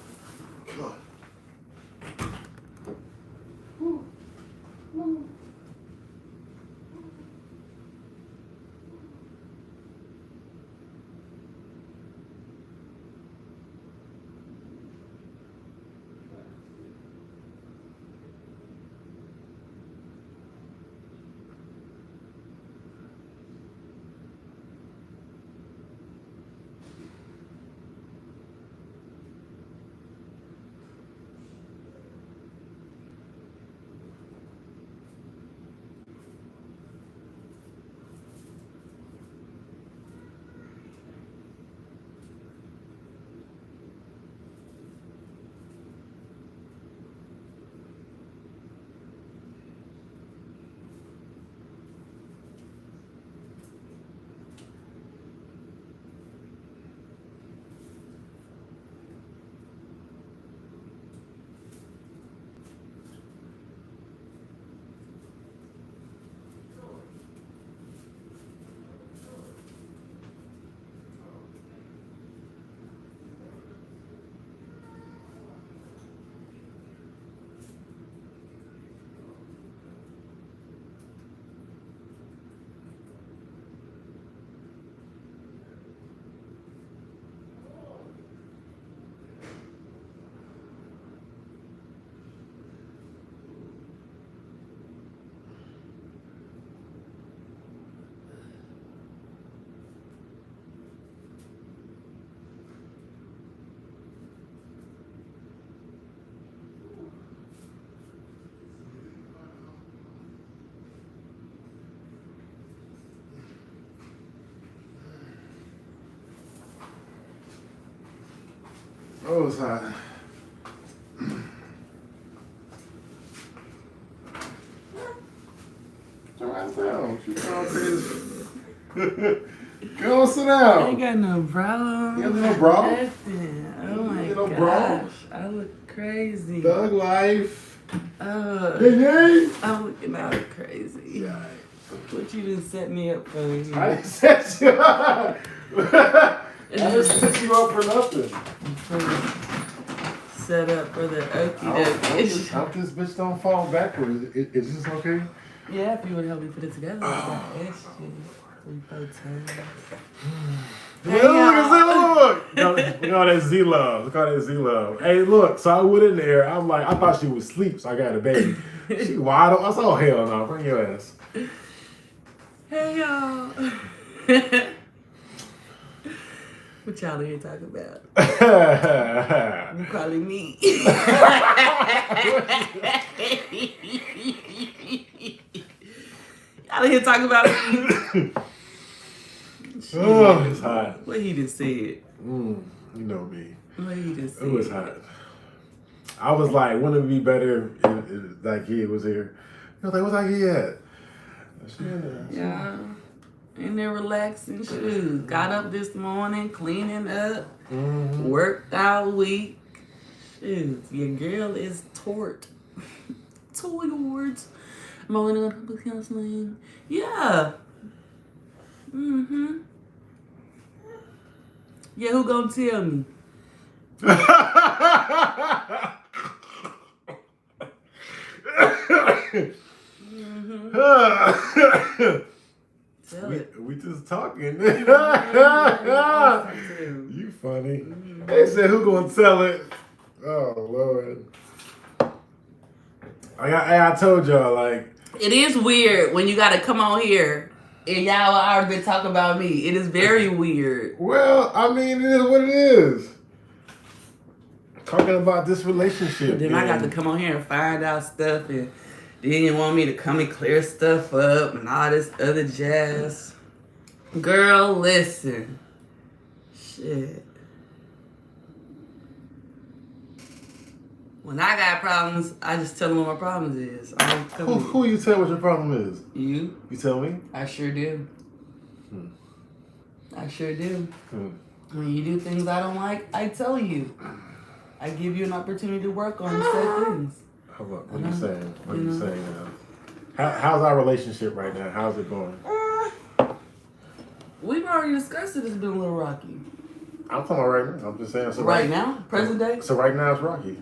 Oh, it's hot. Right down. Go sit I down. ain't got no bra on. You got no bra? Nothing. Oh my You got no bra? gosh. I look crazy. Thug life. I'm looking out crazy. Yeah. What you done set me up for? I didn't set you up. I didn't set you up for nothing. Set up for the okie I dokie. hope this bitch don't fall backwards. Is this okay? Yeah, if you would help me put it together. I asked you 3-4 times. Hey, Look. Look at all that Z love. Look at all that Z love. Hey, look. So I went in there. I'm like, I thought she was asleep, so I got a baby. She wide open. I said, oh, hell no. Bring your ass. Hey, y'all. What y'all here talking about? You calling me? Y'all here talking about me? Oh, it's hot. What he just said? You know me. What he just said? It was hot. I was like, wouldn't it be better if Zakiya was here? I was like, what's Zakiya at? Yeah. In there relaxing shoes. Got up this morning, cleaning up, worked all week. Shoot, your girl is tort. Towards. I'm only going to public counseling. Yeah. Yeah, who gonna tell me? Tell it. We just talking. You funny. Mm-hmm. They said, who gonna tell it? Oh, Lord. I told y'all, like. It is weird when you gotta come on here and y'all already been talking about me. It is very weird. Well, I mean, it is what it is. Talking about this relationship. Then I got to come on here and find out stuff, and then you want me to come and clear stuff up and all this other jazz. Girl, listen. Shit. When I got problems, I just tell them what my problems is. I don't come Who you tell what your problem is? You? You tell me? I sure do. I sure do. When you do things I don't like, I tell you. I give you an opportunity to work on said things. Hold up. What are you saying? What are you saying now? How's our relationship right now? How's it going? We've already discussed it. It's been a little rocky. I'm talking about right now. I'm just saying. So Right now? Present day? So right now it's rocky.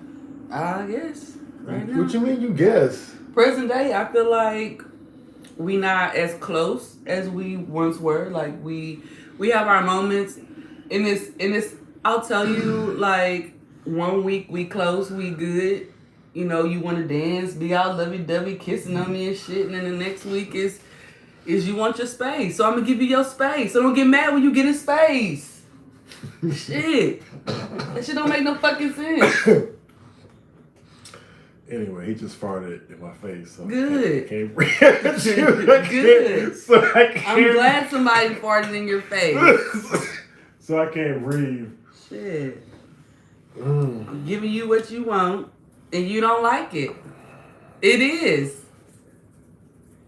Yes. Right now. What you mean you guess? Present day, I feel like we not as close as we once were. Like we have our moments in this I'll tell you, like 1 week we close, we good. You know, you wanna dance, be all lovey-dovey, kissing on me and shit, and then the next week is you want your space. So I'm gonna give you your space. So don't get mad when you get in space. Shit. That shit don't make no fucking sense. Anyway, he just farted in my face. So Good. I can't breathe. Good. So I can't. I'm glad somebody farted in your face. So I can't breathe. Shit. I'm giving you what you want, and you don't like it. It is.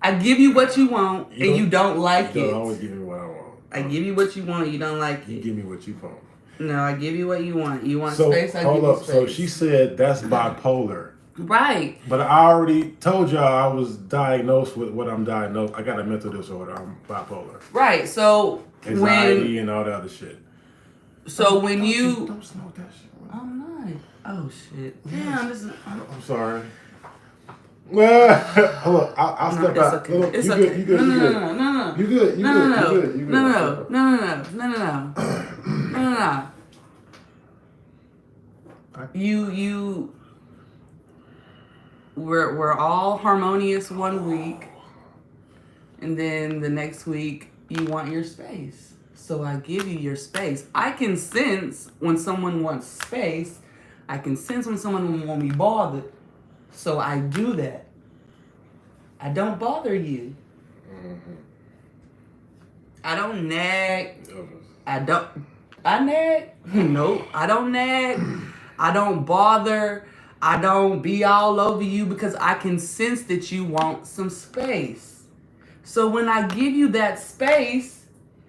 I give you what you want, and you don't like You it. don't always give me what I want. I give you what you want, and you don't like You it. give me what you want. No, I give you what you want. You want So space, I hold give up. you space. So she said that's bipolar. Right. But I already told y'all I was diagnosed with what I'm diagnosed. I got a mental disorder. I'm bipolar. Right. So Anxiety and all the other shit. So when you don't smoke that shit. I'm not. Oh shit. Damn, this is I'm sorry. Well, look, I'll step it's out. okay. Look, It's you okay. good? You good? No, You no, good? no, no, no. You good? You No, good? no, You good? You good? no, no. We're all harmonious 1 week, and then the next week you want your space. So I give you your space. I can sense when someone wants space. I can sense when someone won't be bothered. So I do that. I don't bother you. I don't nag. I nag? Nope, I don't nag. I don't bother. I don't be all over you because I can sense that you want some space. So when I give you that space,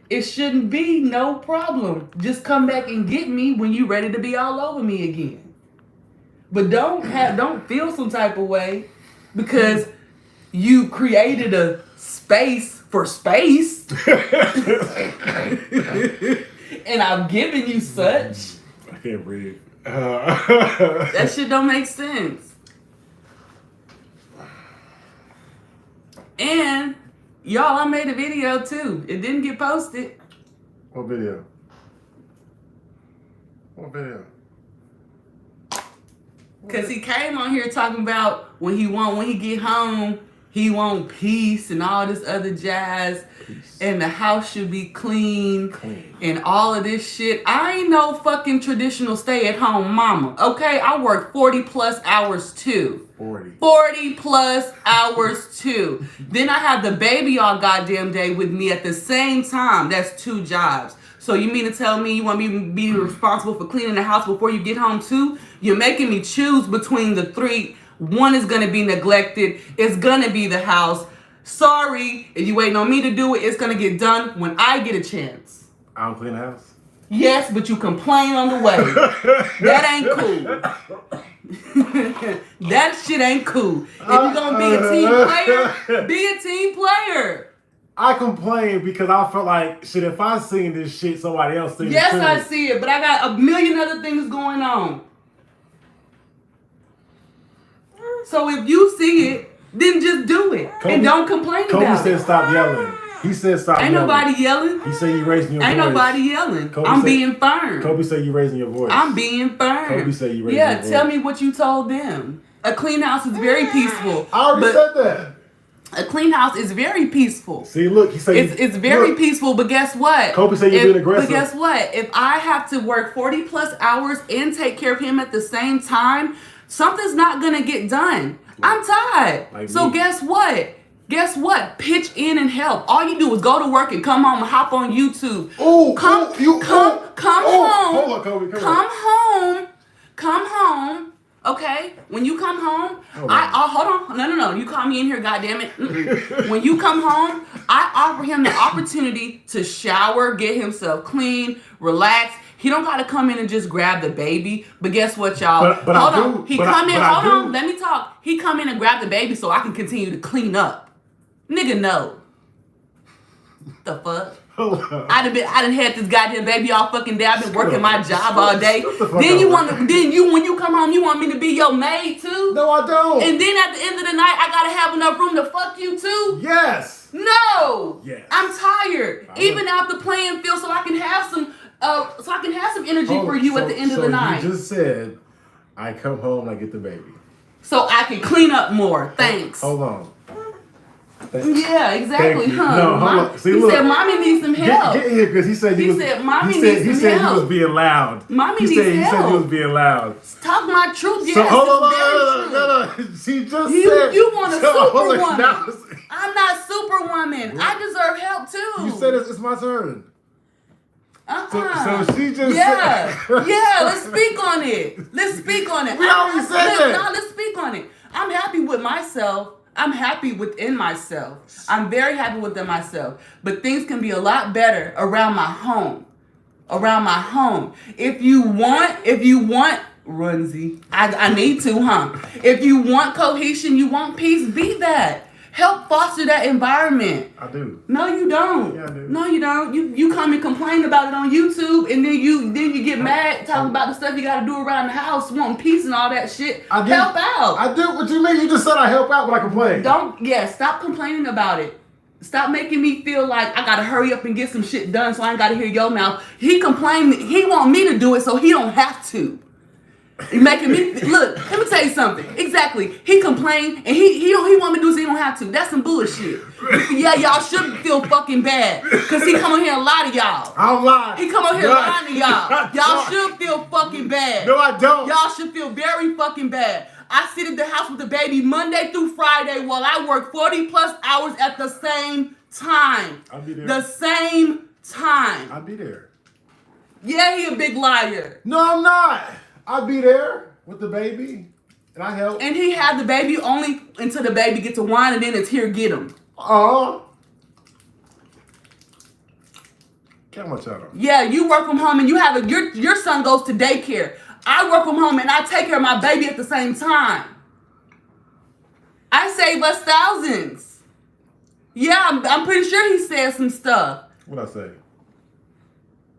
it shouldn't be no problem. Just come back and get me when you're ready to be all over me again. But don't feel some type of way because you created a space for space. And I've given you such. I can't breathe. That shit don't make sense. And y'all, I made a video too. It didn't get posted. What video? What video? Cause he came on here talking about when he get home, he want peace and all this other jazz. Peace. And the house should be clean and all of this shit. I ain't no fucking traditional stay-at-home mama. Okay, I work 40 plus hours too. 40 plus hours too. Then I have the baby all goddamn day with me at the same time. That's 2 jobs. So you mean to tell me you want me to be responsible for cleaning the house before you get home too? You're making me choose between the 3. One is going to be neglected. It's going to be the house. Sorry, if you waiting on me to do it, it's going to get done when I get a chance. I don't clean the house? Yes, but you complain on the way. That ain't cool. That shit ain't cool. If you're going to be a team player, be a team player. I complain because I felt like, shit, if I seen this shit, somebody else seen it. Yes, I see it, but I got a million other things going on. So if you see it, then just do it. And don't complain about it. Kobe said stop yelling. He said stop yelling. Ain't nobody yelling. He said you raising your voice. Ain't nobody yelling. I'm being firm. Kobe said you raising your voice. I'm being firm. Kobe said you raising your voice. Yeah, tell me what you told them. A clean house is very peaceful. I already said that. A clean house is very peaceful. See, look, he said it's very peaceful, but guess what? Kobe said you're being aggressive. But guess what? If I have to work 40 plus hours and take care of him at the same time, something's not gonna get done. I'm tired. So guess what? Guess what? Pitch in and help. All you do is go to work and come home and hop on YouTube. Come home. Hold on, Kobe. Come home. Okay? When you come home, hold on. No. You call me in here, goddammit. When you come home, I offer him the opportunity to shower, get himself clean, relax. He don't gotta come in and just grab the baby. But guess what, y'all? Hold on. Let me talk. He come in and grab the baby so I can continue to clean up. Nigga, no. The fuck? I done had this goddamn baby all fucking day. I've been working my job all day. When you come home, you want me to be your maid too? No, I don't. And then at the end of the night, I gotta have enough room to fuck you too? Yes. No. Yes. I'm tired. Even out the playing field, so I can have some energy for you at the end of the night. You just said, I come home and I get the baby. So I can clean up more. Thanks. Hold on. Yeah, exactly, huh? No, hold on. See, he said, "Mommy needs some help." Get in here, because he said Mommy needs some help. He said he was being loud. Mommy needs help. He said help. he was being loud. Talk my truth. Yes, so hold on, no. She just said you want a superwoman. Now, I'm not superwoman. What? I deserve help too. You said it's my turn. So she just said. Yeah, let's speak on it. We already said that. No, let's speak on it. I'm happy with myself. I'm happy within myself. I'm very happy within myself. But things can be a lot better around my home. If you want, Runzy, I need to, huh? If you want cohesion, you want peace, be that. Help foster that environment. I do. No, you don't. Yeah, I do. No, you don't. You come and complain about it on YouTube, and then you get mad talking about the stuff you got to do around the house, wanting peace and all that shit. Help out. I do. What you mean? You just said I help out when I complain. Stop complaining about it. Stop making me feel like I gotta hurry up and get some shit done so I ain't gotta hear your mouth. He complained. He want me to do it so he don't have to. You're making me look. Let me tell you something. Exactly. He complained and he want me to do so he don't have to. That's some bullshit. Yeah, y'all should feel fucking bad because he come on here and lie to y'all. I'm lying. He come on here lying to y'all. Y'all should feel fucking bad. No, I don't. Y'all should feel very fucking bad. I sit at the house with the baby Monday through Friday while I work 40 plus hours at the same time. I'll be there. The same time. I'll be there. Yeah, he a big liar. No, I'm not. I'd be there with the baby, and I help. And he had the baby only until the baby get to whine, and then a tear get him. Get my child. Yeah, you work from home and you have your son goes to daycare. I work from home and I take care of my baby at the same time. I save us thousands. Yeah, I'm pretty sure he said some stuff. What'd I say?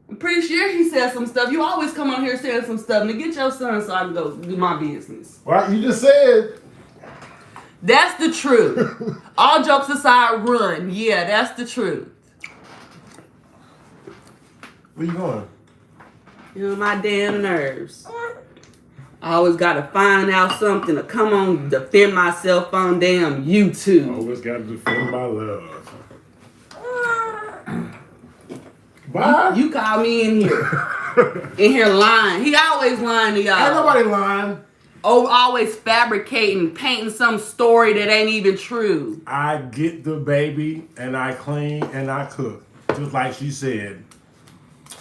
I'm pretty sure he said some stuff. You always come on here saying some stuff. Now get your son so I can go do my business. Well, you just said. That's the truth. All jokes aside, run. Yeah, that's the truth. Where you going? You know, my damn nerves. I always gotta find out something to come on defend myself on damn YouTube. Always gotta defend my love. Bye. You call me in here lying. He always lying to y'all. Ain't nobody lying. Oh, always fabricating, painting some story that ain't even true. I get the baby and I clean and I cook, just like she said.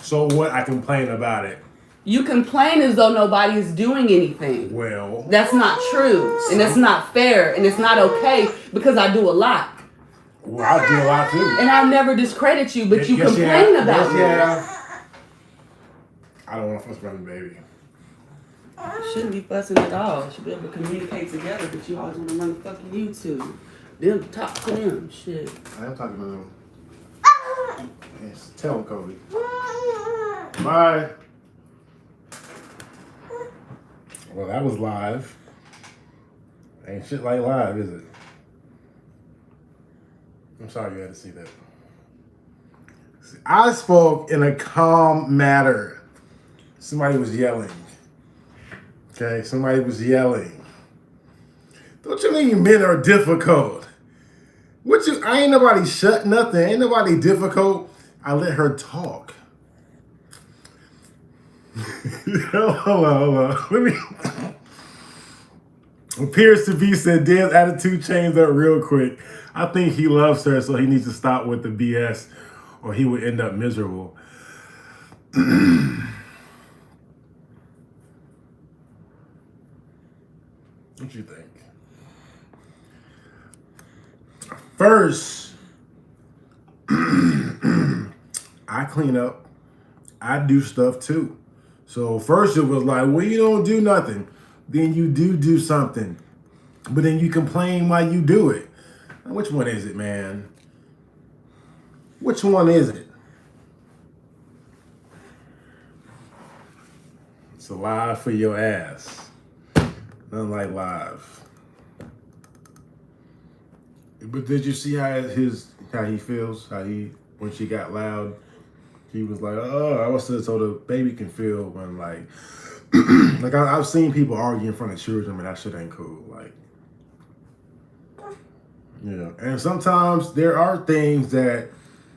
So what? I complain about it. You complain as though nobody is doing anything. Well, That's not true, and it's not fair, and it's not okay because I do a lot. well, I do a lot too. And I never discredit you, but you Yes, complain yeah. about Yes, me. yeah. I don't want to fuss around the baby. Shouldn't be fussing at all. Should be able to communicate together, but you always want to run the fucking YouTube. Them talk to them. Shit. I am talking to them. Yes, tell him, Kobe. Bye. Well, that was live. Ain't shit like live, is it? I'm sorry you had to see that. See, I spoke in a calm manner. Somebody was yelling. Okay, somebody was yelling. Don't you mean men are difficult? I ain't nobody shut nothing. Ain't nobody difficult. I let her talk. Hold on. Let me. Appears to be said Dan's attitude changed up real quick. I think he loves her, so he needs to stop with the BS, or he would end up miserable. What you think? First, I clean up. I do stuff too. So first it was like, well, you don't do nothing. Then you do something. But then you complain while you do it. Now, which one is it, man? Which one is it? It's a lie for your ass. Nothing like live. But did you see how he feels? When she got loud, he was like, "Oh, I was so the baby can feel when like, like I've seen people argue in front of children, and that shit ain't cool. Like, yeah. And sometimes there are things that,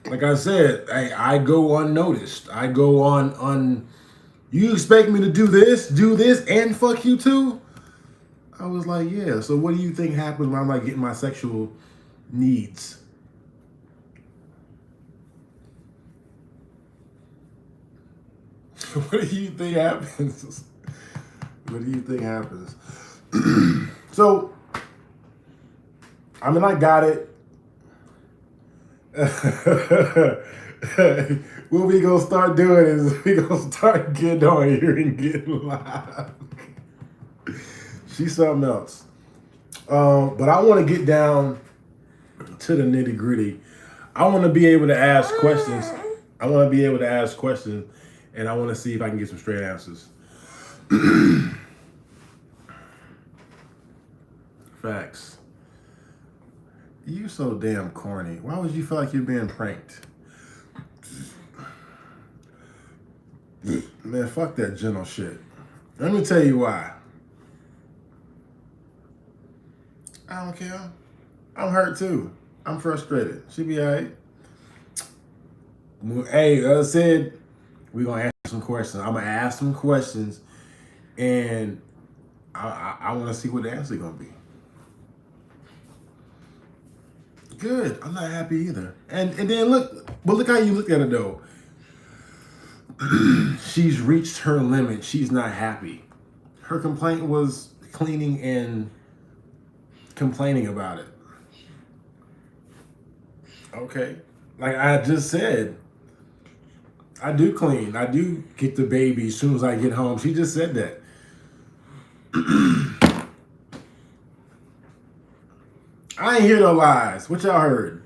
like I said, I go unnoticed. I go on. You expect me to do this, and fuck you too? I was like, yeah. So what do you think happens when I'm like getting my sexual needs? What do you think happens? What do you think happens? So, I mean, I got it. What we gonna start doing is we gonna start getting on here and getting live. She's something else. But I want to get down to the nitty gritty. I want to be able to ask questions. And I want to see if I can get some straight answers. Facts. You so damn corny. Why would you feel like you're being pranked? Man, fuck that gentle shit. Let me tell you why. I don't care. I'm hurt too. I'm frustrated. She be alright. Hey, I said we're gonna answer some questions. I'm gonna ask some questions, and I want to see what the answer gonna be. Good. I'm not happy either. And then look how you look at it though. She's reached her limit. She's not happy. her complaint was cleaning and complaining about it. Okay. Like I just said, I do clean. I do get the baby as soon as I get home. She just said that. I ain't hear no lies. What y'all heard?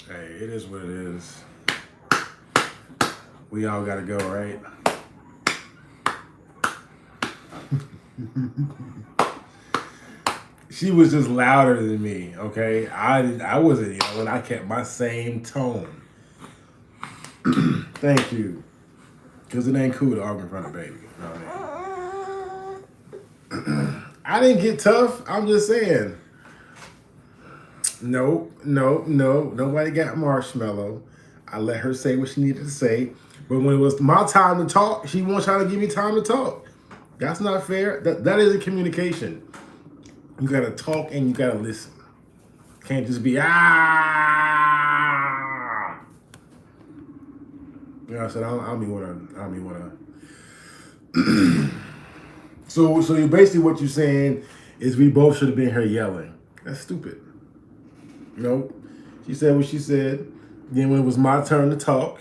Hey, it is what it is. We all gotta go, right? She was just louder than me, okay? I wasn't yelling. I kept my same tone. Thank you. Because it ain't cool to argue in front of baby. You know what I mean? I didn't get tough. I'm just saying. No. Nobody got marshmallow. I let her say what she needed to say. But when it was my time to talk, she won't try to give me time to talk. That's not fair. That isn't communication. You gotta talk and you gotta listen. Can't just be You know what I said? I don't wanna. So you basically what you're saying is we both should have been here yelling. That's stupid. Nope. She said what she said. Then when it was my turn to talk.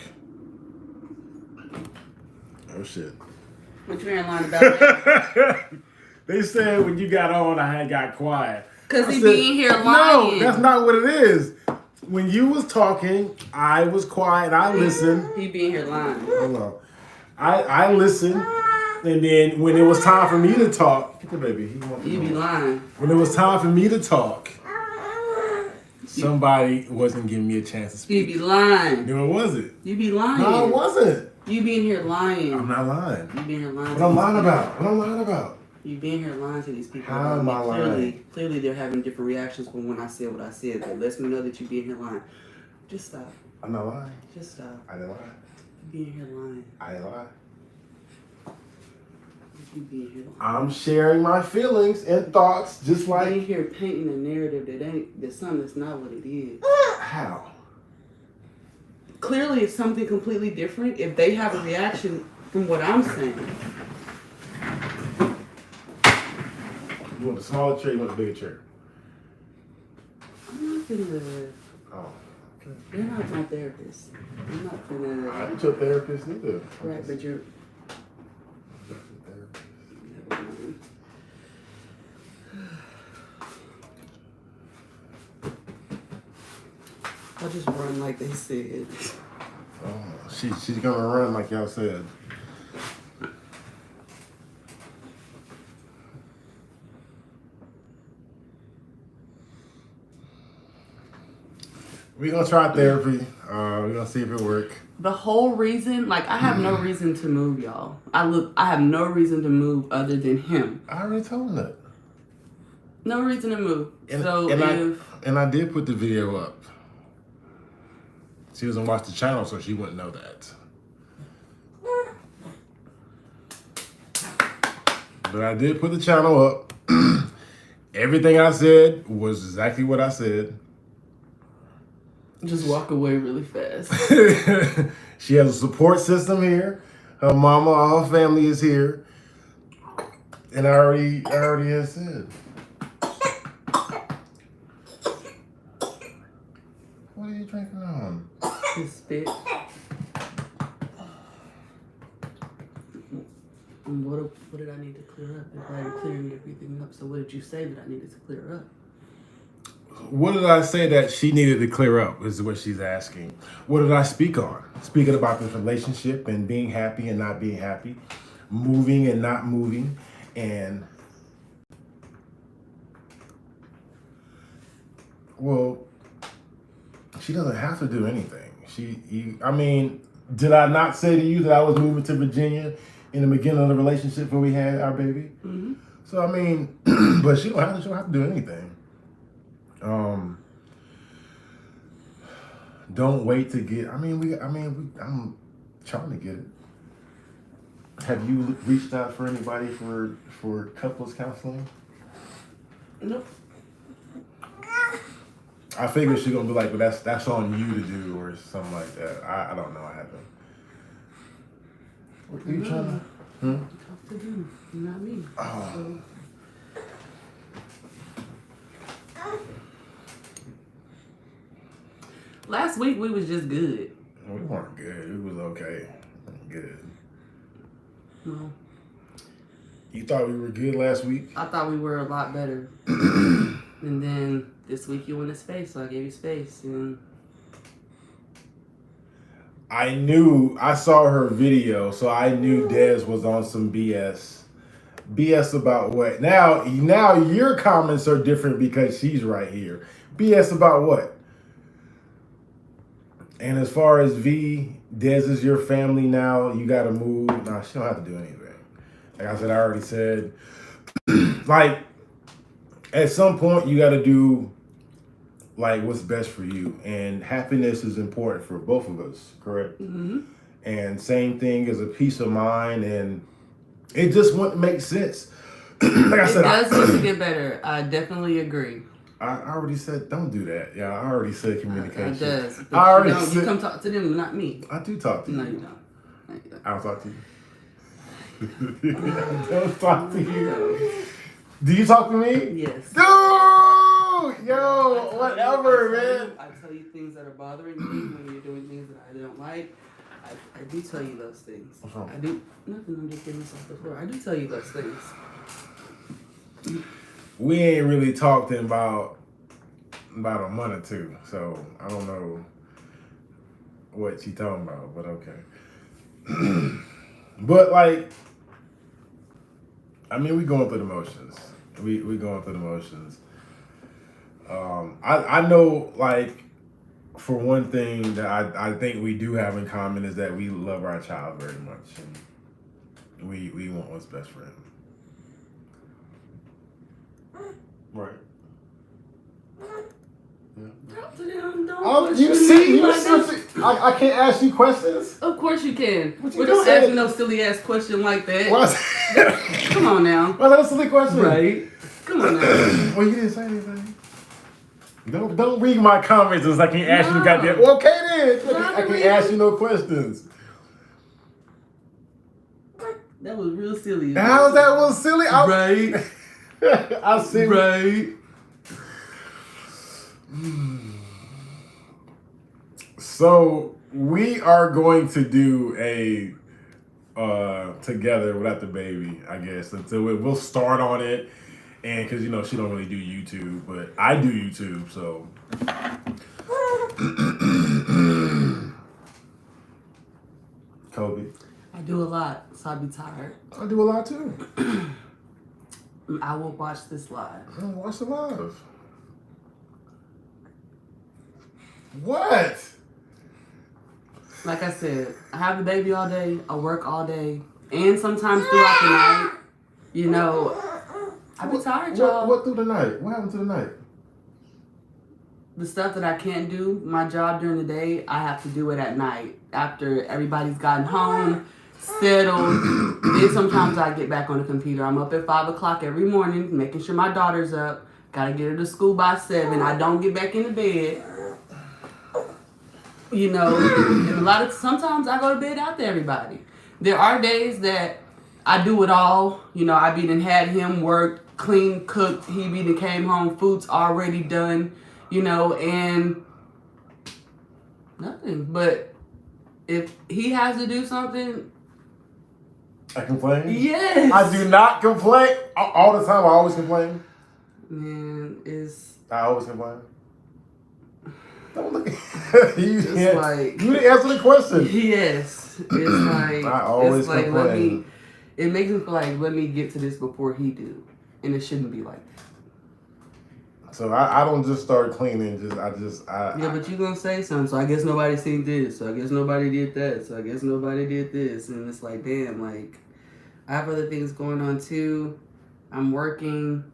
Oh shit. What you ain't lying about? They said when you got on, I had got quiet. Because he be in here lying. No, that's not what it is. When you was talking, I was quiet. I listened. He be in here lying. Hold on. I listened. And then when it was time for me to talk, get the baby. You be lying. When it was time for me to talk, somebody wasn't giving me a chance to speak. You be lying. No, it wasn't. You be lying. No, it wasn't. You be in here lying. I'm not lying. You be in here lying. What I'm lying about? What I'm lying about? You be in here lying to these people. How am I lying? Clearly they're having different reactions from when I said what I said. That lets me know that you be in here lying. Just stop. I'm not lying. Just stop. I didn't lie. You be in here lying. I didn't lie. You be in here lying. I'm sharing my feelings and thoughts just You like... in here painting a narrative that's something that's not what it is. How? Clearly it's something completely different if they have a reaction from what I'm saying. You want the smaller chair, you want the bigger chair? I'm not gonna... Oh, okay. You're not my therapist. I'm not gonna... I ain't your therapist neither. Right, but you're... I'll just run like they said. Oh, she's gonna run like y'all said. We're gonna try therapy. We're gonna see if it works. The whole reason, like, I have no reason to move, y'all. I have no reason to move other than him. I already told him that. No reason to move. And I did put the video up. She doesn't watch the channel, so she wouldn't know that. But I did put the channel up. Everything I said was exactly what I said. Just walk away really fast. She has a support system here. Her mama, all her family is here. And I already had said. What are you drinking on? His spit. What did I need to clear up? If I already clearing everything up, so what did you say that I needed to clear up? What did I say that she needed to clear up is what she's asking. What did I speak on? Speaking about this relationship and being happy and not being happy, moving and not moving, and well, she doesn't have to do anything. Did I not say to you that I was moving to Virginia in the beginning of the relationship when we had our baby? Mm-hmm. So but she don't have to do anything. Don't wait to get. I'm trying to get it. Have you reached out for anybody for couples counseling? Nope. I figured she's gonna be like, but that's on you to do or something like that. I don't know. I haven't. What are you trying to? Talk to him, not me. Oh. So. Last week we was just good. We weren't good. It was okay. Good. No, You thought we were good last week? I thought we were a lot better. And then this week you wanted space, so I gave you space. And I saw her video, so I knew Dez was on some BS. BS about what? Now your comments are different because she's right here. BS about what? And as far as V, Dez is your family now. You got to move. Nah, she don't have to do anything. Like I said, I already said. Like, at some point, you got to do like what's best for you, and happiness is important for both of us. Correct. mm-hmm. And same thing as a peace of mind, and it just wouldn't make sense. Like I said, it does need to get better. I definitely agree. I already said don't do that. Yeah, I already said communication. It does. But I already you said, come talk to them, not me. I do talk to you. No, you don't. No, you don't. I don't talk to you. I don't talk to you. Do you talk to me? Yes. Dude! Yo, whatever, man. I tell you things that are bothering me when you're doing things that I don't like. I do tell you those things. What's wrong? I do. Nothing. I'm just getting this off the floor. I do tell you those things. We ain't really talked in about a month or two, so I don't know what she talking about, but okay. But like, I mean, we going through the motions. We going through the motions. I know, like, for one thing that I think we do have in common is that we love our child very much, and we want what's best for him. Right. Yeah. Talk to them. Don't Oh, push you me see, like that. I can't ask you questions. Of course you can. What you But just don't ask said. me no silly ass question like that. What's Come on now. that a silly question? Right. Come on now. Well, you didn't say anything. Don't read my comments as I can't ask you No. goddamn. Well, okay then. Not I can't really. ask you no questions. That was real silly. How that was silly? Right. I see. Right. So we are going to do a together without the baby, I guess. Until we'll start on it, and because she don't really do YouTube, but I do YouTube, so. Kobe. I do a lot, so I'll be tired. I do a lot too. I will watch this live. Watch the live. What? Like I said, I have the baby all day. I work all day, and sometimes throughout the night. I be tired, y'all. What through the night? What happened to the night? The stuff that I can't do, my job during the day, I have to do it at night after everybody's gotten home, settled. Then sometimes I get back on the computer. I'm up at 5 o'clock every morning, making sure my daughter's up. Gotta get her to school by 7. I don't get back into bed. And sometimes I go to bed after everybody. There are days that I do it all. I be done had him worked, clean, cooked. He be done came home, food's already done, and nothing. But if he has to do something, I complain? yes. I do not complain. All the time, I always complain. Man, I always complain. Don't look at you. It's didn't- like- you didn't answer the question. yes. It's like I always it's like complain. it makes me feel like let me get to this before he do. And it shouldn't be like that. So I don't just start cleaning. Yeah, but you gonna say something, so I guess nobody seen this, so I guess nobody did that, so I guess nobody did this, and it's like, damn, like, I have other things going on too. I'm working,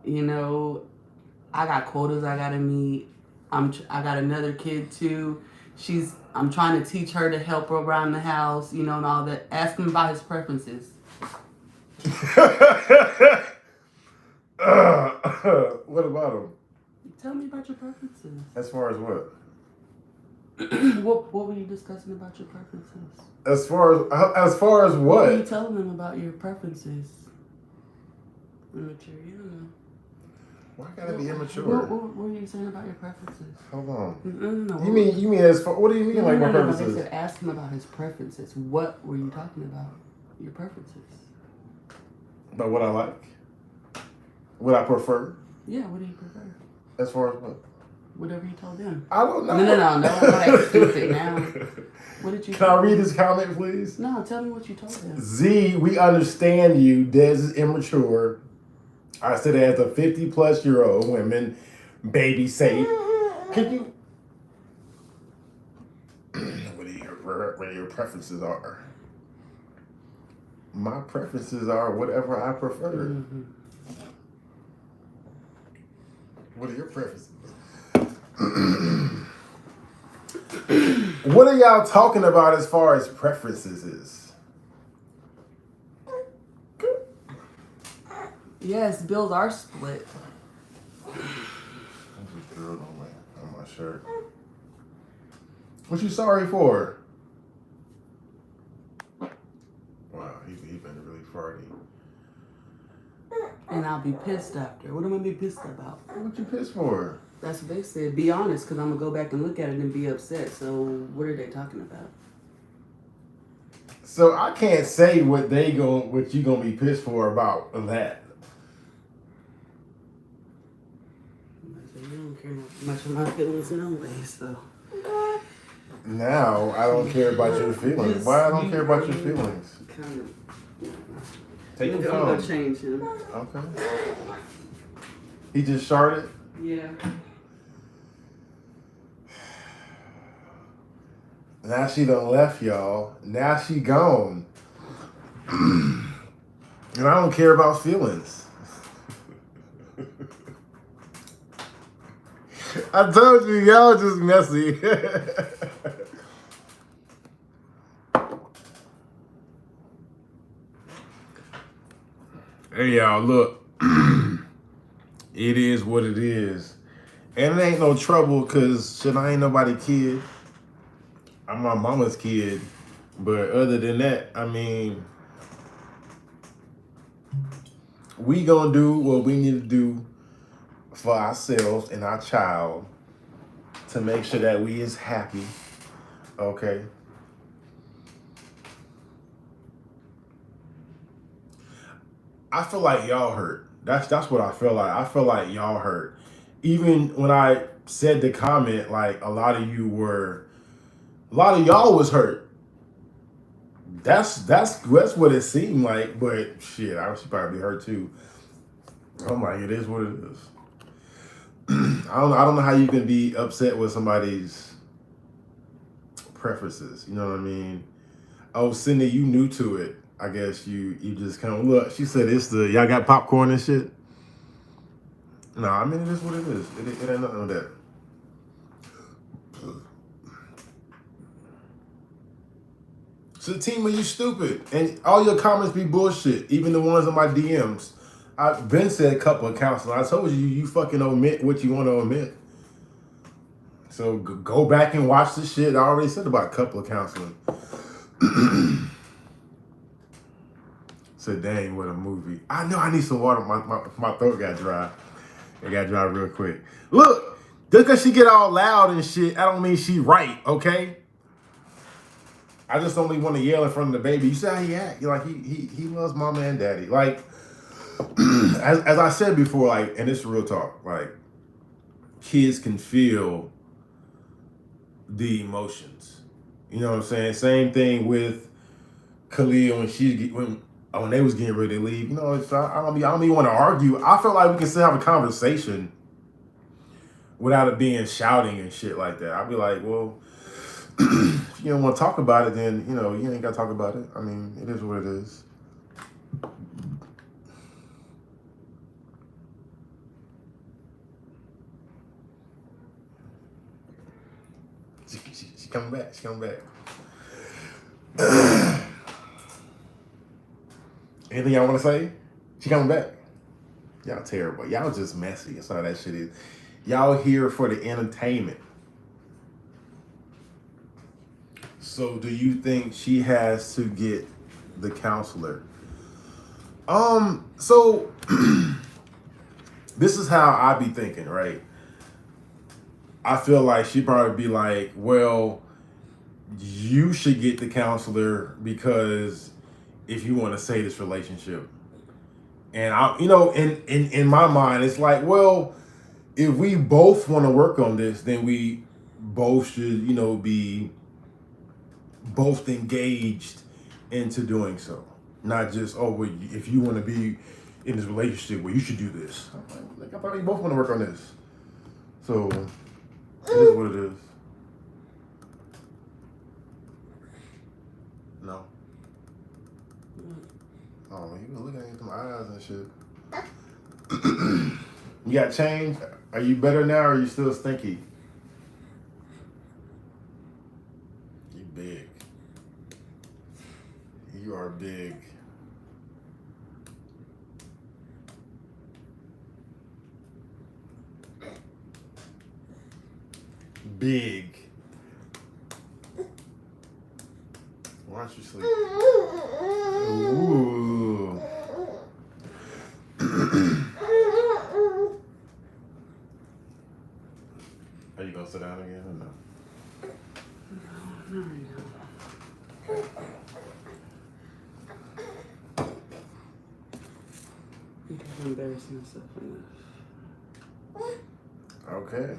I got quotas I gotta meet. I got another kid too. I'm trying to teach her to help her around the house, and all that. Ask him about his preferences. What about him? Tell me about your preferences. As far as what? What were you discussing about your preferences? As far as What were you what? telling them about your preferences? Immature, you don't know. Why gotta be What, immature? what were you saying about your preferences? Hold on. No. You mean as far? What do you mean like my They preferences? said ask him about his preferences. What were you talking about? Your preferences. About what I like? What I prefer? Yeah, what do you prefer? As far as what? Whatever you told them. I don't know. No, I'm not like stupid now. What did you Can I read this comment, please? No, tell me what you told them. Z, we understand you. Des is immature. I said it as a 50-plus-year-old women, baby safe. Can you? What your preferences are? My preferences are whatever I prefer. Mm-hmm. What are your preferences? What are y'all talking about as far as preferences is? Yes, bills are split. I just drew it on my shirt. What you sorry for? Wow, he been really farty. And I'll be pissed after. What am I gonna be pissed about? What you pissed for? That's what they said. Be honest, because I'm gonna go back and look at it and be upset. So what are they talking about? So I can't say what you gonna be pissed for about that. I said, you don't care much of my feelings no way, so. Now I don't care about your feelings. Why I don't care about your feelings? Kind of. Take your I'm phone. gonna change him. Okay. He just sharted? Yeah. Now she done left, y'all. Now she gone. And I don't care about feelings. I told you, y'all just messy. Hey, y'all, look. It is what it is. And it ain't no trouble because shit, I ain't nobody kid. I'm my mama's kid. But other than that, I mean, we gonna do what we need to do for ourselves and our child to make sure that we is happy. Okay. I feel like y'all hurt. That's what I feel like. I feel like y'all hurt. Even when I said the comment, like a lot of y'all was hurt. That's what it seemed like. But shit, I should probably hurt too. I'm like, it is what it is. I don't know how you can be upset with somebody's preferences. You know what I mean? Oh, Cindy, you new to it. I guess you just kind of look. She said y'all got popcorn and shit. No, I mean it is what it is. It ain't nothing on that. So Tima, you stupid. And all your comments be bullshit. Even the ones on my DMs. I've been said a couple of accounts, and I told you fucking omit what you want to omit. So go back and watch the shit. I already said about a couple of counseling. Said, dang, what a movie. I know I need some water. My throat got dry. It got dry real quick. Look, just because she get all loud and shit, I don't mean she right, okay? I just only want to yell in front of the baby. You see how he act? You're like, he loves mama and daddy. Like, as I said before, like, and it's real talk, like, kids can feel the emotions. You know what I'm saying? Same thing with Khalil when they was getting ready to leave. You know, I don't even want to argue. I feel like we can still have a conversation without it being shouting and shit like that. I'd be like, well, if you don't want to talk about it, then, you know, you ain't got to talk about it. I mean, it is what it is. She coming back. She coming back. Anything y'all want to say? She coming back. Y'all terrible. Y'all just messy. That's all that shit is. Y'all here for the entertainment. So do you think she has to get the counselor? So this is how I be thinking, right? I feel like she'd probably be like, well, you should get the counselor because if you want to save this relationship. And I, in my mind, it's like, well, if we both want to work on this, then we both should, be both engaged into doing so. Not just, oh, well, if you want to be in this relationship, well, you should do this. I'm like, I thought we both want to work on this. So it is what it is. No. Oh, you been looking at my eyes and shit. You got change? Are you better now or are you still stinky? You big. You are big. Big. Why don't you sleep? Ooh. Are you gonna sit down again or no? No, not right now. You can embarrass myself enough. Okay.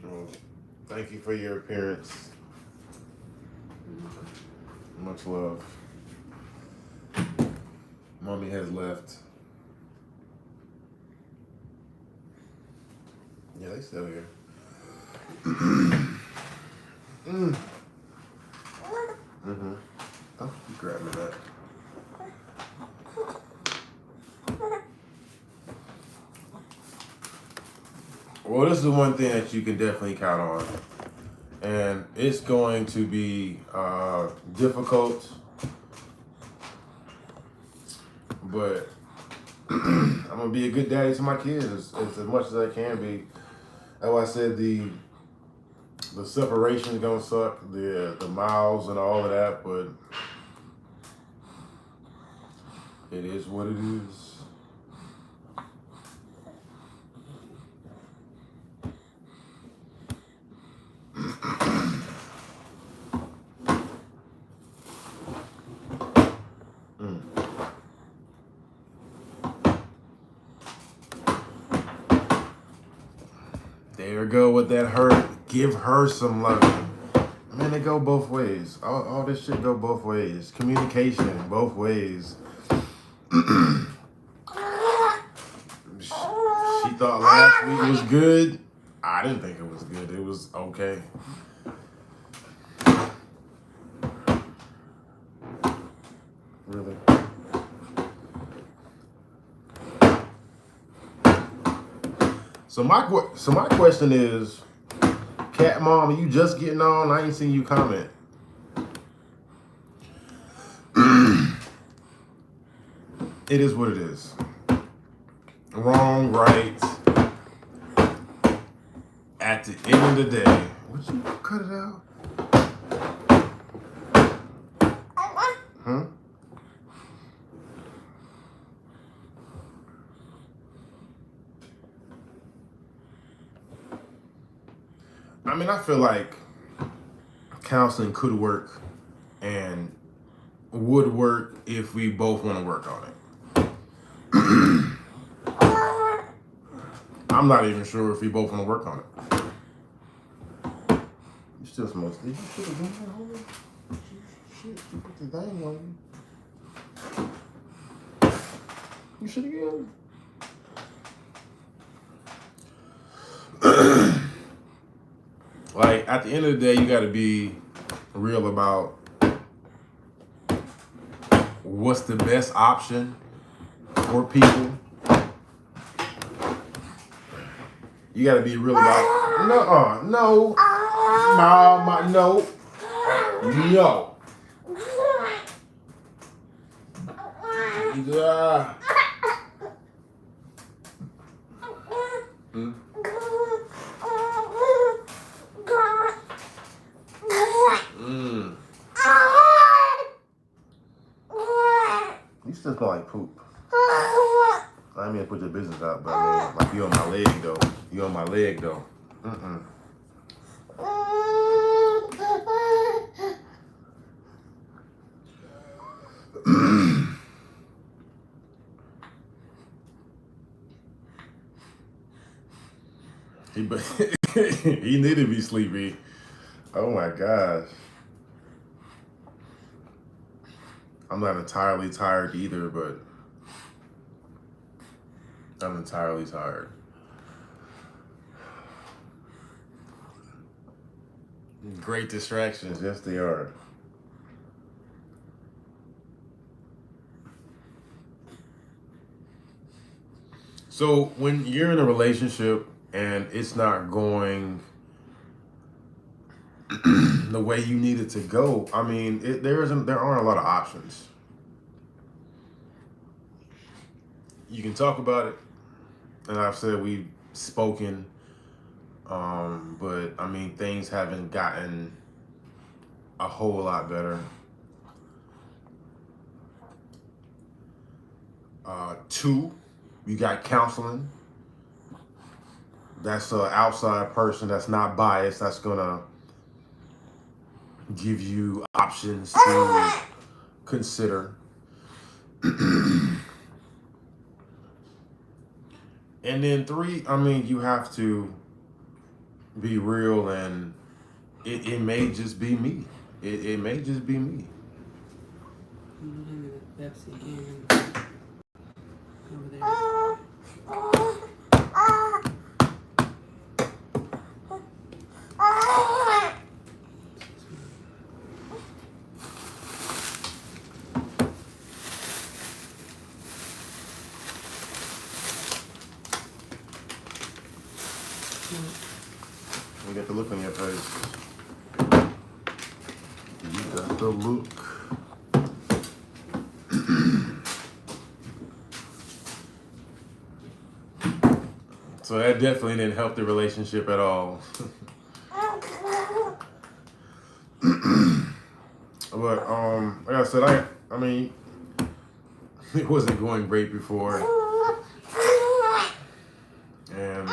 Well, thank you for your appearance. Much love. Mommy has left. Yeah, they still here. Mm-hmm. Oh, you grab me that. Well, this is the one thing that you can definitely count on. And it's going to be difficult, but I'm going to be a good daddy to my kids as much as I can be. That's why I said the separation is going to suck, the miles and all of that, but it is what it is. There we go with that hurt. Give her some loving. Man, it go both ways. All this shit go both ways. Communication, both ways. She thought last week was good. I didn't think it was good. It was okay. Really. So my question is, Cat Mom, are you just getting on? I ain't seen you comment. It is what it is. Wrong, right. At the end of the day, would you cut it out? Huh? I mean, I feel like counseling could work and would work if we both want to work on it. I'm not even sure if we both want to work on it. You still smoke. Did you put the thing on? Shit, you put the thing on. You should again. Like, at the end of the day, you got to be real about what's the best option for people. You got to be real about, no. No. Yeah. Hmm? Mm. You still smell like poop. I didn't mean to put your business out, but I mean, like you on my leg though. You on my leg though. Mm-mm. He need to be sleepy. Oh my gosh. I'm not entirely tired either, but I'm entirely tired. Great distractions, yes they are. So when you're in a relationship and it's not going the way you need it to go, I mean, there aren't a lot of options. You can talk about it, and I've said we've spoken, but I mean, things haven't gotten a whole lot better. Two, you got counseling. That's an outside person that's not biased. That's gonna give you options to consider. And then three, I mean, you have to be real, and it may just be me. It may just be me. Pepsi again. Over there. You got the look on your face. You got the look. So that definitely didn't help the relationship at all. But like I said, I mean, it wasn't going great before, and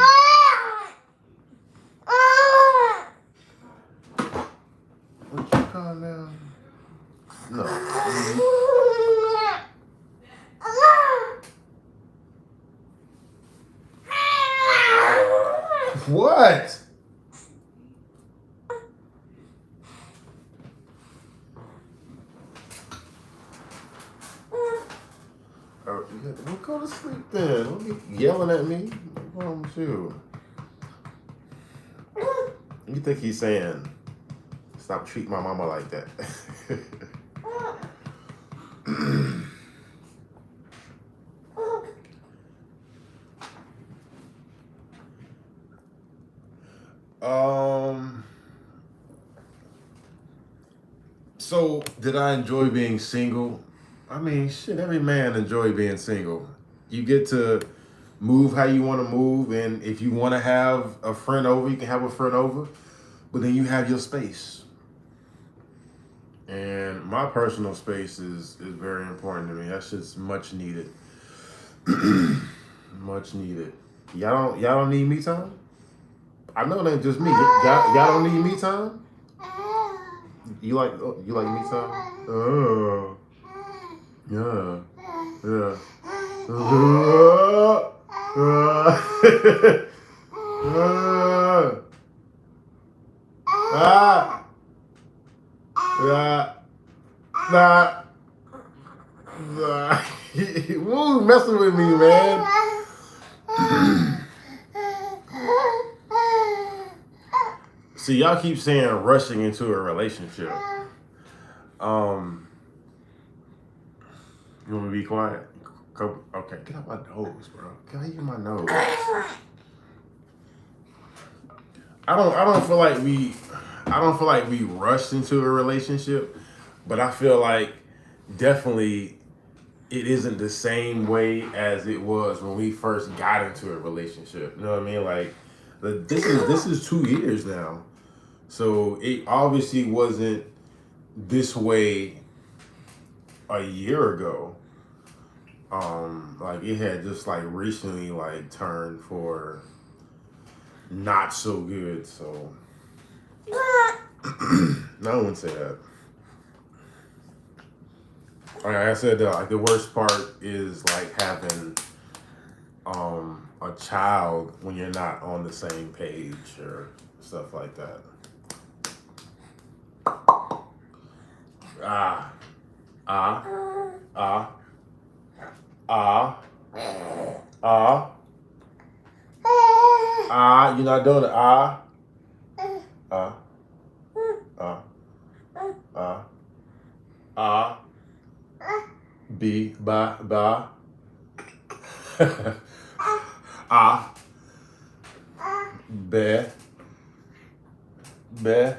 would you calm down? No. What? Well, go to sleep then. Don't be yelling at me. What's wrong with you? You think he's saying, stop treating my mama like that? So did I enjoy being single? I mean, shit, every man enjoy being single. You get to move how you want to move, and if you want to have a friend over, you can have a friend over, but then you have your space. And my personal space is very important to me. That's just much needed. Much needed. Y'all don't need me time? I know it ain't just me. Y'all don't need me time? You like me time? Oh. Yeah. Yeah. Woo, messing with me, man. See, y'all keep saying rushing into a relationship. You want me to be quiet? Okay, get out my nose, bro. Get out of my nose. I don't feel like I don't feel like we rushed into a relationship, but I feel like definitely it isn't the same way as it was when we first got into a relationship. You know what I mean? Like this is 2 years now, so it obviously wasn't this way a year ago. Like it had just like recently like turned for not so good. So no, I wouldn't say that. Like I said, like the worst part is like having a child when you're not on the same page or stuff like that. Ah, ah, ah, ah, ah, ah. You're not doing it. Ah, ah, ah, ah, ah. B, ba, ba. Ah, be, be,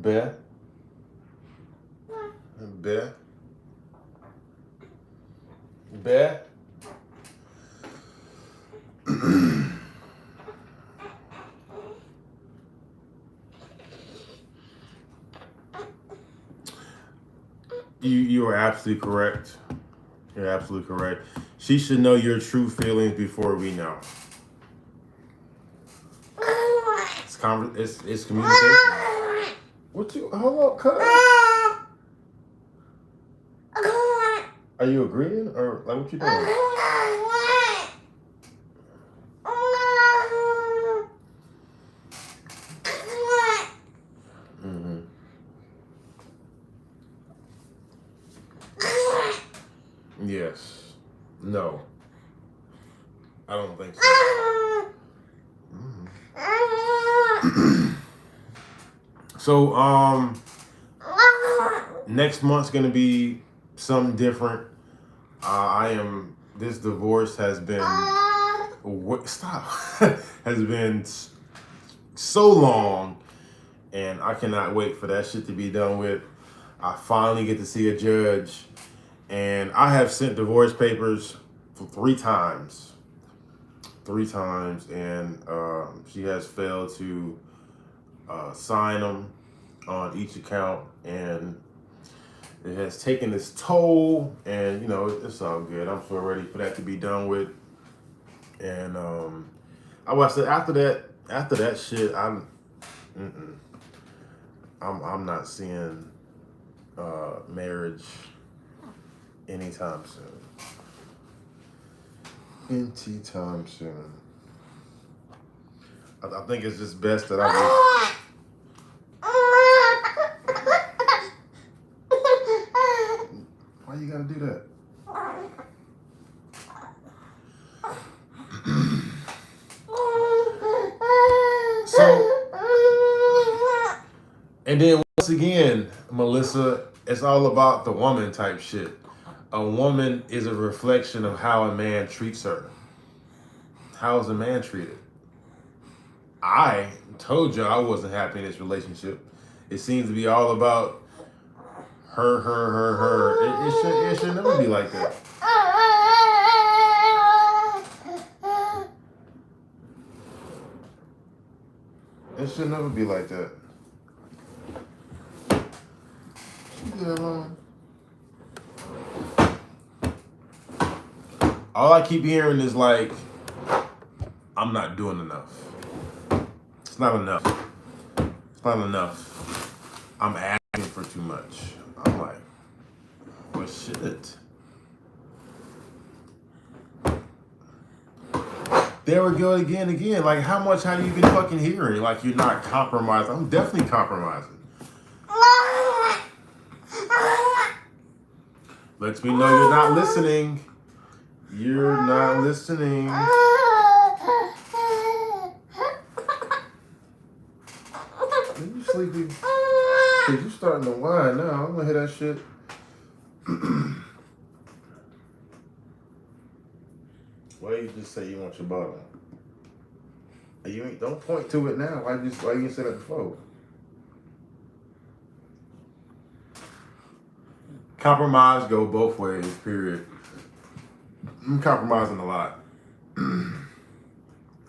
be, be, be. You are absolutely correct. You're absolutely correct. She should know your true feelings before we know. It's communication. What you? Hold on, cut. Are you agreeing or like what you doing? Mm-hmm. Yes. No. I don't think so. Mm-hmm. So next month's gonna be something different. This divorce has been stop has been so long, and I cannot wait for that shit to be done with. I finally get to see a judge, and I have sent divorce papers for 3 times, and she has failed to sign them on each account, and it has taken its toll, and it's all good. I'm so ready for that to be done with. And I watched it after that shit. I'm not seeing marriage anytime soon. Anytime soon. I think it's just best that I just. Why you gotta do that? And then once again, Melissa, it's all about the woman type shit. A woman is a reflection of how a man treats her. How is a man treated? I told you I wasn't happy in this relationship. It seems to be all about her. It should never be like that. It should never be like that. Leave it alone. All I keep hearing is like, I'm not doing enough. It's not enough. It's not enough. I'm asking for too much. I'm like, well, shit. There we go again. Like, how much have you been fucking hearing? Like, you're not compromising. I'm definitely compromising. Lets me know you're not listening. You're not listening. Are you sleepy? Cause you starting to whine now. I'm gonna hear that shit. Why you just say you want your bottle? You ain't, don't point to it now. Why you didn't say that before? Compromise go both ways. Period. I'm compromising a lot.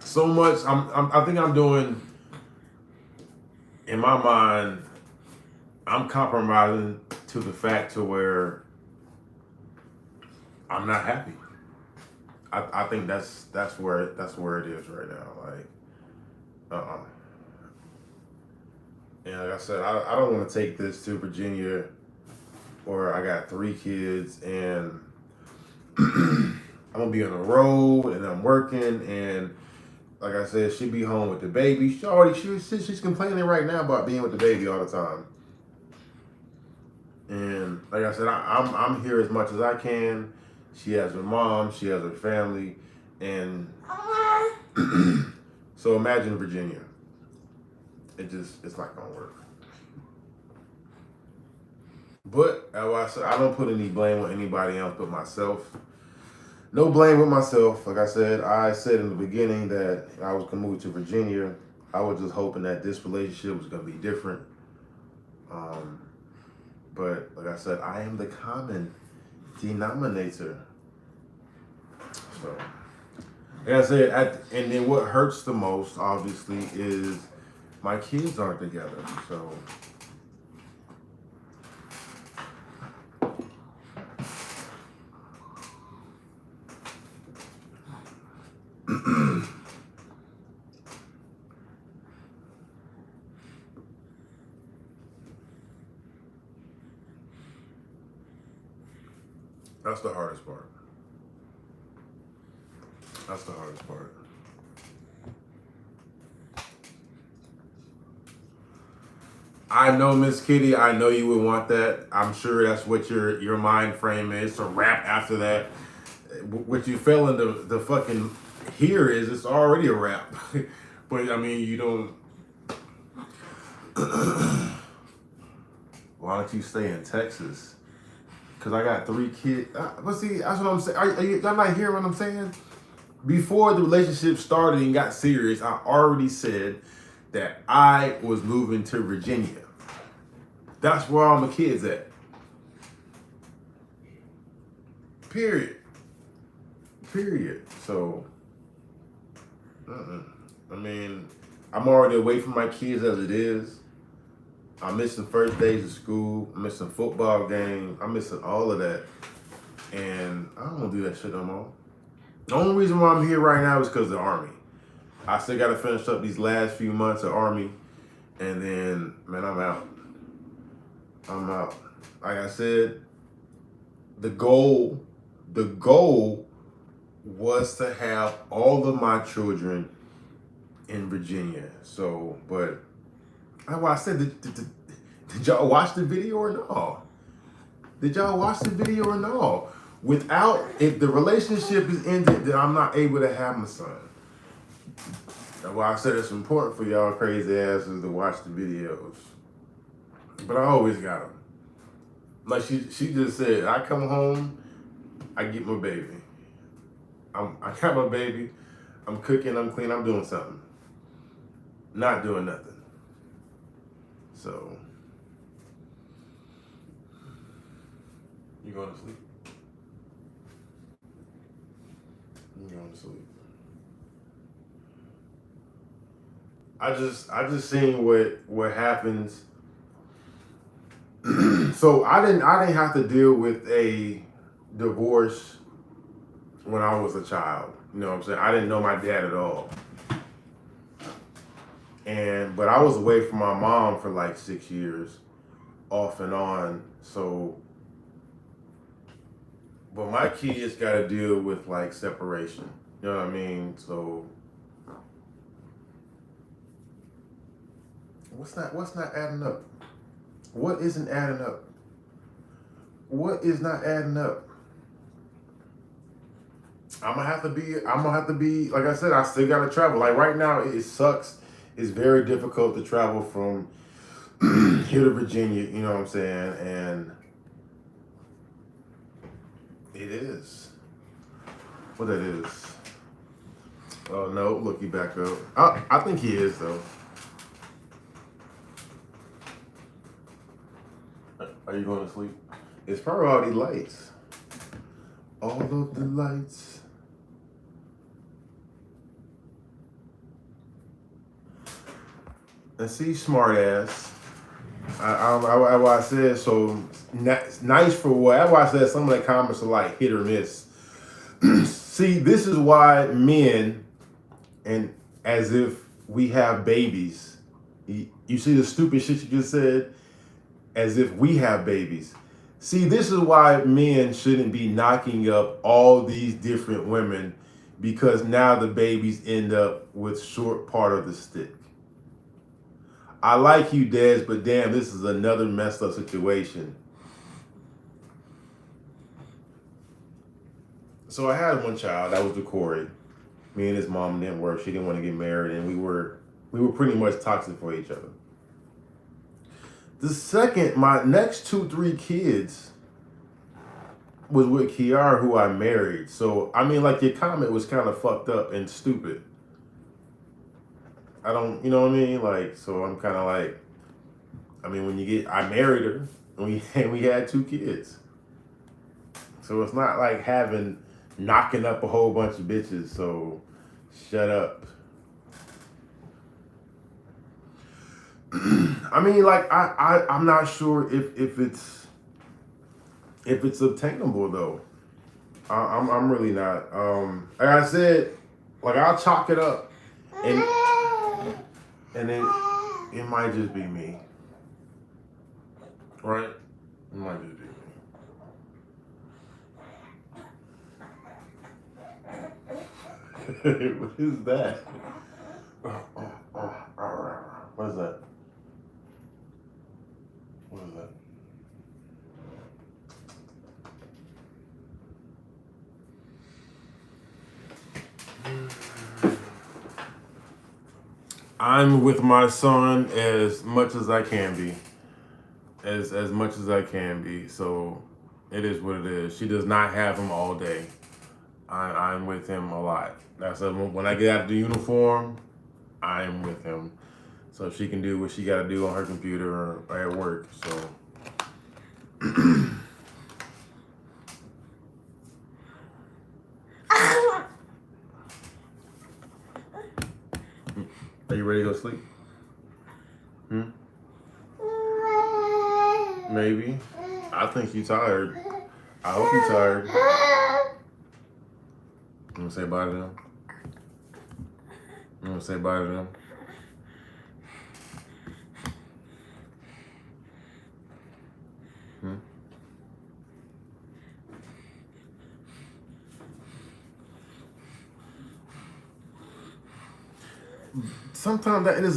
So much. I think I'm doing. In my mind, I'm compromising to the fact to where I'm not happy. I think that's where it is right now. Like, and like I said, I don't want to take this to Virginia, where I got 3 kids and I'm gonna be on the road and I'm working, and like I said, she be home with the baby. She's complaining right now about being with the baby all the time. And like I said, I'm here as much as I can. She has her mom, she has her family, and so imagine Virginia. It's not gonna work. But as I said, I don't put any blame on anybody else but myself. No blame with myself. Like I said in the beginning that I was gonna move to Virginia. I was just hoping that this relationship was gonna be different. But like I said, I am the common denominator. So, like I said, and then what hurts the most, obviously, is my kids aren't together. So. That's the hardest part. That's the hardest part. I know, Miss Kitty, I know you would want that. I'm sure that's what your mind frame is, to rap after that. What you fell into the fucking here is it's already a rap. But I mean, you don't. Why don't you stay in Texas? Because I got 3 kids. But see, that's what I'm saying. Y'all not hearing what I'm saying? Before the relationship started and got serious, I already said that I was moving to Virginia. That's where all my kids at. Period. So, I mean, I'm already away from my kids as it is. I'm missing first days of school. I'm missing football games. I'm missing all of that. And I don't want to do that shit no more. The only reason why I'm here right now is because of the Army. I still got to finish up these last few months of Army. And then, man, I'm out. Like I said, the goal was to have all of my children in Virginia. So, but I said, did y'all watch the video or no? Did y'all watch the video or no? If the relationship is ended, then I'm not able to have my son. That's why I said it's important for y'all crazy asses to watch the videos. But I always got them. Like she just said, I come home, I get my baby. I got my baby, I'm cooking, I'm cleaning, I'm doing something. Not doing nothing. So, you going to sleep? You going to sleep? I just seen what happens. So I didn't have to deal with a divorce when I was a child. You know what I'm saying? I didn't know my dad at all. But I was away from my mom for like 6 years, off and on. So, but my kids got to deal with like separation. You know what I mean? So, what's not adding up? What isn't adding up? What is not adding up? I'm gonna have to be, like I said, I still gotta travel. Like right now, it sucks. It's very difficult to travel from here to Virginia, you know what I'm saying? And it is what it is. Oh no, look, he back up. I think he is though. Are you going to sleep? It's probably all these lights. All of the lights. And see, smart ass. I said so. Nice for what? That's why I said some of the comments are like hit or miss. See, this is why men, and as if we have babies. You see the stupid shit you just said? As if we have babies. See, this is why men shouldn't be knocking up all these different women, because now the babies end up with short part of the stick. I like you, Des, but damn, this is another messed up situation. So I had one child, that was the Corey. Me and his mom didn't work. She didn't want to get married, and we were pretty much toxic for each other. The second, my next 2-3 kids was with Kiara, who I married. So I mean, like, your comment was kind of fucked up and stupid. I don't, you know what I mean? Like, so I'm kind of like, I mean, I married her, and we had 2 kids. So it's not like knocking up a whole bunch of bitches. So shut up. I mean, like, I'm not sure if it's obtainable though. I'm really not. Like I said, like, I'll chalk it up, and it might just be me, right? It might just be me. What is that? What is that? What is that? I'm with my son as much as I can be. As much as I can be. So it is what it is. She does not have him all day. I'm with him a lot. That's when I get out of the uniform, I'm with him. So she can do what she got to do on her computer or at work. So. Are you ready to go sleep? Maybe. I think you're tired. I hope you're tired. You want to say bye to them? You want to say bye to them? Sometimes that's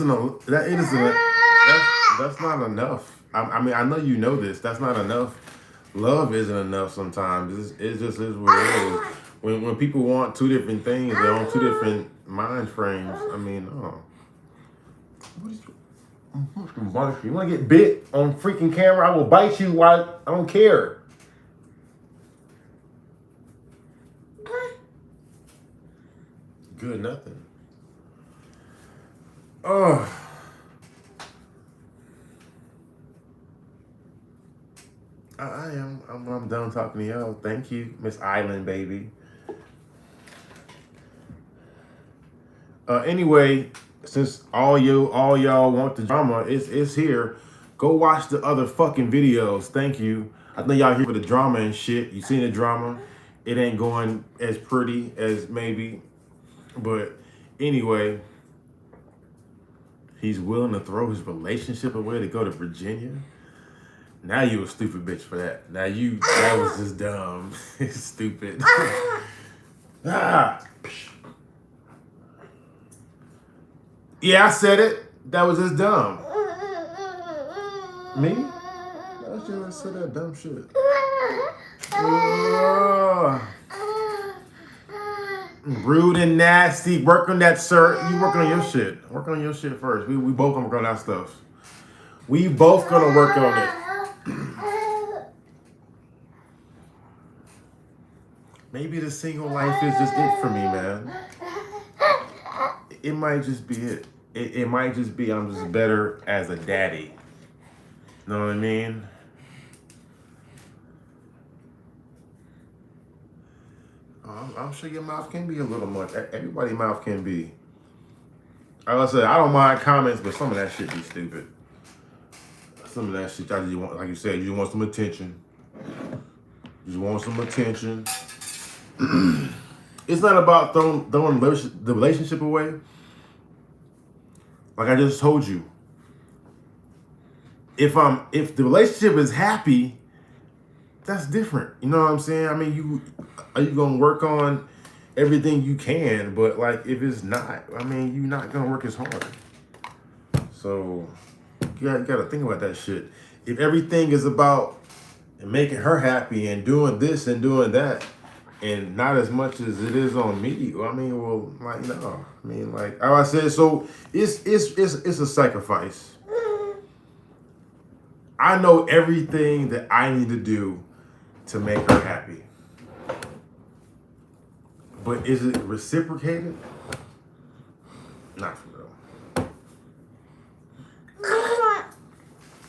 not enough. I mean, I know you know this. That's not enough. Love isn't enough sometimes. It just is what it is. When people want 2 different things, they're on 2 different mind frames. I mean, what is you want to get bit on freaking camera? I will bite you. I don't care. Good, nothing. Oh. I'm done talking to y'all. Thank you, Miss Island, baby. Anyway, since all y'all want the drama, it's here. Go watch the other fucking videos. Thank you. I think y'all here for the drama and shit. You seen the drama? It ain't going as pretty as maybe, but anyway, he's willing to throw his relationship away to go to Virginia. Now you a stupid bitch for that. That was just dumb. Stupid. Yeah, I said it. That was just dumb. Me? I just said that dumb shit. Rude and nasty. Work on that, sir. You work on your shit. Work on your shit first. We both gonna work on that stuff. We both gonna work on it. Maybe the single life is just it for me, man. it might just be it. It might just be I'm just better as a daddy. Know what I mean? I'm sure your mouth can be a little much. Everybody's mouth can be. Like I said, I don't mind comments, but some of that shit be stupid. Some of that shit, I just want, like you said, you just want some attention. You just want some attention. It's not about throwing the relationship away. Like I just told you, if the relationship is happy, that's different. You know what I'm saying? I mean, are you gonna work on everything you can, but like if it's not, I mean, you're not gonna work as hard. So you gotta think about that shit. If everything is about making her happy and doing this and doing that, and not as much as it is on me, I mean, well, like no, I mean, like how I said, so it's a sacrifice. I know everything that I need to do to make her happy. But is it reciprocated? Not for real.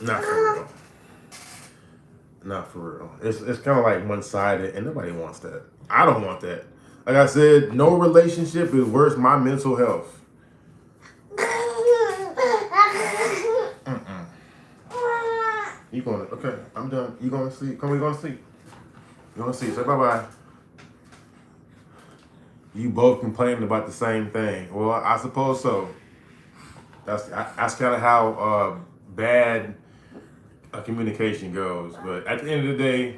Not for real. Not for real. It's kind of like one-sided, and nobody wants that. I don't want that. Like I said, no relationship is worth my mental health. You going? Okay, I'm done. You going to sleep? Come, we going to sleep. You going to sleep? Say bye-bye. You both complaining about the same thing. Well, I suppose so. That's kind of how bad communication goes. But at the end of the day,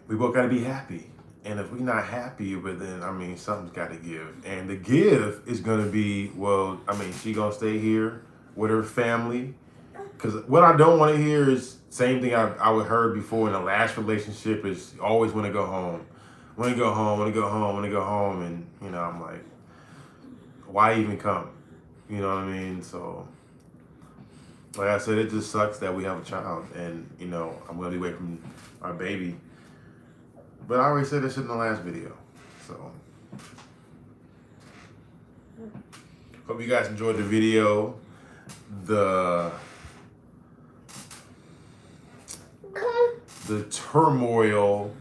we both got to be happy. And if we're not happy, but then, I mean, something's got to give. And the give is going to be, well, I mean, she going to stay here with her family. Because what I don't want to hear is same thing I would heard before in the last relationship is always want to go home. Want to go home, want to go home, want to go home. And, you know, I'm like, why even come? You know what I mean? So, like I said, it just sucks that we have a child. And, you know, I'm going to be away from our baby. But I already said this shit in the last video. So, hope you guys enjoyed the video. The turmoil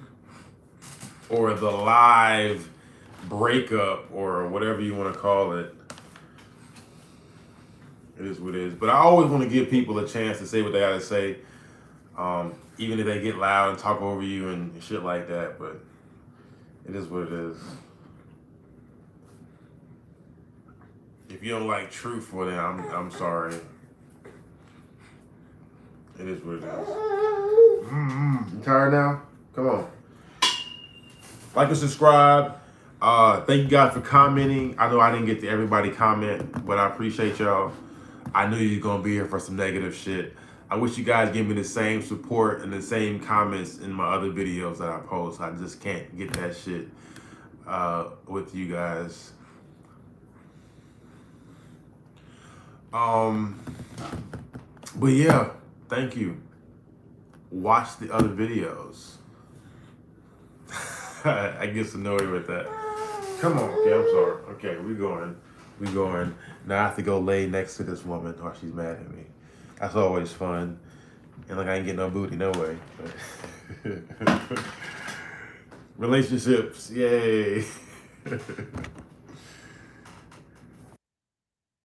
or the live breakup or whatever you want to call it. It is what it is. But I always want to give people a chance to say what they got to say. Even if they get loud and talk over you and shit like that. But it is what it is. If you don't like truth, well then I'm sorry. It is what it is. You tired now? Come on. Like and subscribe. Thank you guys for commenting. I know I didn't get to everybody comment, but I appreciate y'all. I knew you were going to be here for some negative shit. I wish you guys give me the same support and the same comments in my other videos that I post. I just can't get that shit with you guys. But yeah, thank you. Watch the other videos. I get annoyed with that. Come on, okay, I'm sorry. Okay, we going. Now I have to go lay next to this woman while she's mad at me. That's always fun. And like I ain't getting no booty, no way. Relationships, yay.